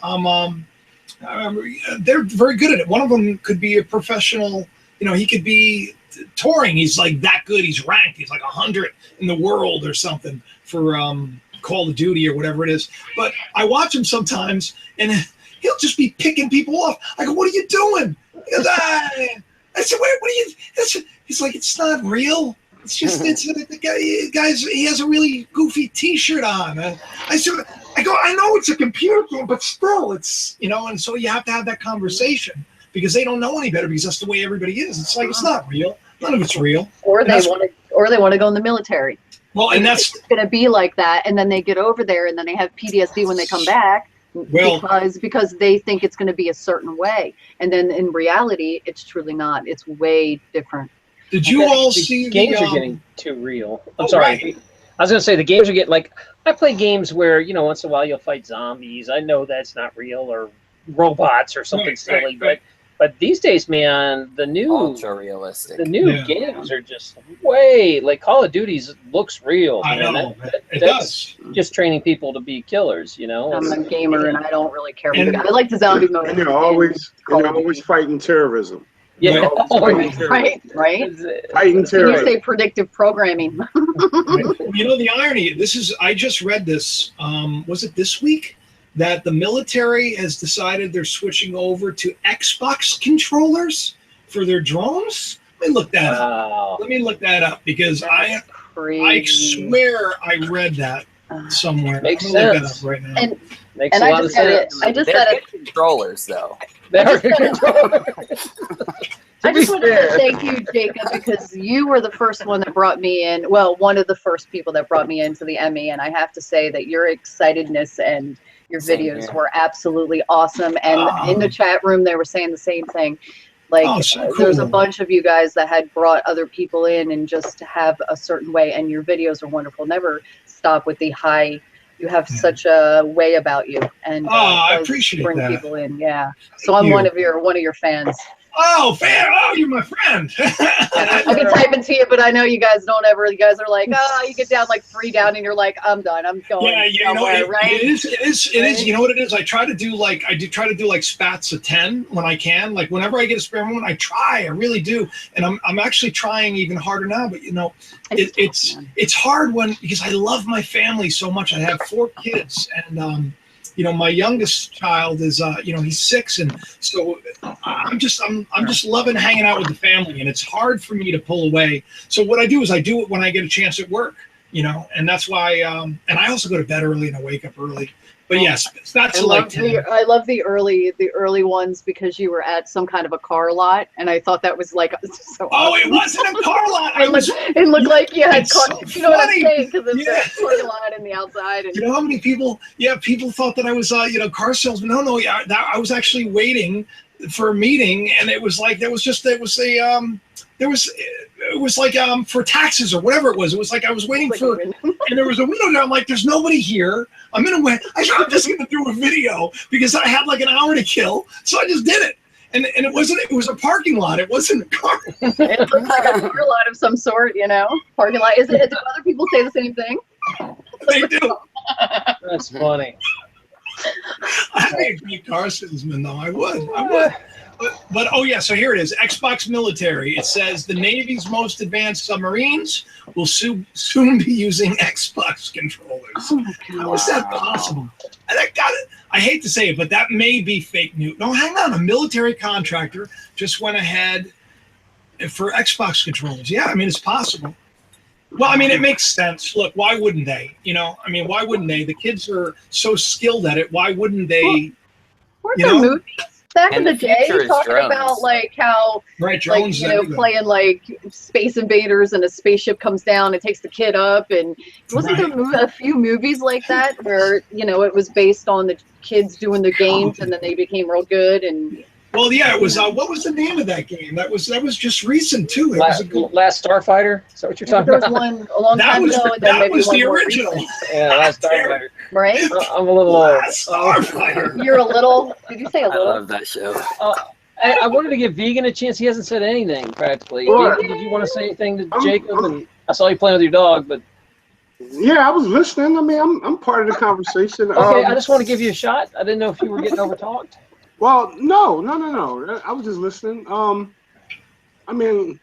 They're very good at it. One of them could be a professional, you know, he could be touring. He's like that good. He's ranked. He's like 100 in the world or something for Call of Duty or whatever it is. But I watch him sometimes, and he'll just be picking people off. I go, "What are you doing?" He goes, I said, "Wait, what are you?" He's like, "It's not real. It's just the guys. He has a really goofy T-shirt on." I said, "I go, I know it's a computer game, but still, it's, you know." And so you have to have that conversation because they don't know any better because that's the way everybody is. It's like it's not real. None of it's real. Or they want to go in the military. Well, and that's going to be like that, and then they get over there, and then they have PTSD when they come back, because they think it's going to be a certain way, and then in reality, it's truly not. It's way different. Did you all see games are getting too real? I'm sorry. Right. I was going to say the games are getting like, I play games where, you know, once in a while you'll fight zombies. I know that's not real, or robots or something silly, but these days, man, the new ultra realistic. The new games are just way like Call of Duty looks real. I know. It that's does. just training people to be killers, you know. I'm a gamer and I don't really care. I like the zombie mode. And you're always fighting terrorism. Yeah, right. Fighting terrorism. You say predictive programming. You know the irony. I just read this. Was it this week? That the military has decided they're switching over to Xbox controllers for their drones. Let me look that up. Let me look that up because I swear I read that somewhere. Makes I'm sense. Look that up right now. And makes a lot of sense. I just They're had good controllers though. They're good controllers. I just wanted to thank you, Jacob, because you were the first one that brought me in. Well, one of the first people that brought me into the Emmy, and I have to say that your excitedness and your videos were absolutely awesome. And in the chat room, they were saying the same thing. Like, so cool. There's a bunch of you guys that had brought other people in and just to have a certain way. And your videos are wonderful. Never stop with the high. You have such a way about you. And I appreciate bring that. people in. Yeah. So I'm one of your fans. Oh, fan! Oh, you're my friend. I've been typing to you, but I know you guys don't ever. You guys are like, you get down like 3 down, and you're like, I'm done. I'm going. Yeah, you know, right? It is. You know what it is? I try to do like spats of 10 when I can. Like whenever I get a spare moment, I try. I really do, and I'm actually trying even harder now. But you know, it's hard because I love my family so much. I have 4 kids, and you know, my youngest child is, you know, he's 6, and so I'm just loving hanging out with the family, and it's hard for me to pull away. So what I do is I do it when I get a chance at work, you know, and that's why. And I also go to bed early and I wake up early. But yes, that's like I love the early ones because you were at some kind of a car lot, and I thought that was like so. Oh, it wasn't a car lot. It looked like you had car. So you know what I'm funny. saying? Because it's a parking lot in the outside. And you know how many people? Yeah, people thought that I was, you know, car salesman. No, yeah, I was actually waiting for a meeting, and it was like it was like for taxes or whatever it was. It was like I was waiting for, and there was a window there. I'm like, there's nobody here. I'm I'm just gonna do a video because I had like an hour to kill, so I just did it. And it was a parking lot. It wasn't a car. It looks like a car lot of some sort, you know, parking lot. Do other people say the same thing? They do. That's funny. I'd be a great car salesman, though. I would. But oh yeah, so here it is. Xbox military. It says the Navy's most advanced submarines will soon be using Xbox controllers. Oh my God. How is that possible? I hate to say it, but that may be fake news. No, hang on. A military contractor just went ahead for Xbox controllers. Yeah, I mean, it's possible. Well, I mean, it makes sense. Look, why wouldn't they? You know, I mean, why wouldn't they? The kids are so skilled at it. Why wouldn't they? Weren't there movies back in the day talking drones. about like how, drones, like, you know, playing like Space Invaders and a spaceship comes down and takes the kid up, and wasn't there a few movies like that where, you know, it was based on the kids doing the games and then they became real good? And well, yeah, it was. What was the name of that game? That was just recent too. It was Last Starfighter. Is that what you're talking there about? was one a long time ago. And then That maybe was one the more original. recent. Yeah, Last Starfighter. Right? I'm a little old. Starfighter. You're a little. Did you say a I little? love that show. I wanted to give Vegan a chance. He hasn't said anything practically. What? Did you want to say anything to Jacob? I saw you playing with your dog, but Yeah, I was listening. I mean, I'm part of the conversation. okay. I just want to give you a shot. I didn't know if you were getting overtalked. Well, no. I was just listening. I mean,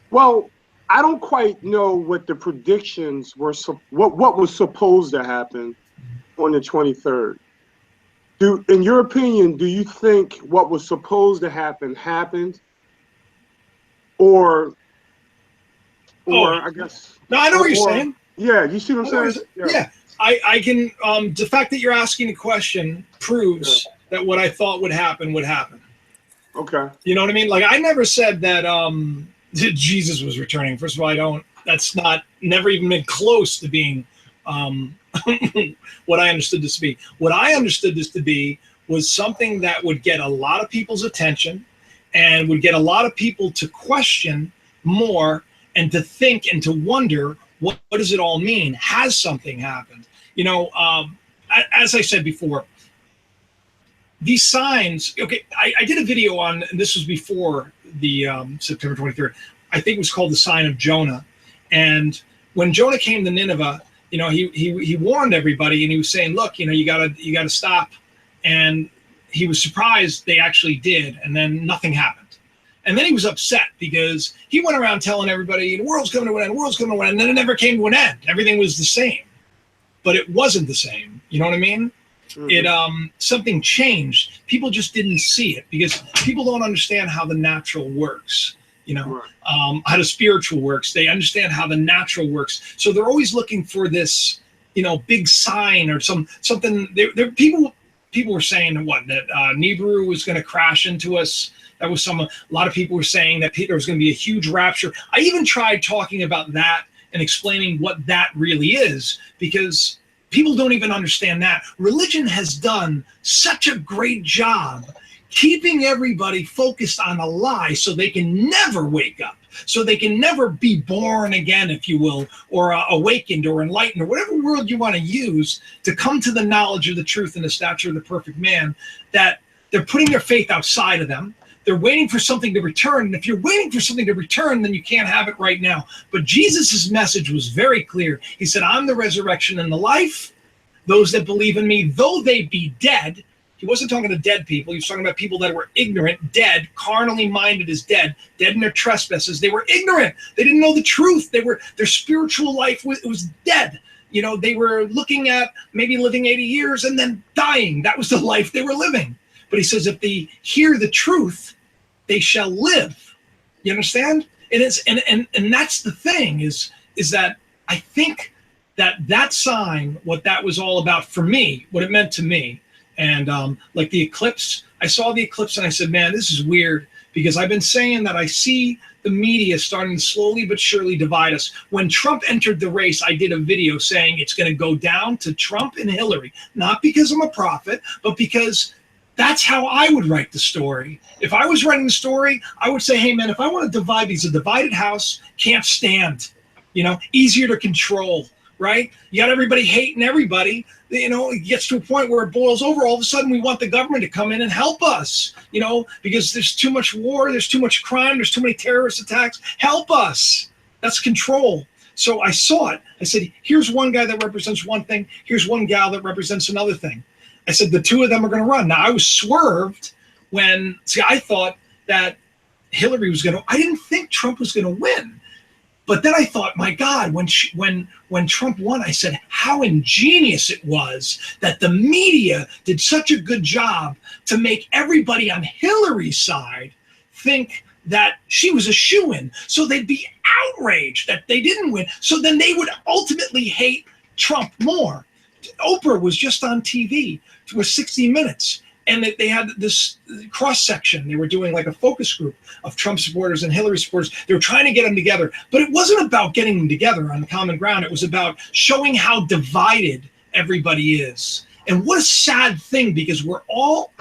well, I don't quite know what the predictions were. What was supposed to happen on the 23rd? In your opinion, do you think what was supposed to happen happened, or I guess? No, I know what you're saying. Yeah, you see what I'm saying? Yeah. I can. The fact that you're asking a question proves that what I thought would happen would happen. Okay. You know what I mean? Like, I never said that Jesus was returning. First of all, I don't. That's never even been close to being what I understood this to be. What I understood this to be was something that would get a lot of people's attention and would get a lot of people to question more and to think and to wonder, what does it all mean? Has something happened? You know, as I said before, these signs, okay, I did a video on, and this was before the September 23rd. I think it was called The Sign of Jonah. And when Jonah came to Nineveh, you know, he warned everybody, and he was saying, look, you know, you gotta stop. And he was surprised they actually did, and then nothing happened. And then he was upset because he went around telling everybody, the world's coming to an end, the world's coming to an end, and then it never came to an end. Everything was the same. But it wasn't the same. You know what I mean? Mm-hmm. It something changed. People just didn't see it because people don't understand how the natural works. You know, how the spiritual works. They understand how the natural works. So they're always looking for this, you know, big sign or something. People were saying that Nibiru was going to crash into us. That was a lot of people were saying that there was going to be a huge rapture. I even tried talking about that and explaining what that really is, because people don't even understand that. Religion has done such a great job keeping everybody focused on a lie so they can never wake up, so they can never be born again, if you will, or awakened or enlightened, or whatever word you want to use to come to the knowledge of the truth and the stature of the perfect man, that they're putting their faith outside of them. They're waiting for something to return. And if you're waiting for something to return, then you can't have it right now. But Jesus' message was very clear. He said, I'm the resurrection and the life. Those that believe in me, though they be dead. He wasn't talking to dead people. He was talking about people that were ignorant, dead, carnally minded as dead in their trespasses. They were ignorant. They didn't know the truth. Their spiritual life was dead. You know, they were looking at maybe living 80 years and then dying. That was the life they were living. But he says, if they hear the truth, they shall live. You understand? And that's the thing is that I think that sign, what that was all about for me, what it meant to me. And like the eclipse, I saw the eclipse and I said, man, this is weird, because I've been saying that I see the media starting to slowly but surely divide us. When Trump entered the race, I did a video saying it's going to go down to Trump and Hillary, not because I'm a prophet, but because that's how I would write the story. If I was writing the story, I would say, hey, man, if I want to divide these, a divided house can't stand, you know, easier to control, right? You got everybody hating everybody. You know, it gets to a point where it boils over. All of a sudden, we want the government to come in and help us, you know, because there's too much war, there's too much crime, there's too many terrorist attacks. Help us. That's control. So I saw it. I said, here's one guy that represents one thing. Here's one gal that represents another thing. I said, the two of them are going to run. Now, I was swerved when, I thought that Hillary was going to, I didn't think Trump was going to win. But then I thought, my God, when Trump won, I said, how ingenious it was that the media did such a good job to make everybody on Hillary's side think that she was a shoo-in. So they'd be outraged that they didn't win. So then they would ultimately hate Trump more. Oprah was just on TV for 60 Minutes. And they had this cross-section. They were doing like a focus group of Trump supporters and Hillary supporters. They were trying to get them together. But it wasn't about getting them together on the common ground. It was about showing how divided everybody is. And what a sad thing, because we're all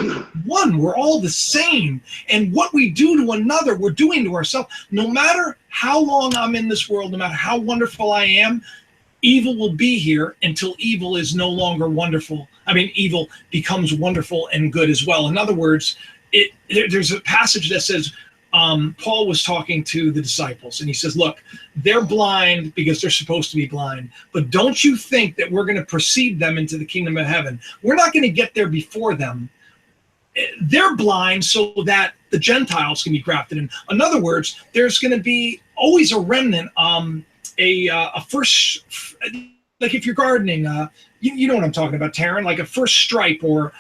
one. We're all the same. And what we do to another, we're doing to ourselves. No matter how long I'm in this world, no matter how wonderful I am, evil will be here until evil is no longer wonderful. I mean, evil becomes wonderful and good as well. In other words, there's a passage that says, Paul was talking to the disciples, and he says, look, they're blind because they're supposed to be blind, but don't you think that we're going to precede them into the kingdom of heaven? We're not going to get there before them. They're blind so that the Gentiles can be grafted in. In other words, there's going to be always a remnant, a first, like if you're gardening, you know what I'm talking about, Taryn, like a first stripe, or,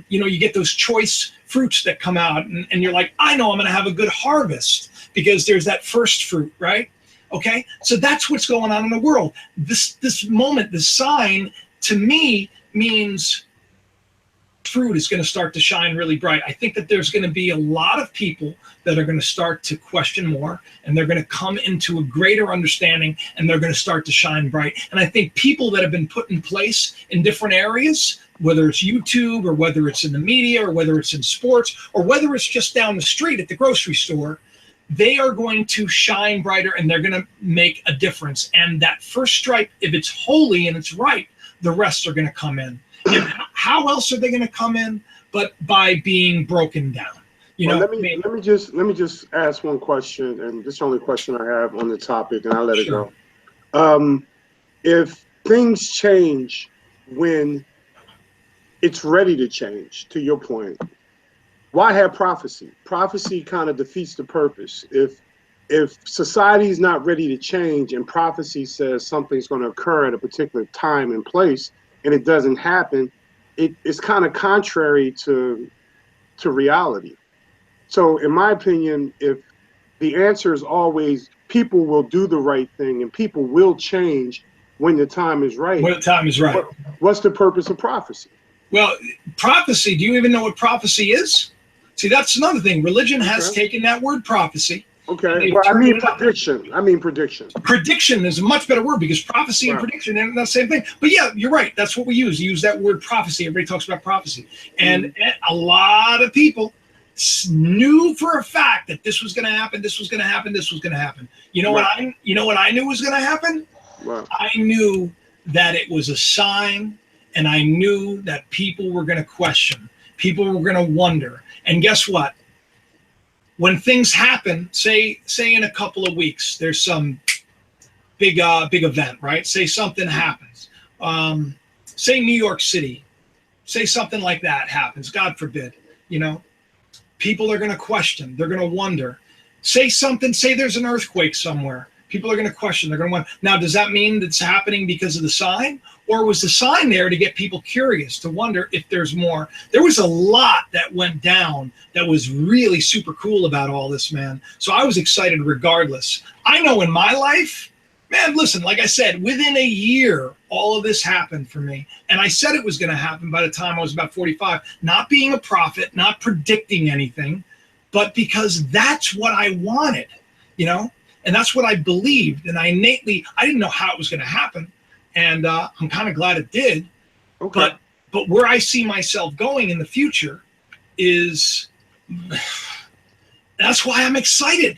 you get those choice fruits that come out, and you're like, I know I'm going to have a good harvest because there's that first fruit, right? Okay, so that's what's going on in the world. This moment, this sign, to me, means fruit is going to start to shine really bright. I think that there's going to be a lot of people that are going to start to question more, and they're going to come into a greater understanding, and they're going to start to shine bright. And I think people that have been put in place in different areas, whether it's YouTube or whether it's in the media or whether it's in sports or whether it's just down the street at the grocery store, they are going to shine brighter, and they're going to make a difference. And that first stripe, if it's holy and it's right, the rest are going to come in. And how else are they going to come in but by being broken down? Let me just ask one question, and this is the only question I have on the topic, and I'll let it go. If things change when it's ready to change, to your point, why have prophecy? Prophecy kind of defeats the purpose. If society is not ready to change and prophecy says something's going to occur at a particular time and place, and it doesn't happen, it's kind of contrary to reality. So in my opinion, if the answer is always people will do the right thing and people will change when the time is right. When the time is right. What's the purpose of prophecy? Well, prophecy, do you even know what prophecy is? See, that's another thing. Religion has taken that word prophecy. Okay, well, I mean prediction. Prediction is a much better word, because prophecy and prediction are the same thing. But yeah, you're right. That's what we use. You use that word prophecy. Everybody talks about prophecy. And a lot of people knew for a fact that this was going to happen, this was going to happen, this was going to happen. You know what I knew was going to happen? I knew that it was a sign, and I knew that people were going to question. People were going to wonder. And guess what? When things happen, say in a couple of weeks, there's some big event, right? Say something happens. Say New York City. Say something like that happens. God forbid. People are going to question. They're going to wonder. Say there's an earthquake somewhere. People are going to question. They're going to wonder. Now, does that mean that it's happening because of the sign? Or was the sign there to get people curious, to wonder if there's more? There was a lot that went down that was really super cool about all this, man. So I was excited regardless. I know in my life, man, listen, like I said, within a year, all of this happened for me. And I said it was going to happen by the time I was about 45, not being a prophet, not predicting anything, but because that's what I wanted, and that's what I believed. And I didn't know how it was going to happen. And I'm kind of glad it did. Okay. But where I see myself going in the future is, that's why I'm excited,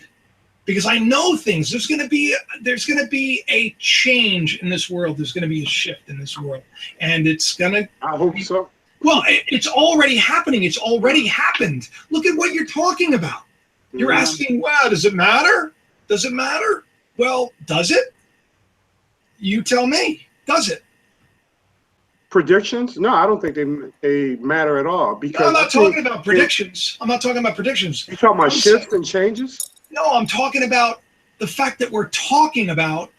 because I know things. There's going to be a change in this world. There's going to be a shift in this world, and it's going to. I hope so. Well, it's already happening. It's already happened. Look at what you're talking about. You're asking, well, does it matter? Does it matter? Well, does it? You tell me. Does it? Predictions? No, I don't think they matter at all. Because I'm not talking about predictions. I'm not talking about predictions. You're talking about shifts and changes? No, I'm talking about the fact that we're talking about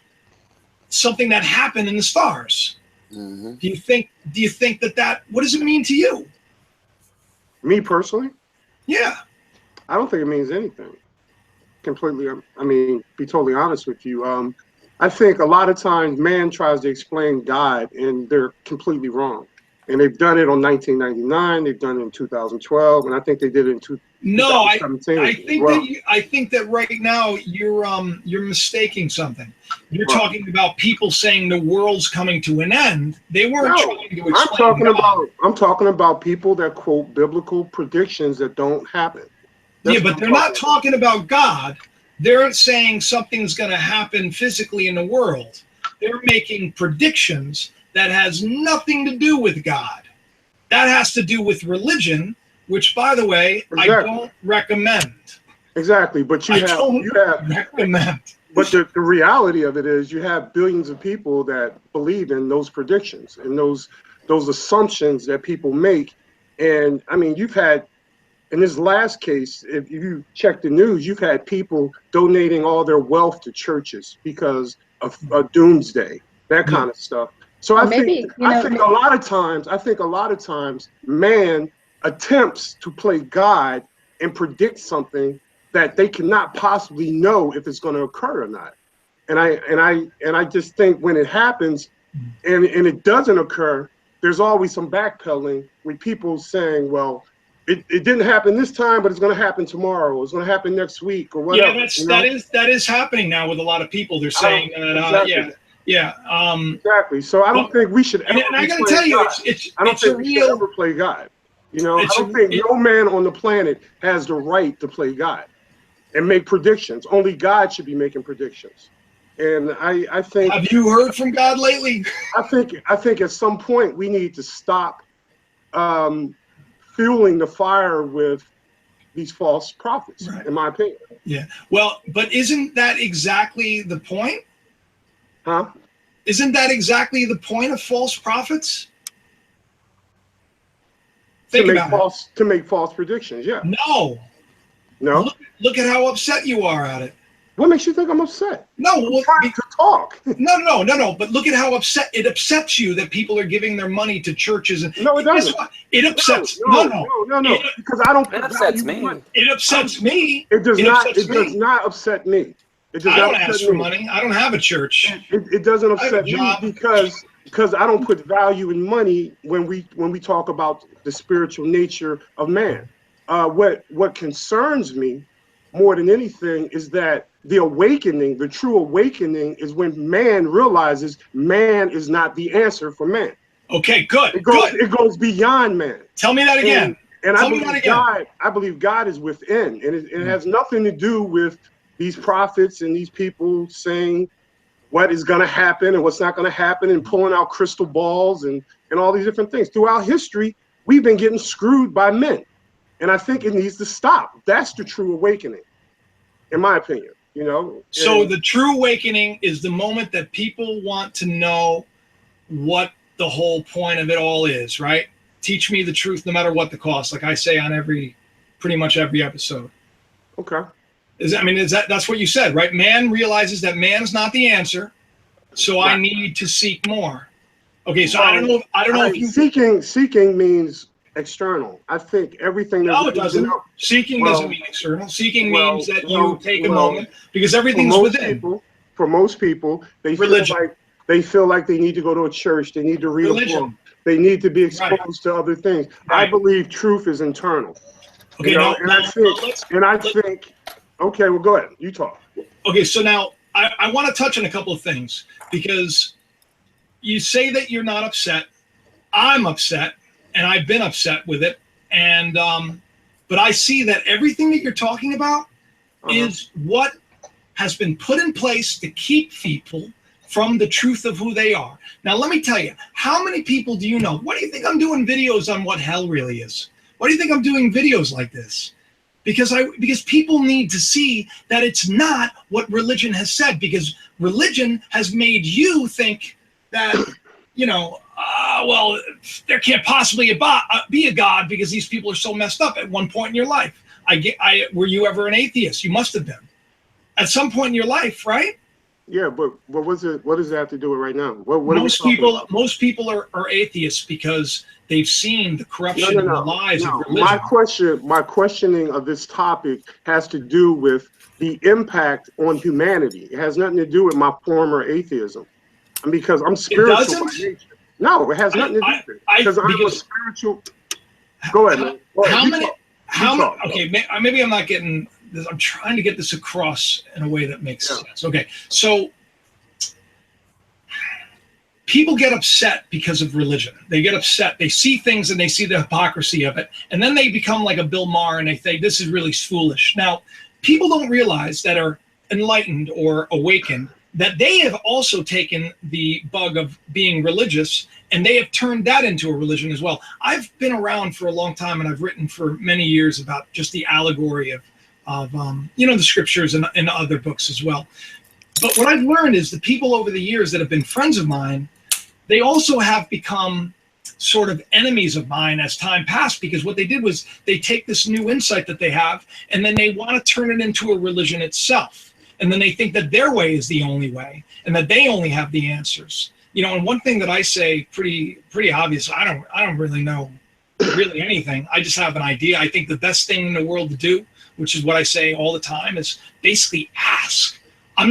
something that happened in the stars. Mm-hmm. Do you think that what does it mean to you? Me personally? Yeah. I don't think it means anything. Completely. Be totally honest with you. I think a lot of times man tries to explain God, and they're completely wrong. And they've done it on 1999. They've done it in 2012, and I think they did it in 2017. I think that right now you're mistaking something. You're talking about people saying the world's coming to an end. They weren't trying to explain I'm talking about people that quote biblical predictions that don't happen. But they're not talking about God. They're saying something's going to happen physically in the world. They're making predictions that has nothing to do with God. That has to do with religion, which, by the way, I don't recommend. Exactly, but you have recommend. But the reality of it is you have billions of people that believe in those predictions and those assumptions that people make. And I mean, you've had, in this last case, if you check the news, you've had people donating all their wealth to churches because of doomsday, that kind of stuff. So I think a lot of times man attempts to play God and predict something that they cannot possibly know if it's going to occur or not. And I just think when it happens and it doesn't occur, there's always some backpedaling with people saying, well, it didn't happen this time, but it's going to happen tomorrow. Or it's going to happen next week or whatever. Yeah, that is happening now with a lot of people. They're saying that, exactly. So I don't think we should ever. And I got to tell you, it's a real. Ever play God. You know, I don't think no man on the planet has the right to play God and make predictions. Only God should be making predictions. And I think. Have you heard from God lately? I think at some point we need to stop fueling the fire with these false prophets, right, in my opinion. Yeah. Well, but isn't that exactly the point? Huh? Isn't that exactly the point of false prophets? To make false predictions, yeah. No. Look at how upset you are at it. What makes you think I'm upset? No, I'm trying to talk. No. But look at how it upsets you that people are giving their money to churches. No, it doesn't. It upsets. No. Because I don't. It upsets me. It upsets me. It does not. It does not upset me. It does I not don't ask for money. I don't have a church. It doesn't upset me because I don't put value in money when we talk about the spiritual nature of man. What concerns me more than anything is that the awakening, the true awakening, is when man realizes man is not the answer for man. Okay, good. It goes beyond man. Tell me that again. And I believe God is within, and it has nothing to do with these prophets and these people saying what is going to happen and what's not going to happen and pulling out crystal balls and all these different things. Throughout history, we've been getting screwed by men. And I think it needs to stop. That's the true awakening, in my opinion, you know? So the true awakening is the moment that people want to know what the whole point of it all is, right? Teach me the truth no matter what the cost, like I say on pretty much every episode. Okay. That's what you said, right? Man realizes that man's not the answer, so right. I need to seek more. Okay, so I don't know if you seeking means external. I think everything. No, it doesn't. Seeking doesn't mean external. Seeking means that you take a moment because everything's within. For most people, they feel like they need to go to a church. They need to read a book. They need to be exposed to other things. Right. I believe truth is internal. Okay, I think. Okay, well, go ahead. You talk. Okay, so now I want to touch on a couple of things because you say that you're not upset. I'm upset, and I've been upset with it. And but I see that everything that you're talking about is what has been put in place to keep people from the truth of who they are. Now, let me tell you, how many people do you know? What do you think I'm doing videos on what hell really is? Why do you think I'm doing videos like this? Because people need to see that it's not what religion has said, because religion has made you think that, well, there can't possibly be a God because these people are so messed up at one point in your life. Were you ever an atheist? You must have been. At some point in your life, right? Yeah, but what does it have to do with right now? Most people are atheists because they've seen the corruption and the lies of religion. My questioning of this topic has to do with the impact on humanity. It has nothing to do with my former atheism, because I'm spiritual by nature. No, it has nothing to do with it. Because I'm a spiritual. Go ahead, man. Okay, maybe I'm not getting. I'm trying to get this across in a way that makes sense. Okay, so people get upset because of religion. They get upset. They see things and they see the hypocrisy of it. And then they become like a Bill Maher and they think this is really foolish. Now, people don't realize that are enlightened or awakened that they have also taken the bug of being religious and they have turned that into a religion as well. I've been around for a long time and I've written for many years about just the allegory of of the scriptures and other books as well. But what I've learned is the people over the years that have been friends of mine, they also have become sort of enemies of mine as time passed, because what they did was they take this new insight that they have and then they want to turn it into a religion itself. And then they think that their way is the only way and that they only have the answers. And one thing that I say pretty obvious, I don't really know really anything. I just have an idea. I think the best thing in the world to do, which is what I say all the time, is basically ask. I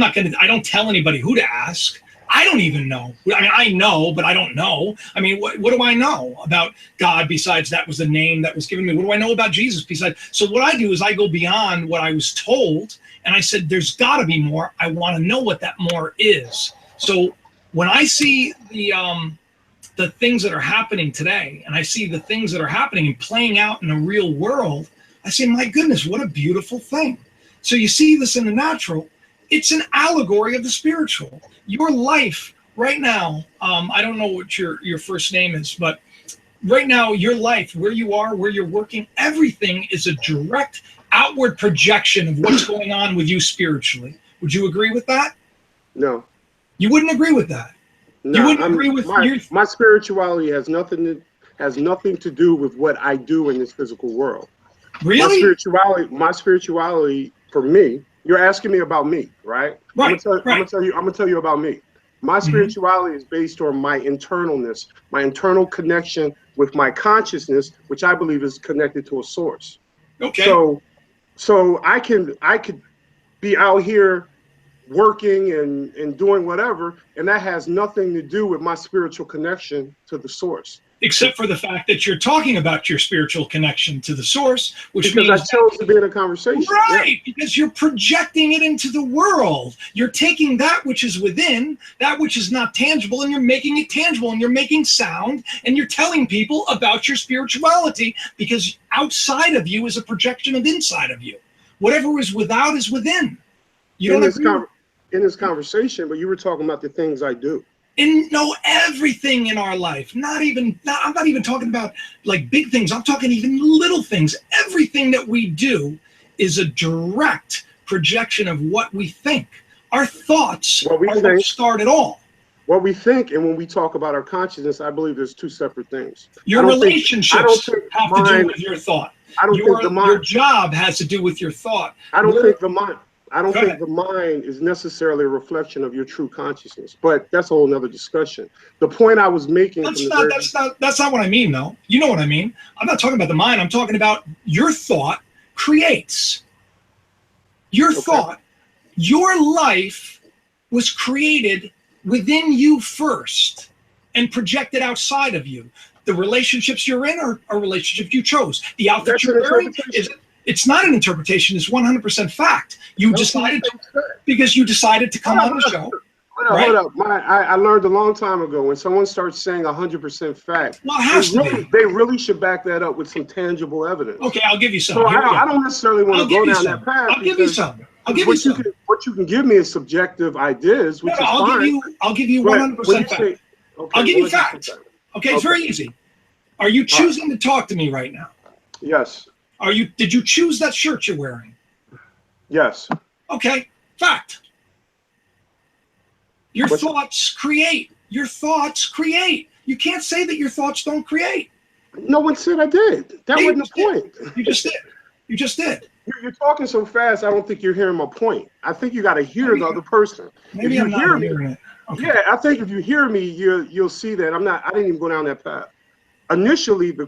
don't tell anybody who to ask. I don't even know. I mean, I know, but I don't know. I mean, what do I know about God besides that was the name that was given me? What do I know about Jesus besides? So what I do is I go beyond what I was told, and I said, there's got to be more. I want to know what that more is. So when I see the things that are happening today, and I see the things that are happening and playing out in the real world, I say, my goodness, what a beautiful thing. So you see this in the natural. It's an allegory of the spiritual. Your life right now, I don't know what your first name is, but right now, your life, where you are, where you're working, everything is a direct outward projection of what's going on with you spiritually. Would you agree with that? No. You wouldn't agree with that? No, you wouldn't agree with my spirituality has nothing to do with what I do in this physical world. Really? My spirituality for me, you're asking me about me, right? Right. I'm gonna tell you about me. My spirituality is based on my internalness, my internal connection with my consciousness, which I believe is connected to a source. Okay. So I could be out here working and doing whatever, and that has nothing to do with my spiritual connection to the source. Except for the fact that you're talking about your spiritual connection to the source, which because means I chose to be in a conversation. Right, because you're projecting it into the world. You're taking that which is within, that which is not tangible, and you're making it tangible, and you're making sound, and you're telling people about your spirituality, because outside of you is a projection of inside of you. Whatever is without is within. You don't agree? In this conversation, but you were talking about the things I do. Everything in our life, I'm not even talking about like big things. I'm talking even little things. Everything that we do is a direct projection of what we think. Our thoughts are what start it all. What we think, and when we talk about our consciousness, I believe there's two separate things. Your relationships have to do with your thought. Your job has to do with your thought. I don't think the mind is necessarily a reflection of your true consciousness, but that's a whole nother discussion. The point I was making. That's not what I mean, though. You know what I mean? I'm not talking about the mind. I'm talking about your thought creates. Your thought, your life was created within you first and projected outside of you. The relationships you're in are relationships you chose. The outfit you're wearing it's not an interpretation. It's 100% fact. You decided because you decided to come on the show. Hold up. I learned a long time ago when someone starts saying 100% fact, well, it has to be. They really should back that up with some tangible evidence. Okay, I'll give you some. So I don't necessarily want to go down that path. I'll give you some. What you can give me is subjective ideas, which is fine. I'll give you 100% fact. I'll give you fact. Okay, it's very easy. Are you choosing to talk to me right now? Yes. Did you choose that shirt you're wearing? Yes. Okay, fact. Your thoughts create. Your thoughts create. You can't say that your thoughts don't create. No one said I did. That wasn't the point. You just did. You just did. You're talking so fast, I don't think you're hearing my point. I think you got to hear the other person. Maybe I'm not hearing it. Okay. Yeah, I think if you hear me, you'll see that I didn't even go down that path. Initially, the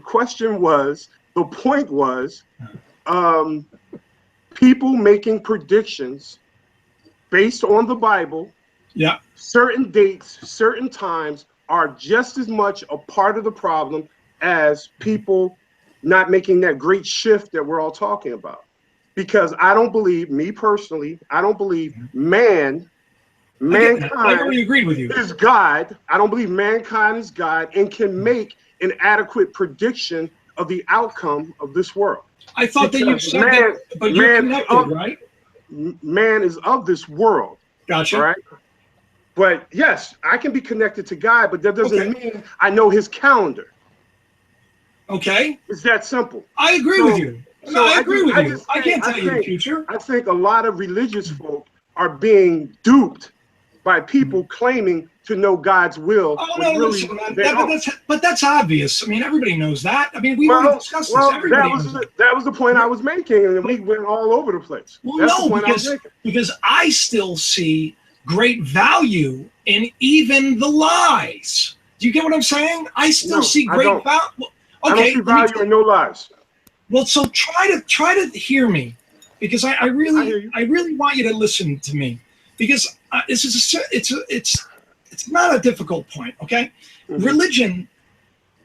point was people making predictions based on the Bible. Yeah. Certain dates, certain times are just as much a part of the problem as people not making that great shift that we're all talking about. Because I don't believe, me personally, I don't believe mankind I already agreed with you. Is God. I don't believe mankind is God and can make an adequate prediction of the outcome of this world. I thought that you said that, but you're connected, right? Man is of this world. Gotcha. Right? But yes, I can be connected to God, but that doesn't mean I know his calendar. Okay. It's that simple. I agree with you. No, I agree with you. I can't tell you the future. I think a lot of religious folk are being duped by people claiming to know God's will. Oh no, really listen, man, but that's obvious. I mean, everybody knows that. I mean, we already discussed this. That was the point I was making, and we went all over the place. Well, no, because I still see great value in even the lies. Do you get what I'm saying? I still see great value. Okay, I don't see value in no lies. Well, so try to hear me, because I really want you to listen to me, because this is it's not a difficult point. Okay, religion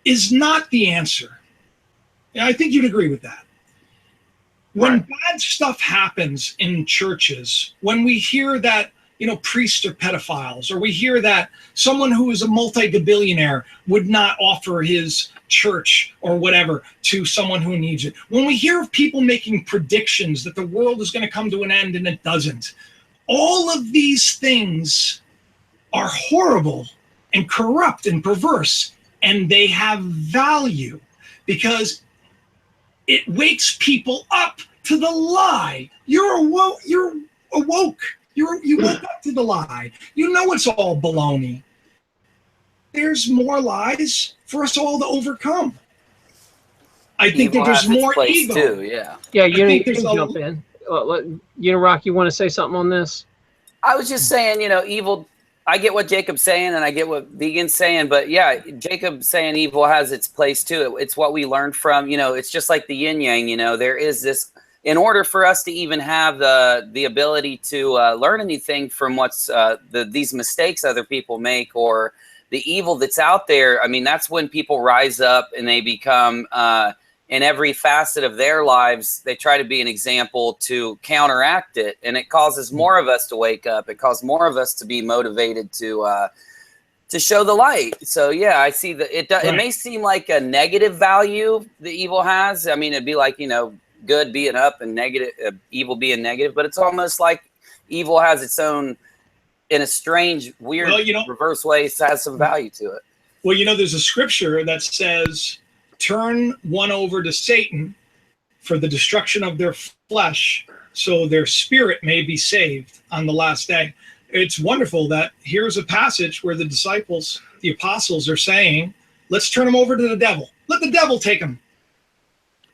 is not the answer. Yeah, I think you'd agree with that. When bad stuff happens in churches, when we hear that, you know, priests are pedophiles, or we hear that someone who is a multi-billionaire would not offer his church or whatever to someone who needs it. When we hear of people making predictions that the world is going to come to an end and it doesn't, all of these things are horrible and corrupt and perverse, and they have value because it wakes people up to the lie. You're awoke. You woke up to the lie. You know it's all baloney. There's more lies for us all to overcome. I think that there's more ego. Too, yeah. Yeah, you can jump in. You know, Rock, you want to say something on this? I was just saying, you know, evil. I get what Jacob's saying, and I get what Vegan's saying, but yeah, Jacob's saying evil has its place too. It's what we learned from, you know, it's just like the yin yang, you know, there is this, in order for us to even have the ability to learn anything from what's these mistakes other people make, or the evil that's out there, I mean, that's when people rise up and they become, in every facet of their lives, they try to be an example to counteract it. And it causes more of us to wake up. It causes more of us to be motivated to show the light. So yeah, I see that it may seem like a negative value the evil has. I mean, it'd be like, you know, good being up and negative, evil being negative, but it's almost like evil has its own, in a strange, weird, reverse way, it has some value to it. Well, you know, there's a scripture that says, turn one over to Satan for the destruction of their flesh, so their spirit may be saved on the last day. It's wonderful that here's a passage where the disciples, the apostles, are saying, let's turn him over to the devil. Let the devil take him.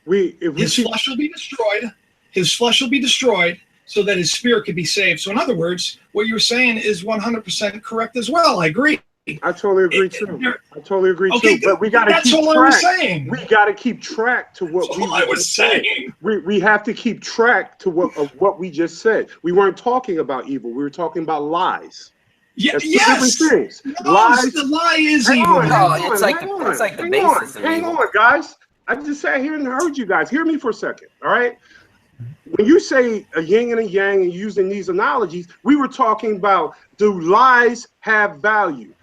His flesh will be destroyed. His flesh will be destroyed so that his spirit could be saved. So in other words, what you're saying is 100% correct as well. I agree. I totally agree too. Okay, but we got to keep all track. I was saying. We got to keep track to what I was saying. We have to keep track to what we just said. We weren't talking about evil. We were talking about lies. Yeah, That's two different things. No, lies. The lie is evil. It's like the basis of evil. Hang on, guys. I just sat here and heard you guys. Hear me for a second, all right? When you say a yin and a yang and using these analogies, we were talking about, do lies have value?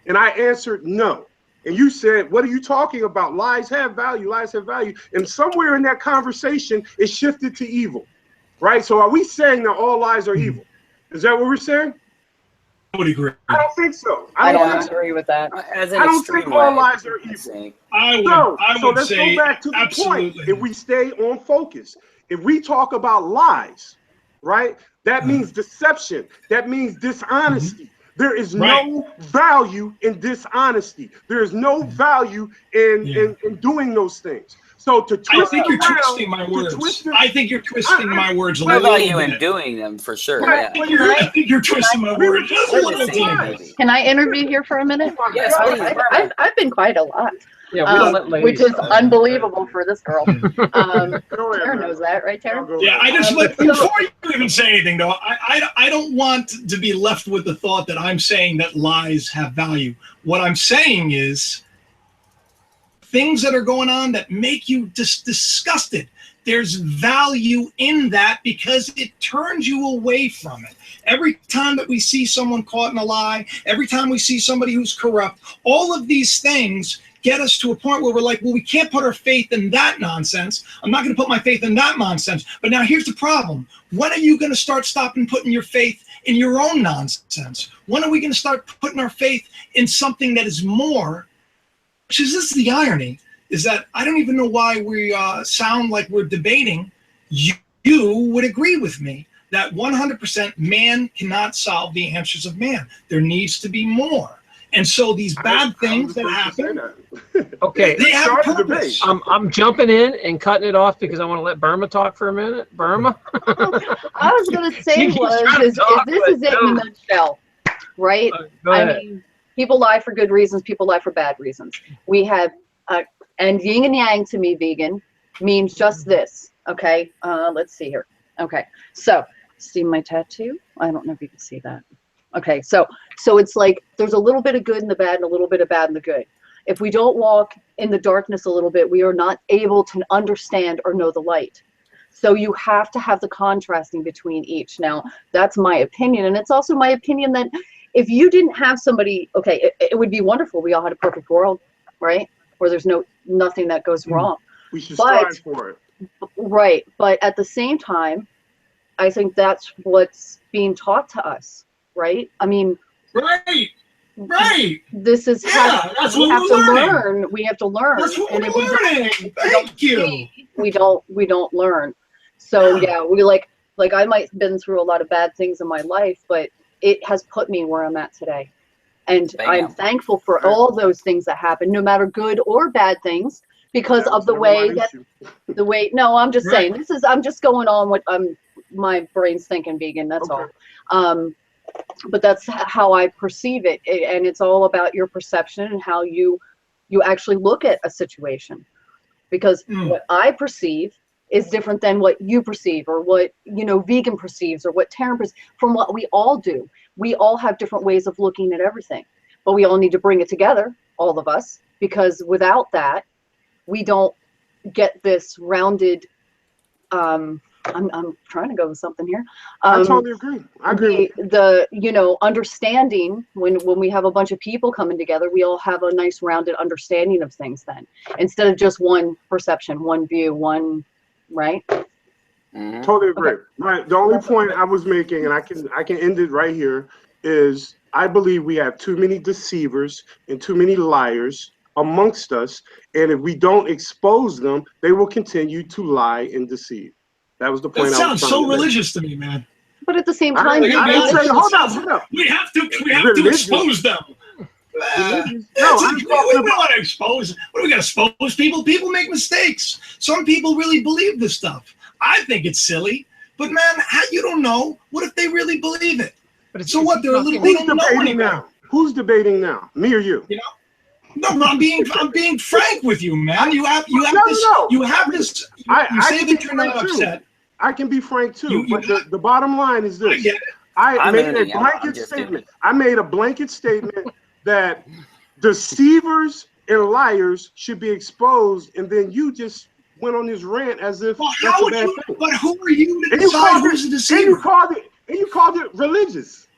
And I answered no. And you said, what are you talking about? Lies have value. Lies have value. And somewhere in that conversation, it shifted to evil, right? So are we saying that all lies are evil? Is that what we're saying? I would agree. I don't think so. I don't agree with that. I don't think all lies are evil. I would let's say go back to the absolutely. point. If we stay on focus, if we talk about lies, right, that means deception. That means dishonesty. There is no value in dishonesty. There is no value in doing those things. So to twist I think you're twisting my words. I think you're twisting my words a little bit. Value in doing them for sure. I think you're twisting my words just a little bit. Can I interview here for a minute? Yes, please. I've been quiet a lot. Yeah, which is unbelievable for this girl. Tara knows that, right, Tara? Yeah, I just before you even say anything, though, I don't want to be left with the thought that I'm saying that lies have value. What I'm saying is things that are going on that make you just disgusted. There's value in that because it turns you away from it. Every time that we see someone caught in a lie, every time we see somebody who's corrupt, all of these things get us to a point where we're like, well, we can't put our faith in that nonsense. I'm not going to put my faith in that nonsense. But now here's the problem. When are you going to start stopping putting your faith in your own nonsense? When are we going to start putting our faith in something that is more? Which is, this is the irony. is that I don't even know why we sound like we're debating. You would agree with me that 100% man cannot solve the answers of man. There needs to be more. And so these bad things that happen, okay, they have a purpose. I'm jumping in and cutting it off because I want to let Burma talk for a minute. Burma? I was going to say this is it in a nutshell, right? I mean, people lie for good reasons. People lie for bad reasons. We have, and yin and yang to me, vegan, means just this. Okay, let's see here. Okay, so see my tattoo? I don't know if you can see that. Okay, so it's like there's a little bit of good in the bad and a little bit of bad in the good. If we don't walk in the darkness a little bit, we are not able to understand or know the light. So you have to have the contrasting between each. Now, that's my opinion, and it's also my opinion that if you didn't have somebody, okay, it would be wonderful. We all had a perfect world, right? Where there's nothing that goes wrong. We should strive for it. Right, but at the same time, I think that's what's being taught to us. Right? I mean, right. This is how we have to learn. We have to learn. That's what and we're if learning. we don't learn. So yeah, we like I might have been through a lot of bad things in my life, but it has put me where I'm at today. And I'm thankful for all those things that happen, no matter good or bad things, because of the way no, I'm just saying I'm just going on what my brain's thinking, vegan, that's all. But that's how I perceive it, and it's all about your perception and how you actually look at a situation, because what I perceive is different than what you perceive, or what vegan perceives, or what Taryn perceives, from what we all do. We all have different ways of looking at everything, but we all need to bring it together, all of us, because without that, we don't get this rounded. I'm trying to go with something here. I totally agree. I agree. The understanding, when we have a bunch of people coming together, we all have a nice rounded understanding of things then, instead of just one perception, one view, right? Totally agree. Okay. Right. The only point I was making, and I can end it right here, is I believe we have too many deceivers and too many liars amongst us, and if we don't expose them, they will continue to lie and deceive. That was the point. That sounds so religious to me, man. But at the same time, hold up. We have to expose them. We don't want to expose. What do we got to expose people? People make mistakes. Some people really believe this stuff. I think it's silly, but man, you don't know. What if they really believe it? So what? They're a little. They don't know anymore. Who's debating now? Me or you? No, I'm being frank with you, man. You have this. You say that you're not upset. I can be frank too, but the bottom line is this. I made a blanket statement. I made a blanket statement that deceivers and liars should be exposed, and then you just went on this rant as if that's a bad thing. But who are you to decide who's a deceiver? And you called it religious.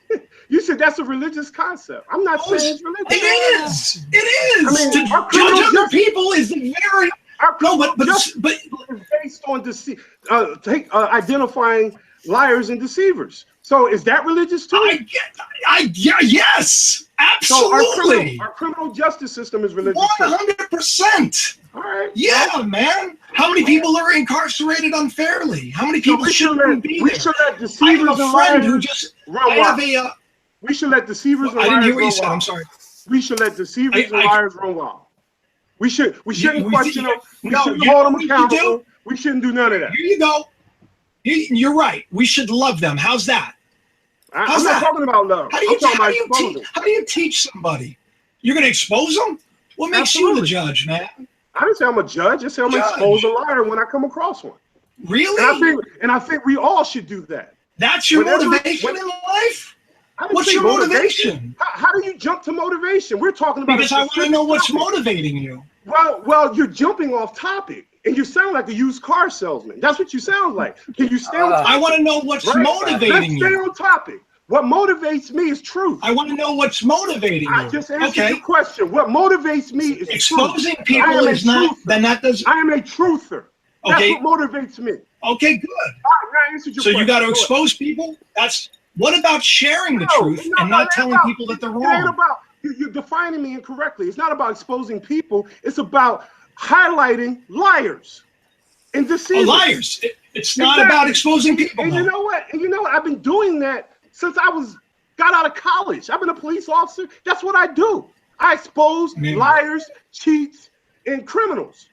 You said that's a religious concept. I'm not saying it's religious. It is. I mean, to judge other people is very. But based on identifying liars and deceivers. So is that religious too? Yes, absolutely. So our criminal justice system is religious. 100%. All right. Yeah, man. How many people are incarcerated unfairly? How many people shouldn't be there? We should let deceivers and liars run wild. We should let deceivers and liars run wild. I didn't hear what you said. I'm sorry. We should let deceivers and liars run wild. We shouldn't question them. We shouldn't hold them accountable. We shouldn't do none of that. Here you go. You're right. We should love them. How's that? I'm not talking about love. How do you teach somebody? You're going to expose them? What makes you the judge, man? I didn't say I'm a judge. I said I'm going to expose a liar when I come across one. Really? And I think we all should do that. That's your motivation in life? What's your motivation? How do you jump to motivation? We're talking about because I want to know what's motivating you. Well, you're jumping off topic, and you sound like a used car salesman. That's what you sound like. Can you stay on topic? I want to know what's motivating you. Let's stay on topic. What motivates me is truth. I want to know what's motivating you. I just answered your question. What motivates me is exposing truth. People is not. Then that does. I am a truther. Okay. That's what motivates me. Okay, good. So you got to expose people. What about sharing the truth and not telling people that they're wrong? You're defining me incorrectly. It's not about exposing people. It's about highlighting liars and deceivers. Liars. It's not about exposing people. And you know what? I've been doing that since I got out of college. I've been a police officer. That's what I do. I expose liars, cheats, and criminals.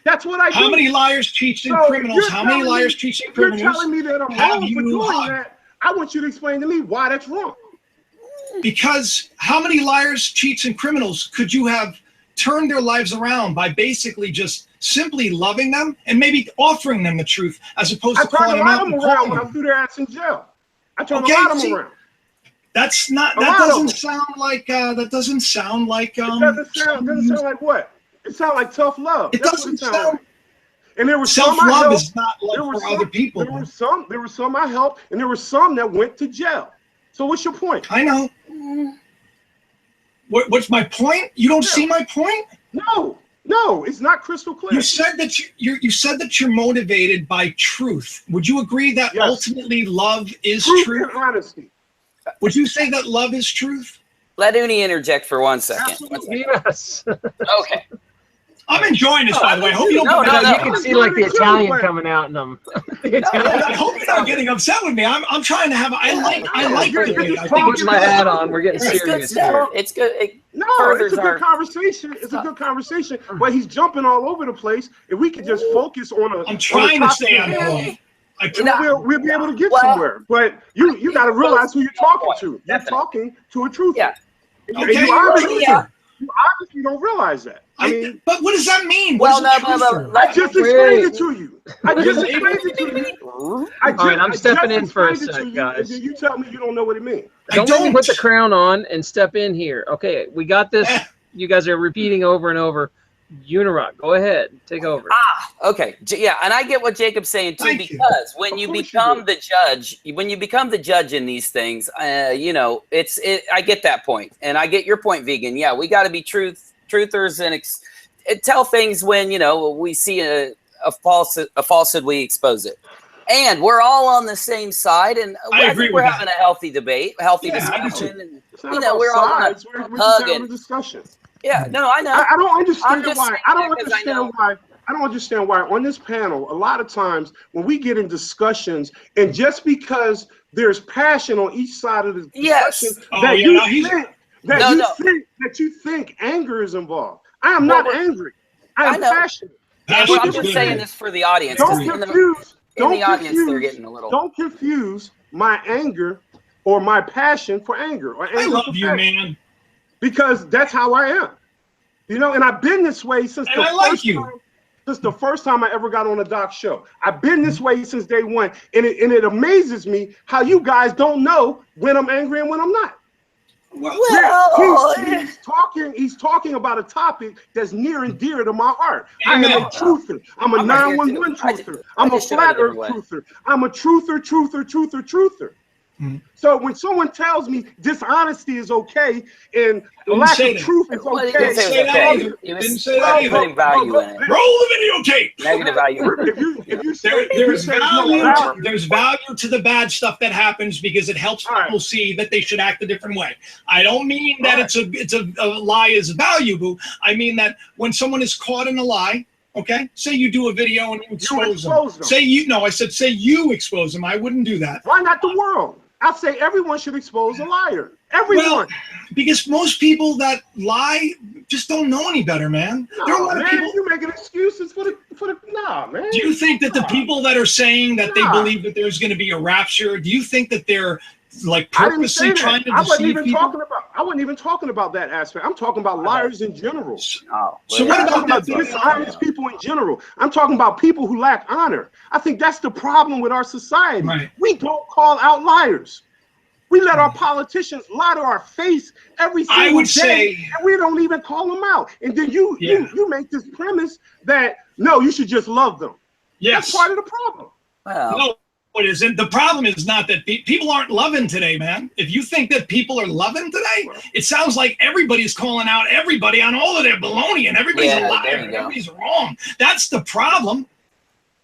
That's what I do. How many liars, cheats, and criminals? How many liars, cheats, and criminals? You're telling me that I'm wrong for doing that. I want you to explain to me why that's wrong. Because how many liars, cheats, and criminals could you have turned their lives around by basically just simply loving them and maybe offering them the truth as opposed to calling them out and around when I threw their ass in jail. I turned a lot of them around. That's not. That doesn't sound like. That doesn't sound like. It doesn't sound like what? It sounds like tough love. It doesn't sound. Like. And there was self-love is not love for other people. There were some I helped, and there were some that went to jail. So what's your point? I know. What's my point? You don't see my point? No, it's not crystal clear. You said that you're motivated by truth. Would you agree that ultimately love is truth? And honesty. Would you say that love is truth? Let Uni interject for 1 second. Absolutely. Yes. Okay. I'm enjoying this, by the way. I hope you don't. You can see like the Italian coming out in them. I hope you're not getting upset with me. I'm trying to have. I like debate. I think putting my hat on. We're getting serious here. It's good. It's a good conversation. It's a good conversation. But he's jumping all over the place. If we could just focus on a. I'm trying to stay on point. We'll be able to get somewhere. But you got to realize who you're talking to. You're talking to a truther. Yeah. Okay, you obviously don't realize that. I mean, but what does that mean? I just explained it to you. I just explained it to you. All right, I'm stepping in for a sec, guys. And you tell me you don't know what it means. Don't put the crown on and step in here. Okay, we got this. You guys are repeating over and over. Unirock, go ahead, take over. Okay, yeah, and I get what Jacob's saying too, because when you become the judge, in these things, I get that point, and I get your point, Vegan. Yeah, we got to be truthers and tell things when we see a falsehood, we expose it, and we're all on the same side, and I agree we're having a healthy debate, a healthy discussion, and we're all on a hug and discussion. Yeah, no, I know. I don't understand why. I don't understand why on this panel, a lot of times when we get in discussions, and just because there's passion on each side of the discussion, that you think anger is involved. I am not angry. I am passionate. I'm just saying this for the audience. Don't confuse. They're getting a little. Don't confuse my anger or my passion for anger or anger. I love you, man. Because that's how I am, and I've been this way since the first time I ever got on a doc show. I've been this way since day one, and it amazes me how you guys don't know when I'm angry and when I'm not. He's talking about a topic that's near and dear to my heart. I am a truther. I'm a 911 truther. I'm a flat earth truther. I'm a truther. So when someone tells me dishonesty is okay and lack of truth is okay, he didn't say that. Putting value in it. Roll the videotape. Negative value. There's value to the bad stuff that happens because it helps people see that they should act a different way. I don't mean that it's a lie is valuable. I mean that when someone is caught in a lie. Okay, say you do a video and you expose them. Say you expose them. I wouldn't do that. Why not the world? I say everyone should expose a liar. Everyone. Well, because most people that lie just don't know any better, man. There are a lot of people. You're making excuses for the man. Do you think that the people that are saying that they believe that there's going to be a rapture, do you think that they're like purposely trying to deceive people? I wasn't even talking about that aspect. I'm talking about liars in general. So what about dishonest people in general? I'm talking about people who lack honor. I think that's the problem with our society. Right. We don't call out liars. We let our politicians lie to our face every single day, and we don't even call them out. And then you make this premise that no, you should just love them. Yes, that's part of the problem. Well. No. It isn't. The problem is not that people aren't loving today, man. If you think that people are loving today, it sounds like everybody's calling out everybody on all of their baloney and everybody's a liar and everybody's wrong. That's the problem.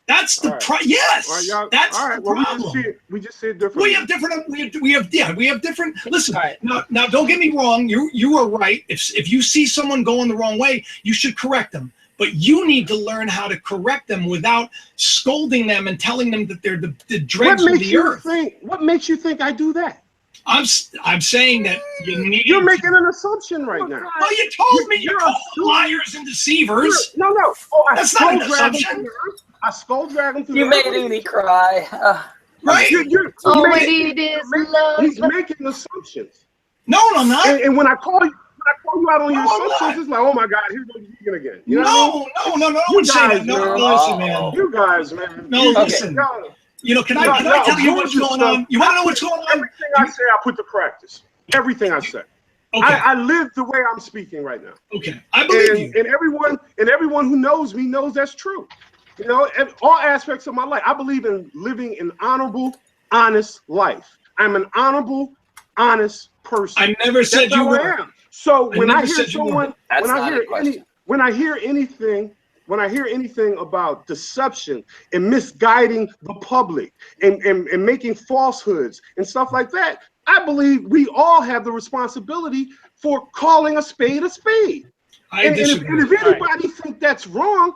That's the yes. That's the problem. We just see it differently. We have different. Listen, now don't get me wrong. You are right. If you see someone going the wrong way, you should correct them. but you need to learn how to correct them without scolding them and telling them that they're the dregs of the earth. What makes you think I do that? I'm saying that you need. You're making an assumption right now. Well, you told me you're liars and deceivers. No. Oh, That's not an assumption. I skull drag him through. You made Amy cry. Right? All we need is love. He's making assumptions. No, I'm not. And when I call you out on your assumptions, it's like, oh my God, here goes Vegan again. You know No, I wouldn't say that. No, listen, man. You guys, man. No, listen. You know, can I tell you what's going on? You want to know what's going on? Everything I say, I put to practice. Everything I say. Okay. I live the way I'm speaking right now. Okay, I believe you. And everyone who knows me knows that's true. You know, in all aspects of my life, I believe in living an honorable, honest life. I'm an honorable, honest person. I never said you were. So when I hear someone, when I hear anything about deception and misguiding the public and making falsehoods and stuff like that, I believe we all have the responsibility for calling a spade a spade. And if anybody think that's wrong,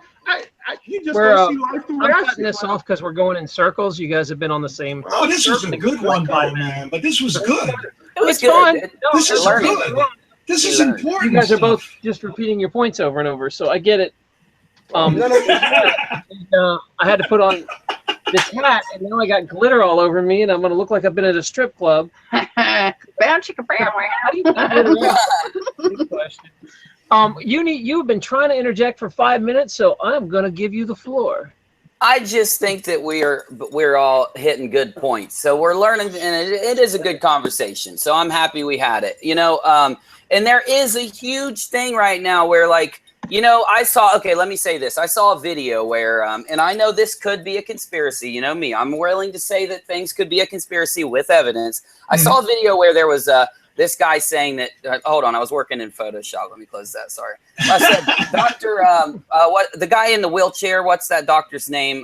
you just don't see life the way I see it. I'm cutting this off because we're going in circles. You guys have been on the same. Oh, this was a good one, though, man. But this was good. It was fun. This is good. This is important. You guys are both just repeating your points over and over, so I get it. I had to put on this hat, and now I got glitter all over me, and I'm going to look like I've been at a strip club. How do you get glitter out? Good question. You've been trying to interject for 5 minutes, so I'm going to give you the floor. I just think that we're all hitting good points. So we're learning, and it is a good conversation. So I'm happy we had it. You know, and there is a huge thing right now where, like, you know, let me say this. I saw a video where, and I know this could be a conspiracy. You know me, I'm willing to say that things could be a conspiracy with evidence. I saw a video where there was this guy saying that, hold on, I was working in Photoshop. Let me close that. Sorry. I said, Dr. The guy in the wheelchair, what's that doctor's name?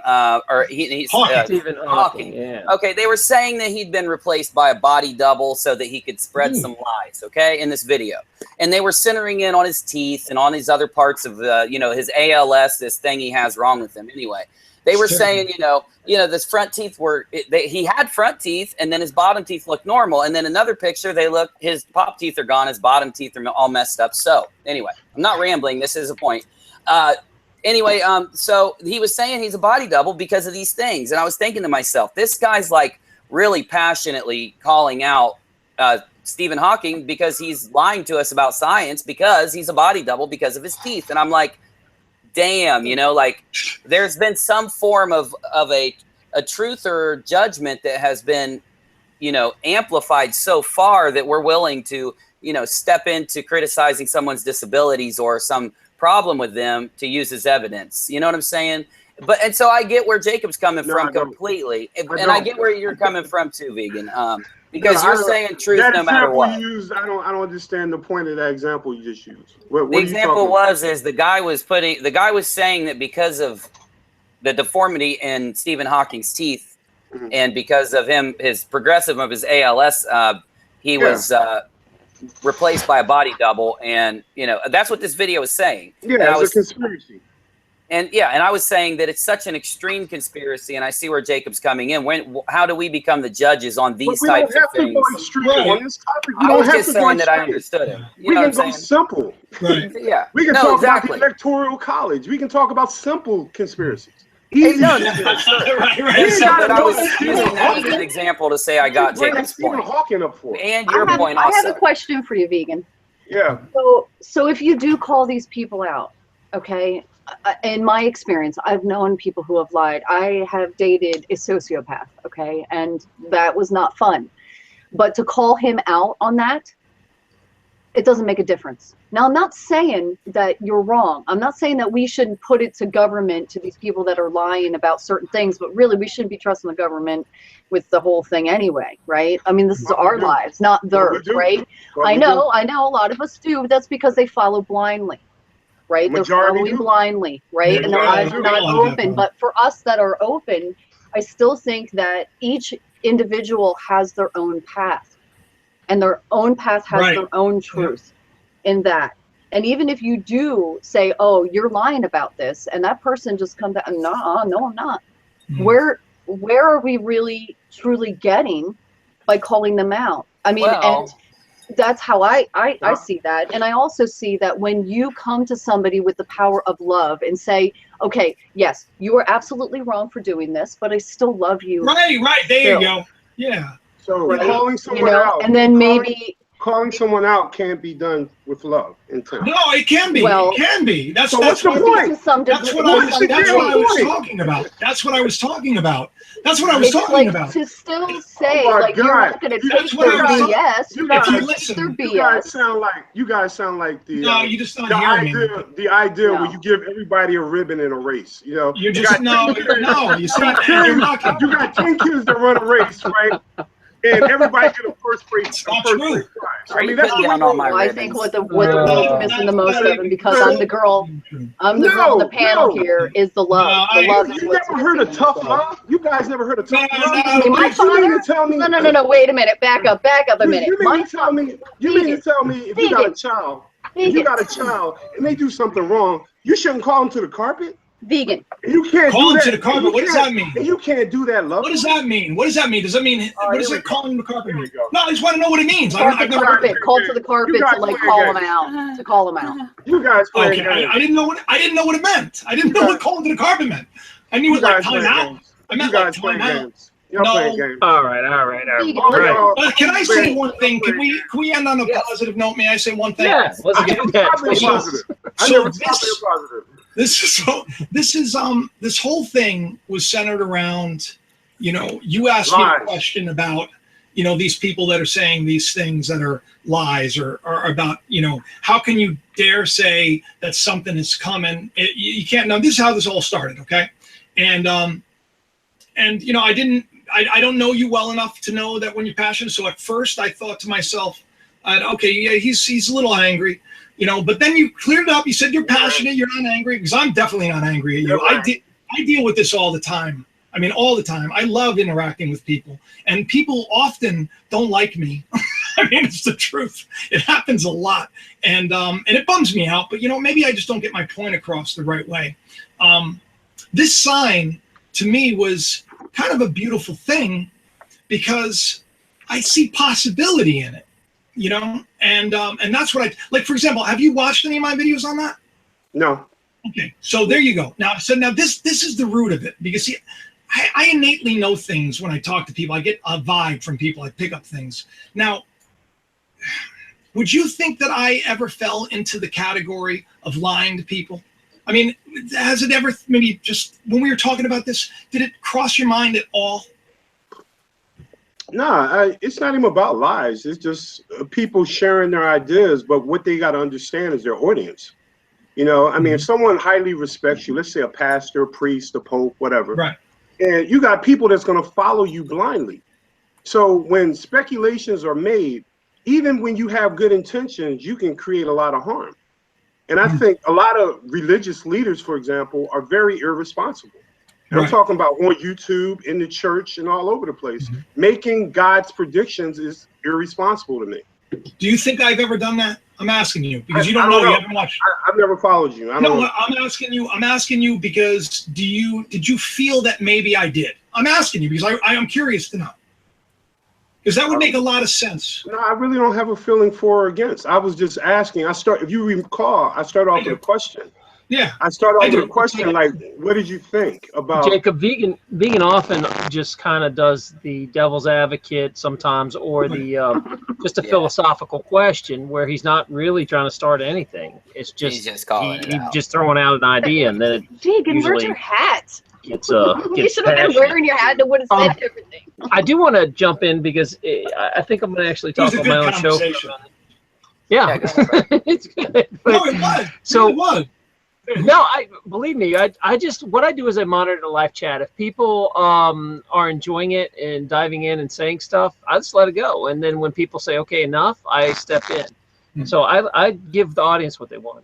He's Stephen Hawking. Yeah. Okay. They were saying that he'd been replaced by a body double so that he could spread some lies. Okay. In this video. And they were centering in on his teeth and on his other parts of, his ALS, this thing he has wrong with him. Anyway, they were saying, this front teeth he had front teeth, and then his bottom teeth looked normal. And then another picture, his top teeth are gone, his bottom teeth are all messed up. So anyway, I'm not rambling. This is a point. So he was saying he's a body double because of these things. And I was thinking to myself, this guy's like really passionately calling out Stephen Hawking because he's lying to us about science because he's a body double because of his teeth. And I'm like, damn, like there's been some form of a truth or judgment that has been, amplified so far that we're willing to, step into criticizing someone's disabilities or some problem with them to use as evidence. You know what I'm saying? And so I get where Jacob's coming from completely. And I get where you're coming from too, Vegan. Because you're saying truth no matter what. I don't understand the point of that example you just used. The example was the guy was saying that because of the deformity in Stephen Hawking's teeth, and because of his progressive of his ALS, he was replaced by a body double, and that's what this video is saying. Yeah, it's a conspiracy. And I was saying that it's such an extreme conspiracy, and I see where Jacob's coming in. How do we become the judges on these types of things? On this topic, I was just saying that I understood him. We can go simple. Right. Yeah. We can talk about the Electoral College. We can talk about simple conspiracies. Easy. Right. But I was using that as an example to say I got Jacob's point. And your point also. I have a question for you, Vegan. Yeah. So if you do call these people out, okay, in my experience, I've known people who have lied. I have dated a sociopath, okay, and that was not fun. But to call him out on that, it doesn't make a difference. Now, I'm not saying that you're wrong. I'm not saying that we shouldn't put it to government, to these people that are lying about certain things, but really we shouldn't be trusting the government with the whole thing anyway, right? I mean, this is our lives, not theirs, right? I know a lot of us do, but that's because they follow blindly. Right, they're following blindly, right, and their eyes are not open. But for us that are open, I still think that each individual has their own path, and their own path has their own truth in that. And even if you do say, oh, you're lying about this, and that person just comes out, no, I'm not. Where are we really truly getting by calling them out? I mean, and that's how I see that. And I also see that when you come to somebody with the power of love and say, okay, yes, you are absolutely wrong for doing this, but I still love you. Right. There you go. Yeah. So Right? calling someone out, and then maybe calling someone out can't be done with love intent. No, it can be. Well, it can be. That's what's the point? That's what I was talking about. That's what I was talking about. To still say, you're not going to take their BS. You're not going to take their BS. You guys sound like the. No, you just not hearing me. The idea where you give everybody a ribbon in a race. You know, you're just no. You see, you're mocking. You got 10 kids that run a race, right? And everybody get a first place. Prize. I mean, that's I think what the world's missing the most of, and because I'm the girl on the panel here, is the love. The love is what's never heard of tough love? You guys never heard of tough love? My father? No. Wait a minute. Back up a minute. You mean to tell me if you got a child, and they do something wrong, you shouldn't call them to the carpet? Vegan. You can't call them to the carpet. What does that mean? You can't do that, love. What does that mean? Does that mean? Does it calling to the carpet mean? No, I just want to know what it means. I've never heard it. Call to the carpet to call them out. To call them out. You guys. Okay, I didn't know what it meant. I didn't know what calling to the carpet meant. I knew it was like time out. I meant like time out. No. All right. Can I say one thing? Can we end on a positive note? May I say one thing? Yeah. Let's get that. This whole thing was centered around, you asked me a question about, these people that are saying these things that are lies or about, how can you dare say that something is coming? You can't. Now, this is how this all started, okay? And I don't know you well enough to know that when you're passionate. So at first I thought to myself, okay, yeah, he's a little angry, but then you cleared it up. You said you're passionate, you're not angry, because I'm definitely not angry at you. I deal with this all the time. I mean, all the time. I love interacting with people, and people often don't like me. I mean, it's the truth. It happens a lot, and it bums me out. But maybe I just don't get my point across the right way. This sign to me was kind of a beautiful thing because I see possibility in it, and that's what I like. For example, have you watched any of my videos on that? No. Okay, so there you go. Now this is the root of it, because see, I innately know things when I talk to people. I get a vibe from people. I pick up things. Now, would you think that I ever fell into the category of lying to people? I mean, has it ever, maybe just when we were talking about this, did it cross your mind at all? No, it's not even about lies. It's just people sharing their ideas, but what they got to understand is their audience. I mean, if someone highly respects you, let's say a pastor, a priest, a pope, whatever, right? And you got people that's going to follow you blindly. So when speculations are made, even when you have good intentions, you can create a lot of harm. And I think a lot of religious leaders, for example, are very irresponsible. And I'm talking about on YouTube, in the church, and all over the place. Making God's predictions is irresponsible to me. Do you think I've ever done that? I'm asking you because you don't know. You haven't watched. I've never followed you. I'm asking you because did you feel that maybe I did? I'm asking you because I am curious to know. Because that would make a lot of sense. No, I really don't have a feeling for or against. I was just asking. If you recall, I started off with a question. Yeah. I started off with a question like, what did you think about... Jacob, vegan often just kind of does the devil's advocate sometimes, or the just a philosophical question where he's not really trying to start anything. It's just he's just calling it out. Just throwing out an idea, and then it Vegan, where's your hat? You should have been wearing your hat and would have said everything. I do want to jump in because I think I'm going to actually talk on my own show. Yeah, it's good. No, it was. So it was. No, believe me. What I do is I monitor the live chat. If people are enjoying it and diving in and saying stuff, I just let it go. And then when people say okay, enough, I step in. So I give the audience what they want.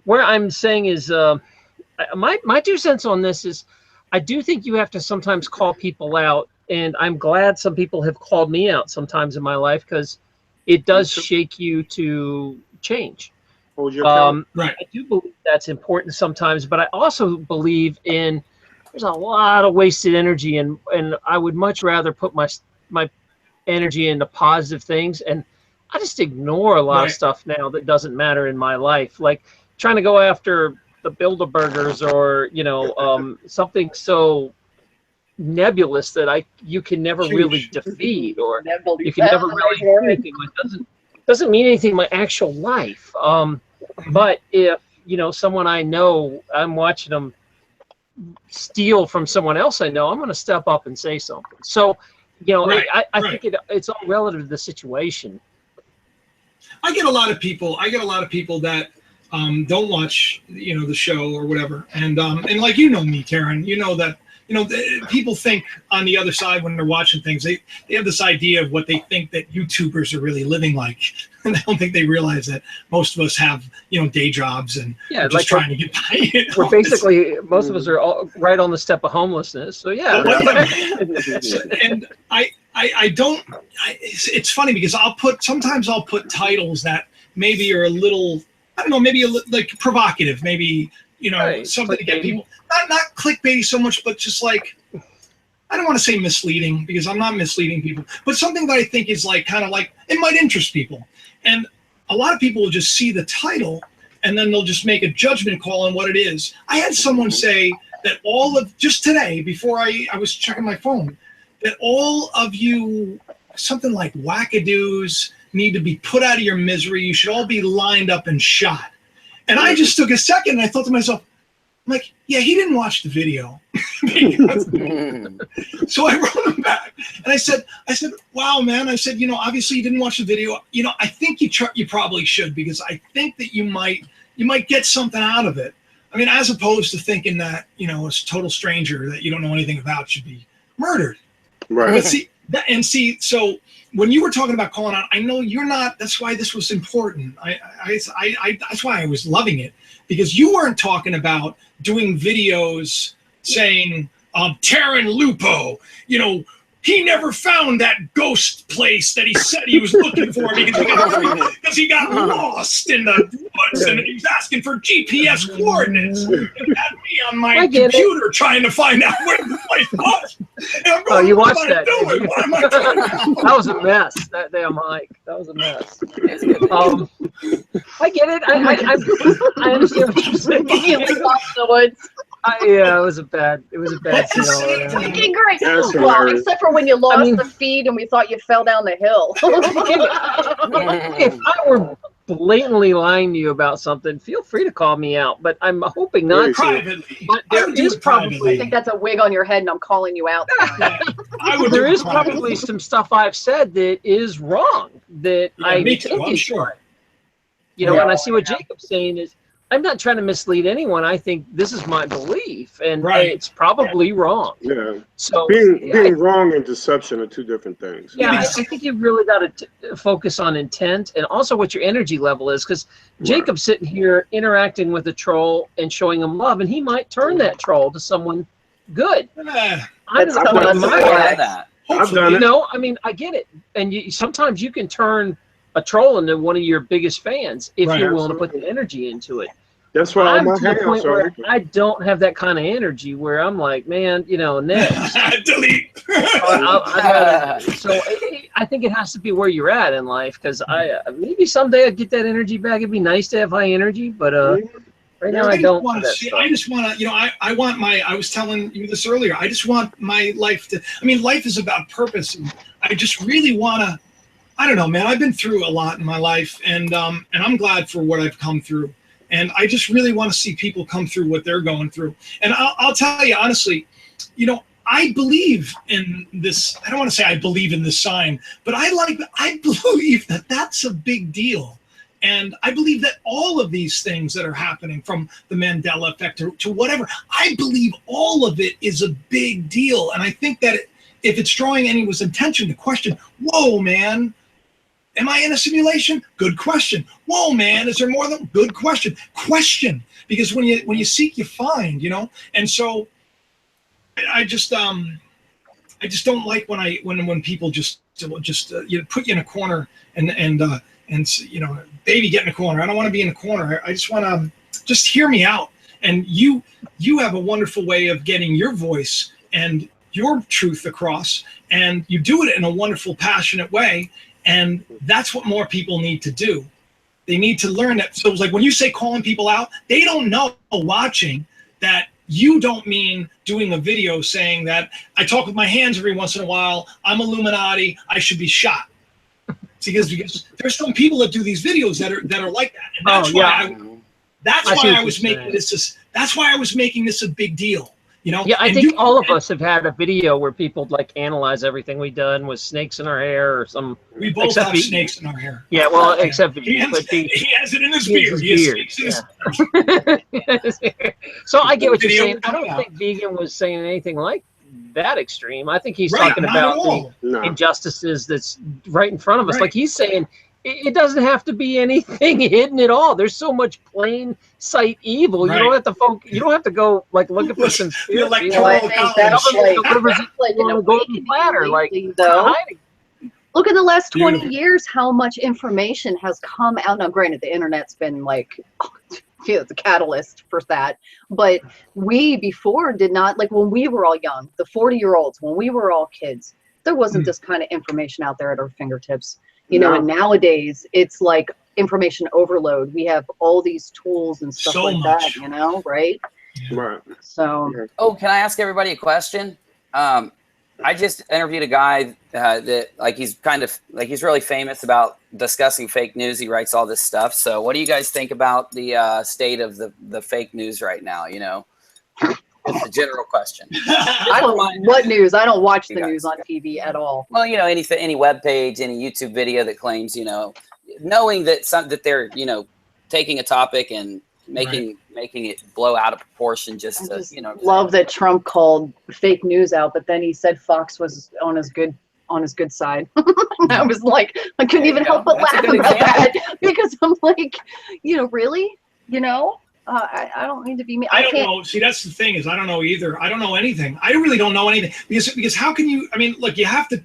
Where I'm saying is my 2 cents on this is I do think you have to sometimes call people out, and I'm glad some people have called me out sometimes in my life because it does shake you to change. Hold your account. Right. I do believe that's important sometimes, but I also believe in there's a lot of wasted energy, and I would much rather put my energy into positive things, and I just ignore a lot of stuff now that doesn't matter in my life, like trying to go after the Bilderbergers or something so nebulous that you can never really defeat, or you can never really do anything with. Doesn't mean anything in my actual life. But if someone I know, I'm watching them steal from someone else I know, I'm going to step up and say something. So, I think it's all relative to the situation. I get a lot of people that don't watch the show or whatever, and like me, Taryn, that people think on the other side when they're watching things, they have this idea of what they think that YouTubers are really living like, and I don't think they realize that most of us have day jobs and just like trying to get by. We're basically, most of us are all right on the step of homelessness. So yeah. And I don't. It's funny because sometimes I'll put titles that maybe are a little, I don't know, maybe like provocative, maybe something to get people not clickbaity so much, but just like, I don't want to say misleading because I'm not misleading people, but something that I think is like kind of like it might interest people. And a lot of people will just see the title and then they'll just make a judgment call on what it is. I had someone say that just today, before I was checking my phone, that all of you, something like wackadoos, need to be put out of your misery. You should all be lined up and shot. And I just took a second and I thought to myself, I'm like, yeah, he didn't watch the video. So I wrote him back and I said, wow, man. I said, obviously you didn't watch the video. I think you probably should, because I think that you might get something out of it. I mean, as opposed to thinking that, a total stranger that you don't know anything about should be murdered. Right. But so when you were talking about calling out, I know you're not. That's why this was important. That's why I was loving it, because you weren't talking about doing videos saying, Taryn Lupo, he never found that ghost place that he said he was looking for because he got lost in the woods and he was asking for GPS coordinates. It had me on my computer trying to find out where the place was. And I'm going, you watched that? What am I doing? That was a mess. That damn hike. That was a mess. I get it. I understand what you're saying. You lost the woods. Yeah, it was a bad scenario. Okay, great. Well, except for when you lost the feed and we thought you fell down the hill. If I were blatantly lying to you about something, feel free to call me out. But I'm hoping not to. Privately. But there is probably. I think that's a wig on your head, and I'm calling you out. There is probably some stuff I've said that is wrong. That me too, I'm sure. And I see what Jacob's saying is, I'm not trying to mislead anyone. I think this is my belief, and it's probably wrong. Yeah. So being wrong and deception are two different things. Yeah, I think you've really got to focus on intent and also what your energy level is, because Jacob's sitting here interacting with a troll and showing him love, and he might turn that troll to someone good. I've done it. I mean, I get it, and sometimes you can turn a troll into one of your biggest fans if you're willing to put the energy into it. That's why I'm to the point where I don't have that kind of energy where I'm like, man, next. Delete. So I think it has to be where you're at in life, because maybe someday I'd get that energy back. It'd be nice to have high energy, but right now I don't. I just want to, I was telling you this earlier. I just want my life to. I mean, life is about purpose, and I just really want to. I don't know, man. I've been through a lot in my life, and I'm glad for what I've come through. And I just really want to see people come through what they're going through. And I'll tell you honestly, I believe in this. I don't want to say I believe in this sign, but I believe that that's a big deal. And I believe that all of these things that are happening, from the Mandela effect to whatever, I believe all of it is a big deal. And I think that if it's drawing anyone's attention to question, whoa, man, am I in a simulation? Good question. Whoa, man, is there more than good question? Question, because when you seek, you find, And so, I just don't like when people just put you in a corner and and baby, get in a corner. I don't want to be in a corner. I just want to just hear me out. And you have a wonderful way of getting your voice and your truth across, and you do it in a wonderful, passionate way. And that's what more people need to do. They need to learn that. So it's like when you say calling people out, they don't know watching that you don't mean doing a video saying that I talk with my hands every once in a while, I'm Illuminati, I should be shot. Because there's some people that do these videos that are like that. And that's why I was making this. That's why I was making this a big deal. Yeah, I think all of us have had a video where people like analyze everything we've done with snakes in our hair or some. We both have snakes in our hair. Yeah, well, except he has it in his beard. He has snakes in his So I get what you're saying. I don't think Vegan was saying anything like that extreme. I think he's talking about the injustices that's right in front of us. Like he's saying, it doesn't have to be anything hidden at all. There's so much plain sight evil. You don't have to you don't have to go like looking for conspiracy. Look at the last 20 years, how much information has come out. Now, granted, the internet's been like the catalyst for that. But we before did not, like when we were all young, the 40-year-olds, when we were all kids, there wasn't this kind of information out there at our fingertips. And nowadays it's like information overload. We have all these tools and stuff that, right? Right. So. Oh, can I ask everybody a question? I just interviewed a guy that he's really famous about discussing fake news. He writes all this stuff. So what do you guys think about the state of the fake news right now? It's a general question. I don't mind what news. I don't watch the news on TV at all. Well, any web page, any YouTube video that claims, knowing that they're, taking a topic and making it blow out of proportion just to, love that Trump called fake news out, but then he said Fox was on his good side. I was like, I couldn't even help but laugh about that because I'm like, really? I don't need to be me. I don't know. See, that's the thing is I don't know either. I don't know anything. I really don't know anything because how can you? I mean, look, you have to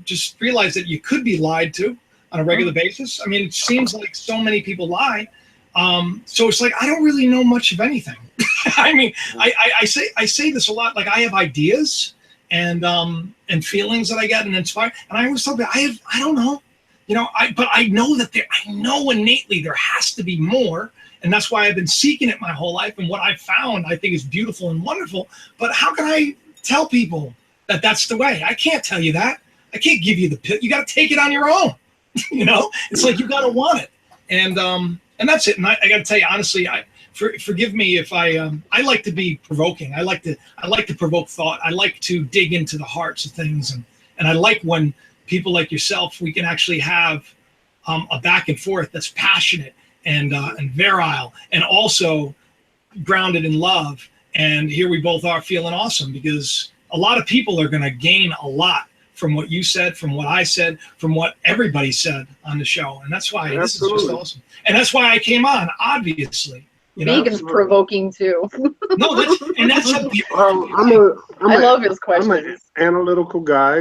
just realize that you could be lied to on a regular basis. I mean, it seems like so many people lie. So it's like I don't really know much of anything. I mean, I say this a lot. Like I have ideas and feelings that I get and inspire, and I always tell people I don't know. But I know that I know innately there has to be more. And that's why I've been seeking it my whole life. And what I've found, I think, is beautiful and wonderful. But how can I tell people that that's the way? I can't tell you that. I can't give you the pill. You got to take it on your own. It's like you got to want it. And that's it. And I got to tell you, honestly, forgive me if I like to be provoking. I like to provoke thought. I like to dig into the hearts of things. And I like when people like yourself, we can actually have a back and forth that's passionate and virile and also grounded in love. And here we both are feeling awesome because a lot of people are going to gain a lot from what you said, from what I said, from what everybody said on the show. And that's why this is just awesome. And that's why I came on, obviously. Vegan's provoking too. No, that's a I love his questions. I'm an analytical guy.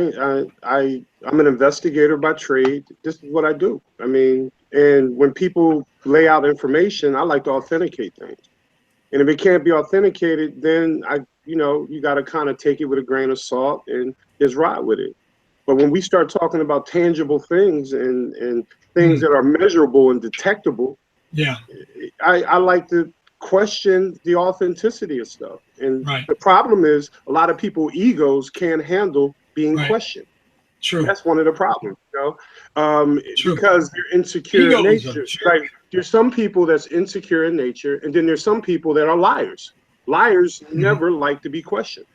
I'm an investigator by trade. This is what I do. I mean, and when people lay out information, I like to authenticate things. And if it can't be authenticated, then you got to kind of take it with a grain of salt and just ride with it. But when we start talking about tangible things and things that are measurable and detectable, I like to question the authenticity of stuff. And the problem is a lot of people's egos can't handle being questioned. True. That's one of the problems, because they're insecure in nature. Like there's some people that's insecure in nature, and then there's some people that are liars. Liars never like to be questioned,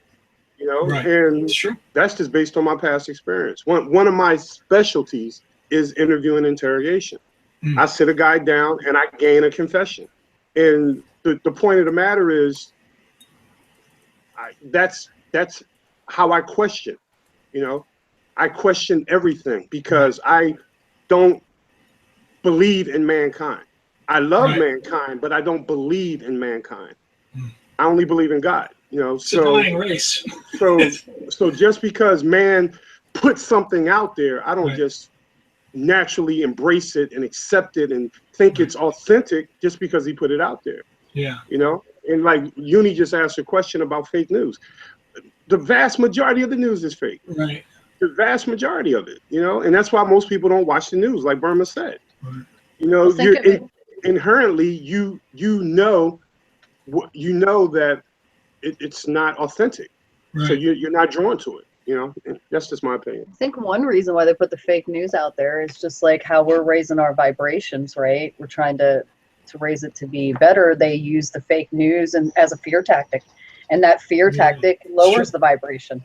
and that's just based on my past experience. One of my specialties is interview and interrogation. I sit a guy down and I gain a confession. And the point of the matter is that's how I question, I question everything because I don't believe in mankind. I love mankind, but I don't believe in mankind. I only believe in God, It's a dying race. so just because man puts something out there, I don't just naturally embrace it and accept it and think it's authentic just because he put it out there. Yeah. You know, and like Uni just asked a question about fake news. The vast majority of the news is fake. Right. The vast majority of it, you know, and that's why most people don't watch the news, like Burma said. Right. You know, Well, inherently you know that it's not authentic, Right. so you're not drawn to it. You know, and that's just my opinion. I think one reason why they put the fake news out there is just like how we're raising our vibrations, right? We're trying to raise it to be better. They use the fake news and as a fear tactic, and that fear tactic lowers the vibration,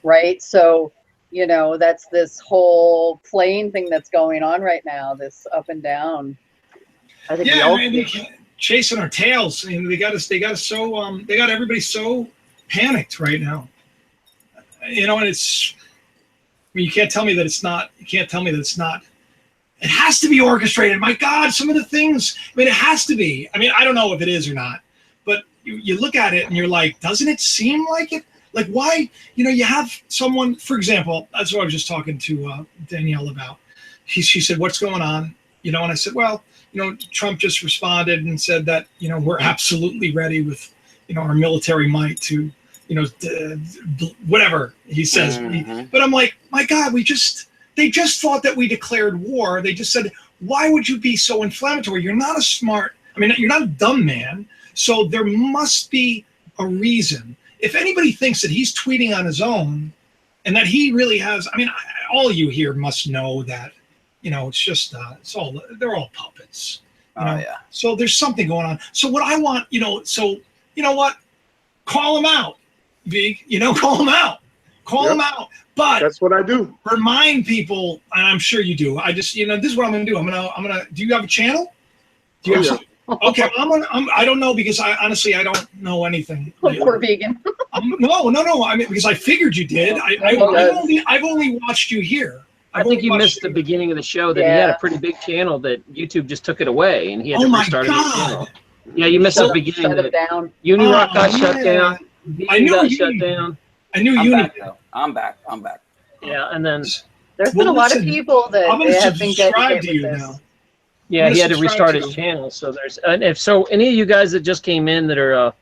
right? So, you know, that's this whole plane thing that's going on right now, this up and down. I think they chasing our tails, and they got everybody so panicked right now. You know, and it's, I mean, you can't tell me that it's not. You can't tell me that it's not. It has to be orchestrated. My God, some of the things, I mean, it has to be. I mean, I don't know if it is or not, but you look at it and you're like, doesn't it seem like it? Like, why, you know, you have someone, for example, that's what I was just talking to Danielle about. She said, what's going on? You know, and I said, well, you know, Trump just responded and said that, you know, we're absolutely ready with, you know, our military might to, you know, whatever he says. But I'm like, my God, they just thought that we declared war. They just said, why would you be so inflammatory? You're not you're not a dumb man. So there must be a reason. If anybody thinks that he's tweeting on his own and that he really has, I mean, all of you here must know that, you know, it's just, they're all puppets. You know? Yeah. So there's something going on. So what I want, you know, you know what? Call him out, Vig. You know, call him out. Call him out. But that's what I do. Remind people, and I'm sure you do. I just, you know, this is what I'm going to do. I'm going to, do you have a channel? Do you have okay, I don't know, because I honestly, I don't know anything. We're vegan. No. I mean, because I figured you did. I've only watched you here. I think you missed the beginning of the show that he had a pretty big channel that YouTube just took it away, and he had to restart his channel. Yeah, you missed the beginning. Shut it down. Unirock got shut down. I knew got shut down. I knew I'm back. Yeah, and then there's been a lot of people that I'm going to have been subscribe to you now. Yeah, he had to restart his channel. So if any of you guys that just came in that are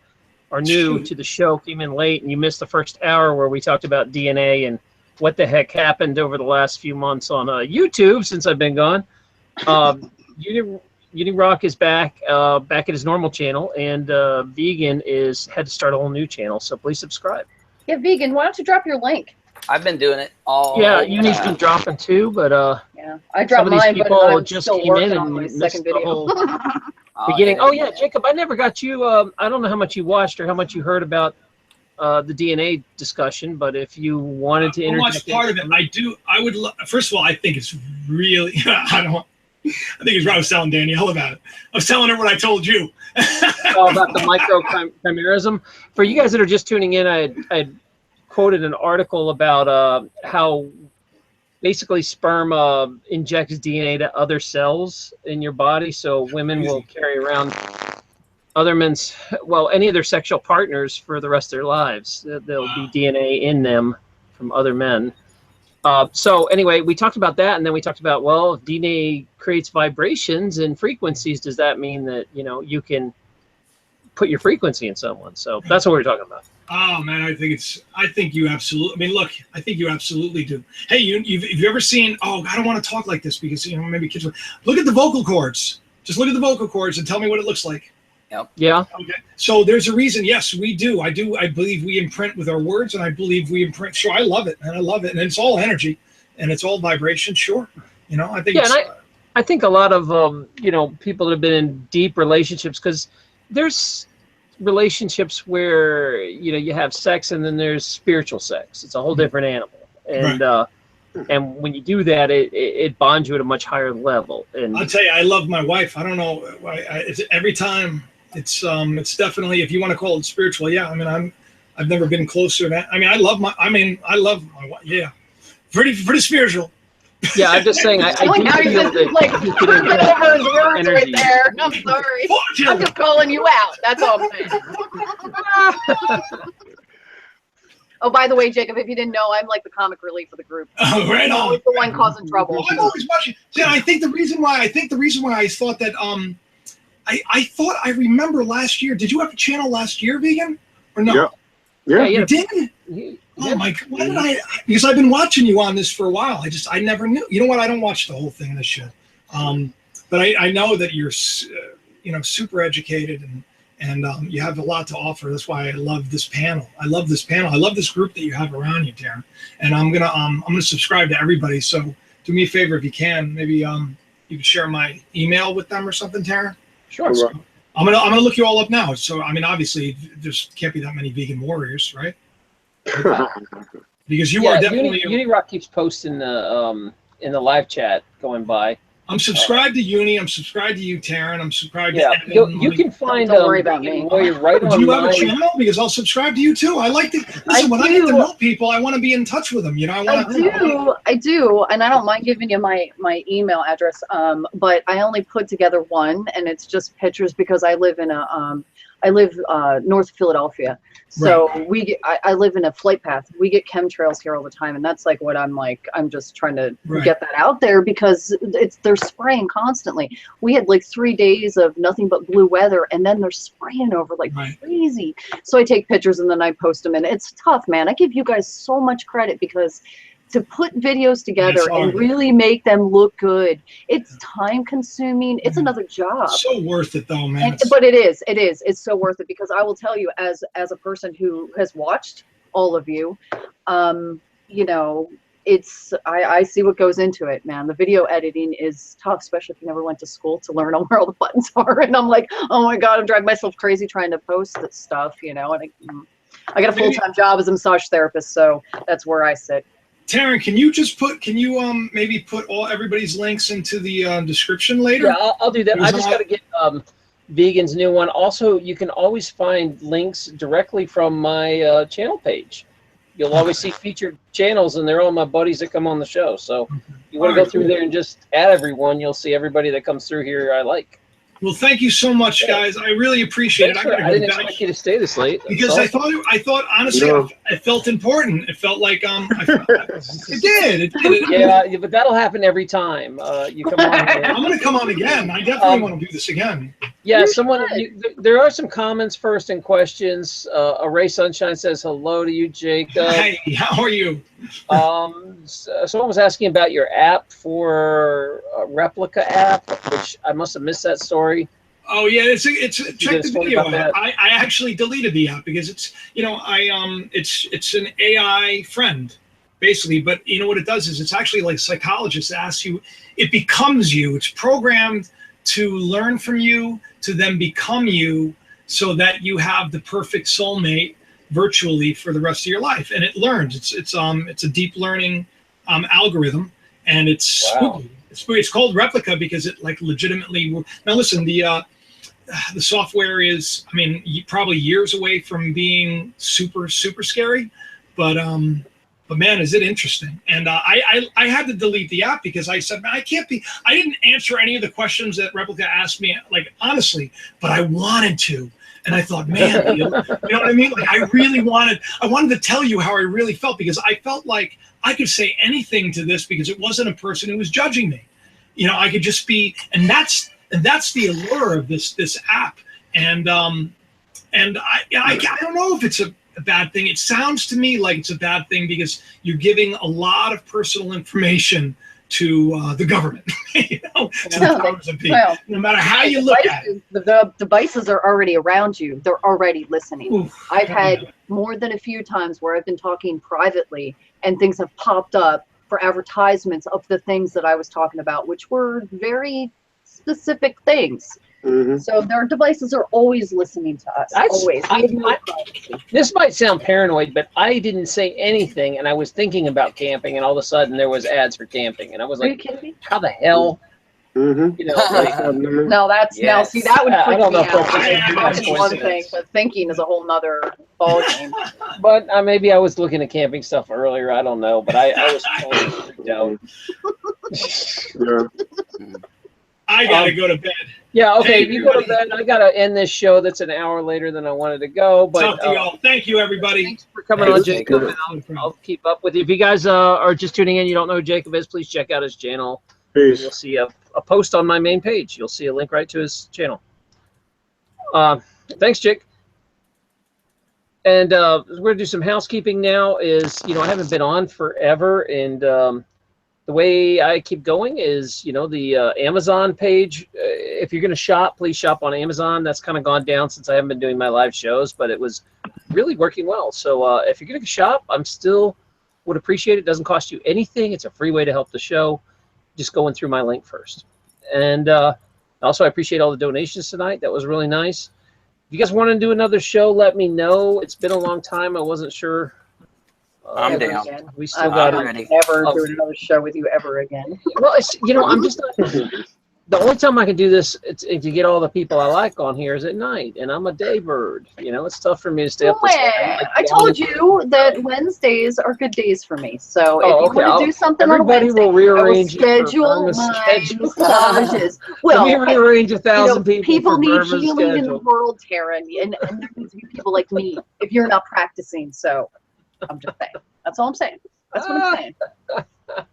new to the show, came in late and you missed the first hour where we talked about DNA and what the heck happened over the last few months on YouTube since I've been gone. Unirock is back at his normal channel, and Vegan had to start a whole new channel. So please subscribe. Yeah, Vegan, why don't you drop your link? I've been doing it all. Yeah, Uni's been dropping too, but yeah, I dropped some of mine, these but people I'm just still came in working and on my missed second the video. whole beginning. Oh yeah, Jacob, I never got you. I don't know how much you watched or how much you heard about the DNA discussion, but if you wanted to interject part of it, I do. I would. First of all, I think it's really. I think it's what I was telling Danielle about it. I was telling her what I told you. About the microchimerism. For you guys that are just tuning in, I quoted an article about how basically sperm injects DNA to other cells in your body, so women will carry around any of their sexual partners for the rest of their lives. There'll be DNA in them from other men. So anyway, we talked about that, and then we talked about, well, if DNA creates vibrations and frequencies, does that mean that, you know, you can put your frequency in someone? So that's what we're talking about. Oh man, I think you absolutely. I mean, look, I think you absolutely do. Hey, you've ever seen? Oh, I don't want to talk like this because, you know, maybe kids. Look at the vocal cords. Just look at the vocal cords and tell me what it looks like. Yep. Yeah. Okay. So there's a reason. Yes, we do. I believe we imprint with our words, and I believe we imprint. Sure, I love it, and and it's all energy, and it's all vibration. Sure. You know, I think. Yeah, and I think a lot of you know, people that have been in deep relationships, because there's relationships where, you know, you have sex and then there's spiritual sex. It's a whole different animal, and right. And when you do that, it bonds you at a much higher level. And I'll tell you, I love my wife. I don't know. It's every time. It's definitely, if you want to call it spiritual. Yeah. I mean, I've never been closer to that. I mean, I love my wife. Yeah. Pretty spiritual. Yeah, I'm just saying. I do feel that like you put can over his words energy. right there. I'm sorry. I'm just calling you out. That's all I'm saying. Oh, by the way, Jacob, if you didn't know, I'm like the comic relief of the group. Oh, right I'm on. always the one causing trouble. Well, I'm always watching. See, I think the reason why I thought that I thought I remember last year. Did you have a channel last year, Vegan, or no? Yeah. You did. Oh my God! Why did I? Because I've been watching you on this for a while. I never knew. You know what? I don't watch the whole thing of this shit. But I know that you're, super educated and you have a lot to offer. That's why I love this panel. I love this group that you have around you, Darren. And I'm gonna subscribe to everybody. So do me a favor if you can. Maybe you can share my email with them or something, Taryn. Sure. So I'm gonna look you all up now. So I mean, obviously, there's can't be that many vegan warriors, right? Because you are definitely. Unirock keeps posting the in the live chat going by. I'm subscribed to Uni. I'm subscribed to you, Taryn. I'm subscribed to Evan. You can find don't worry about me. right do you have a channel? Because I'll subscribe to you too. I like to listen. When I get to know people, I want to be in touch with them. I do, and I don't mind giving you my email address. But I only put together one, and it's just pictures because I live in north of Philadelphia. So I live in a flight path. We get chemtrails here all the time, and that's like what I'm just trying to get that out there because they're spraying constantly. We had like 3 days of nothing but blue weather, and then they're spraying over like crazy. So I take pictures and then I post them, and it's tough, man. I give you guys so much credit because to put videos together and really make them look good, it's time consuming. It's another job. So worth it though, man. But it's so worth it because I will tell you as a person who has watched all of you, I see what goes into it, man. The video editing is tough, especially if you never went to school to learn where all the buttons are. And I'm like, oh my God, I'm driving myself crazy trying to post this stuff, and I got a full-time job as a massage therapist, so that's where I sit. Taryn, can you maybe put everybody's links into the description later? Yeah, I'll do that. I just got to get Vegan's new one. Also, you can always find links directly from my channel page. You'll always see featured channels, and they're all my buddies that come on the show. So you want to go through there and just add everyone. You'll see everybody that comes through here I like. Well, thank you so much, guys. I really appreciate it. I didn't expect you to stay this late. Because I thought honestly, it felt important. It felt like it did. Yeah, but that'll happen every time you come on here. I'm going to come on again. I definitely want to do this again. Yeah, there are some comments first and questions. Ray Sunshine says hello to you, Jacob. Hey, how are you? Someone was asking about your app for Replica app, which I must have missed that story. Oh yeah, it's check the video out. I actually deleted the app because it's it's an AI friend basically, but you know what it does is it's actually like psychologists ask you, it becomes you. It's programmed to learn from you, to then become you, so that you have the perfect soulmate virtually for the rest of your life, and it learns. It's a deep learning algorithm, and it's spooky. It's called Replica because it like legitimately. Now listen, the software is, I mean, probably years away from being super scary, but man, is it interesting. And I had to delete the app because I said, man, I didn't answer any of the questions that Replica asked me, like honestly, but I wanted to. And I thought, man, you know what I mean? Like I wanted to tell you how I really felt because I felt like I could say anything to this because it wasn't a person who was judging me. I could just be, and that's the allure of this app. And I don't know if it's a bad thing. It sounds to me like it's a bad thing because you're giving a lot of personal information to the government, to the powers of people. Well, no matter how you look at it. The devices are already around you. They're already listening. Oof, I've had more than a few times where I've been talking privately and things have popped up for advertisements of the things that I was talking about, which were very specific things. Mm-hmm. So their devices are always listening to us. Always. This might sound paranoid, but I didn't say anything, and I was thinking about camping, and all of a sudden there was ads for camping, and I was like, "How the hell?" Mm-hmm. No, that's now. See, that would freak me out. That's one thing, but thinking is a whole nother ballgame. But maybe I was looking at camping stuff earlier. I don't know, but I was totally freaked out. I I gotta go to bed. Yeah, okay. Hey, You go to everybody. bed. I gotta end this show. That's an hour later than I wanted to go. But Talk to y'all. Thank you, everybody. thanks for coming Thanks, on, Jacob. Jacob. And I'll keep up with you. If you guys are just tuning in, you don't know who Jacob is, please check out his channel. And you'll Peace. see a post on my main page. You'll see a link right to his channel. Thanks, Jake. And we're gonna do some housekeeping now. I haven't been on forever, and the way I keep going is, the Amazon page. If you're gonna shop, please shop on Amazon. That's kind of gone down since I haven't been doing my live shows, but it was really working well. So if you're gonna shop, I'm still would appreciate it. It doesn't cost you anything. It's a free way to help the show. Just going through my link first. And also, I appreciate all the donations tonight. That was really nice. If you guys want to do another show, let me know. It's been a long time. I wasn't sure. I'm Ever down. again. We still I'm got I'm it. ready. never doing another show with you ever again. Well, I'm just not. The only time I can do this to get all the people I like on here is at night, and I'm a day bird. It's tough for me to stay up this late. I told you that Wednesdays are good days for me. So if you want to do something on a Everybody Wednesday, will rearrange. I will schedule Irma's my schedule. massages. Well, Well, let me rearrange 1,000 people for need Irma's healing in the schedule. world, Tara, and there needs to be people like me if you're not practicing. So I'm just saying. That's all I'm saying. That's what I'm saying.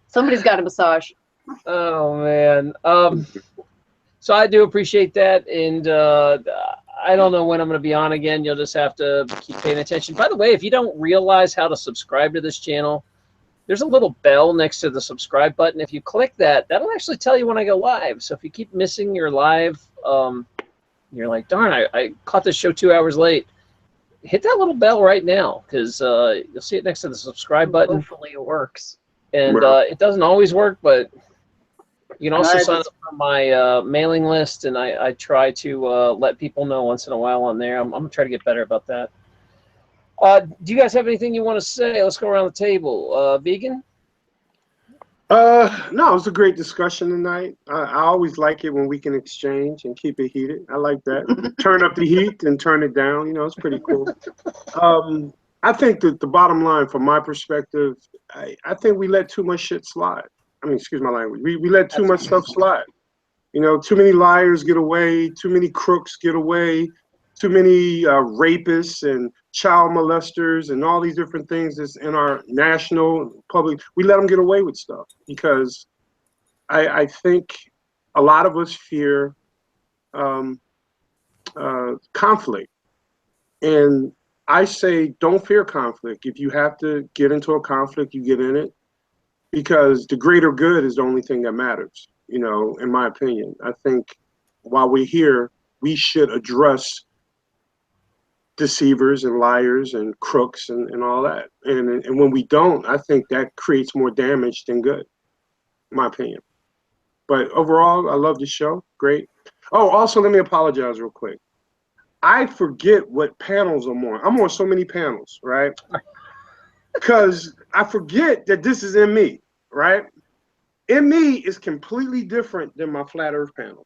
Somebody's got a massage. Oh man. So I do appreciate that, and I don't know when I'm going to be on again. You'll just have to keep paying attention. By the way, if you don't realize how to subscribe to this channel, there's a little bell next to the subscribe button. If you click that, that'll actually tell you when I go live. So if you keep missing your live, you're like, darn, I caught this show 2 hours late. Hit that little bell right now, because you'll see it next to the subscribe button. Hopefully it works. And it doesn't always work, but you can also sign up for my mailing list, and I try to let people know once in a while on there. I'm going to try to get better about that. Do you guys have anything you want to say? Let's go around the table. Vegan? No, it was a great discussion tonight. I always like it when we can exchange and keep it heated. I like that. Turn up the heat and turn it down. It's pretty cool. I think that the bottom line, from my perspective, I think we let too much shit slide. I mean, excuse my language. We let too much stuff slide. Too many liars get away. Too many crooks get away. Too many rapists and child molesters and all these different things that's in our national public. We let them get away with stuff because I think a lot of us fear conflict. And I say, don't fear conflict. If you have to get into a conflict, you get in it, because the greater good is the only thing that matters, in my opinion. I think while we're here, we should address deceivers and liars and crooks and all that. And when we don't, I think that creates more damage than good, in my opinion. But overall, I love the show. Great. Oh, also, let me apologize real quick. I forget what panels I'm on. I'm on so many panels, right? Because I forget that this is in me, right? In me is completely different than my Flat Earth panel,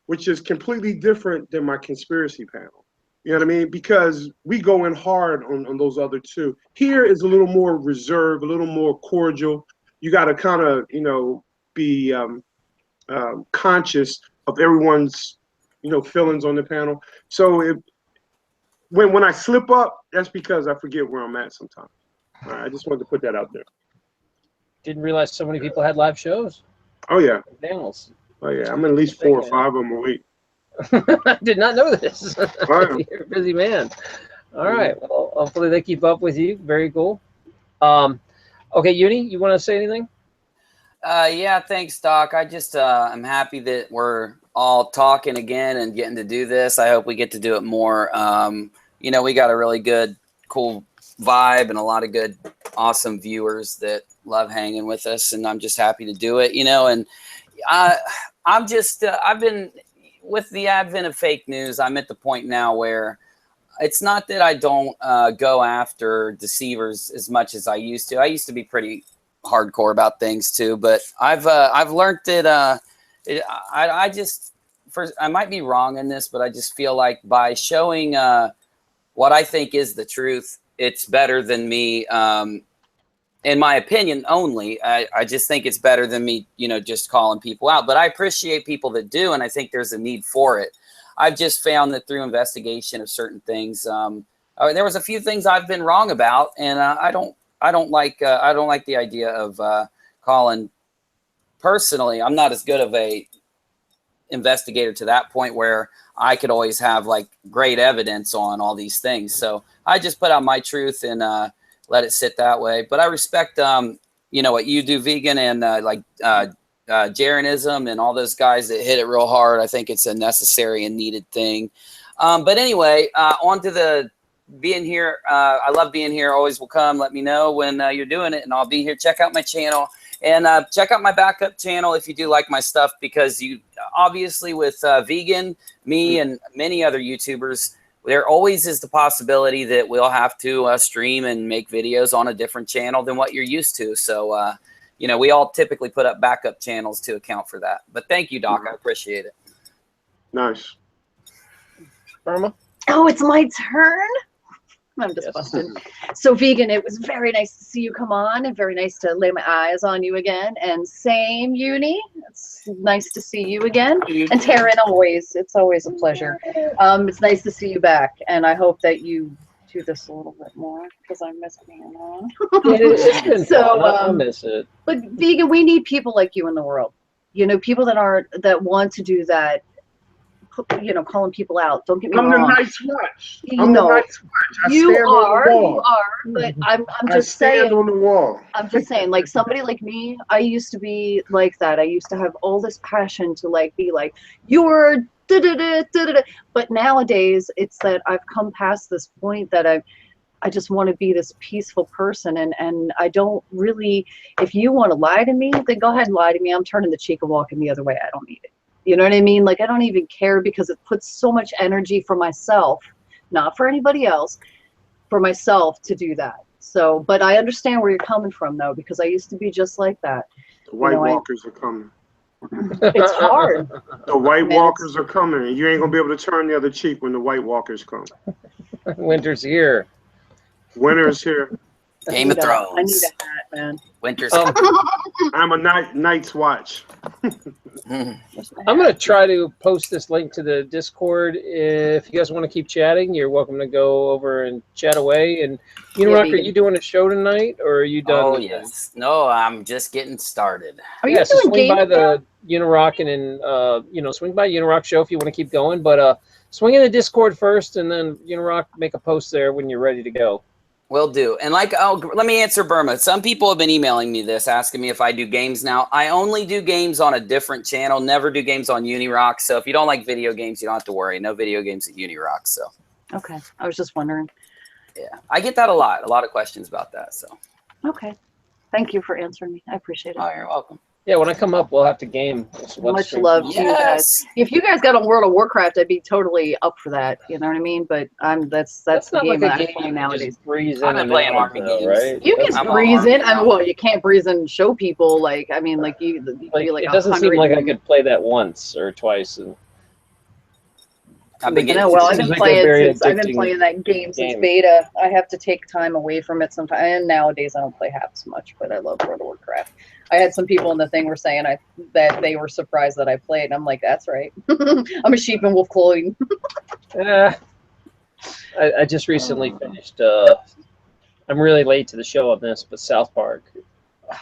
which is completely different than my conspiracy panel. You know what I mean? Because we go in hard on those other two. Here is a little more reserved, a little more cordial. You got to kind of, be conscious of everyone's, feelings on the panel. So when I slip up, that's because I forget where I'm at sometimes. All right, I just wanted to put that out there. Didn't realize so many people had live shows. Oh, yeah. Panels. Oh, yeah. I'm at least 4 or 5 of them a week. I did not know this. Right. You're a busy man. All right. Well, hopefully they keep up with you. Very cool. Okay, Uni, you want to say anything? Yeah, thanks, Doc. I just I'm happy that we're all talking again and getting to do this. I hope we get to do it more. We got a really good, cool vibe and a lot of good, awesome viewers that love hanging with us, and I'm just happy to do it. And I'm just I've been, with the advent of fake news, I'm at the point now where it's not that I don't go after deceivers as much as I used to. I used to be pretty hardcore about things too, but I've learned that I might be wrong in this, but I just feel like by showing what I think is the truth, it's better than me in my opinion only, I just think it's better than me, you know, just calling people out. But I appreciate people that do, and I think there's a need for it. I've just found that through investigation of certain things, there was a few things I've been wrong about, and I don't like the idea of calling. Personally, I'm not as good of a investigator to that point where I could always have like great evidence on all these things. So I just put out my truth and let it sit that way. But I respect, you know, what you do, vegan, and like Jeranism and all those guys that hit it real hard. I think it's a necessary and needed thing. But anyway, on to the being here. I love being here. Always will come. Let me know when you're doing it, and I'll be here. Check out my channel. And check out my backup channel if you do like my stuff, because you obviously with vegan, me, and many other YouTubers, there always is the possibility that we'll have to stream and make videos on a different channel than what you're used to. So, you know, we all typically put up backup channels to account for that. But thank you, Doc. I appreciate it. Nice. Burma? Oh, it's my turn. I'm just busted. So vegan, it was very nice to see you come on, and very nice to lay my eyes on you again. And same, Uni. It's nice to see you again. And Taryn, it's always a pleasure. It's nice to see you back, and I hope that you do this a little bit more, because I miss being on. It's been fun. I miss it. But vegan, we need people like you in the world. You know, people that want to do that. You know, calling people out. Don't get me wrong. I'm the nice watch. I'm the nice watch. You are, but I'm just saying. On the wall. I'm just saying, like somebody like me, I used to be like that. I used to have all this passion to like be like, you're da da da da da. But nowadays, it's that I've come past this point that I just want to be this peaceful person, and I don't really. If you want to lie to me, then go ahead and lie to me. I'm turning the cheek and walking the other way. I don't need it. You know what I mean? Like, I don't even care, because it puts so much energy for myself, not for anybody else, for myself to do that. So, but I understand where you're coming from, though, because I used to be just like that. The White Walkers are coming. It's hard. The White Walkers are coming. You ain't going to be able to turn the other cheek when the White Walkers come. Winter's here. Winter is here. Game of Thrones. I need a hat, man. Winter's I'm a Night's Watch. I'm going to try to post this link to the Discord. If you guys want to keep chatting, you're welcome to go over and chat away. And Unirock, are you doing a show tonight, or are you done? Oh, yes. No, I'm just getting started. Are you so doing swing by the Unirock and swing by Unirock show if you want to keep going. But swing in the Discord first, and then Unirock, make a post there when you're ready to go. Will do. And like, let me answer Burma. Some people have been emailing me this, asking me if I do games now. I only do games on a different channel, never do games on Unirock. So if you don't like video games, you don't have to worry. No video games at Unirock. So. Okay. I was just wondering. Yeah. I get that a lot of questions about that. So. Okay. Thank you for answering me. I appreciate it. Oh, you're welcome. Yeah, when I come up, we'll have to game. Much love to you guys. If you guys got on World of Warcraft, I'd be totally up for that. You know what I mean? But that's the game that I play nowadays. I've been playing army games. Right? You can breeze in. I mean, well, you can't breeze in and show people. Like, I mean, like you like it doesn't seem like I could play that once or twice. And I've been getting. I've been playing that game since beta. I have to take time away from it sometimes. And nowadays, I don't play half as much. But I love World of Warcraft. I had some people in the thing were saying that they were surprised that I played. And I'm like, that's right. I'm a sheep in wolf clothing. I just recently finished. I'm really late to the show on this, but South Park.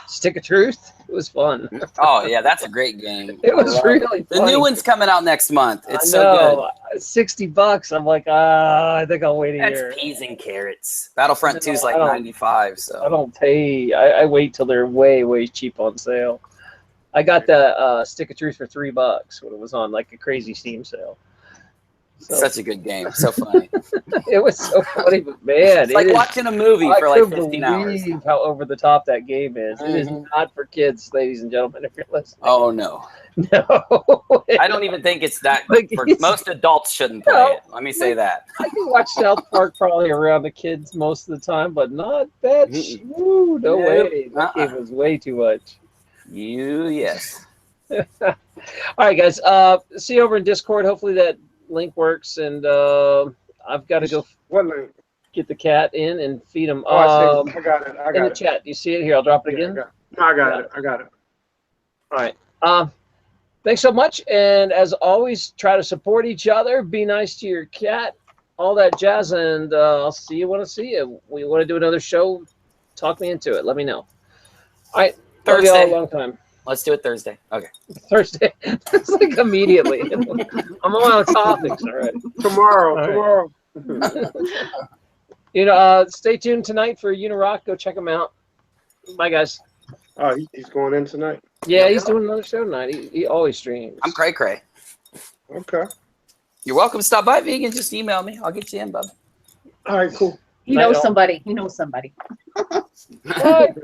Stick of Truth. It was fun. Oh yeah, that's a great game. It was really the fun. new one's coming out next month. It's so good. $60. I'm like, I think I'll wait a year. That's peas and carrots. Battlefront 2 is like 95. So I don't pay. I wait till they're way cheap on sale. I got the Stick of Truth for $3 when it was on like a crazy Steam sale. So. Such a good game. So funny. It was so funny, but man, it's like watching a movie for like 15 hours. I can't believe how over the top that game is. It is not for kids, ladies and gentlemen, if you're listening. Oh, no. No. I don't even think it's that. Most adults shouldn't play it. Let me say that. I can watch South Park probably around the kids most of the time, but not that. No way. That game was way too much. Yes. All right, guys. See you over in Discord. Hopefully that link works, and I've got to go. What link? get the cat in and feed him. Oh, I see. I got it. I In got the it. chat. Do you see it here? I'll drop it Yeah, again. I got it. I got it. All right. Thanks so much. And as always, try to support each other. Be nice to your cat. All that jazz. And I'll see you when I see you. We want to do another show. Talk me into it. Let me know. All right. Love you all a Thursday. long time. Let's do it Thursday. Okay. Thursday. It's like immediately. I'm on topics already. Tomorrow. You know, stay tuned tonight for Unirock. Go check him out. Bye, guys. Oh, he's going in tonight. Yeah, he's doing another show tonight. He always streams. I'm Cray Cray. Okay. You're welcome to stop by, Vegan. Just email me. I'll get you in, bub. All right, cool. He knows somebody. He knows somebody. Bye.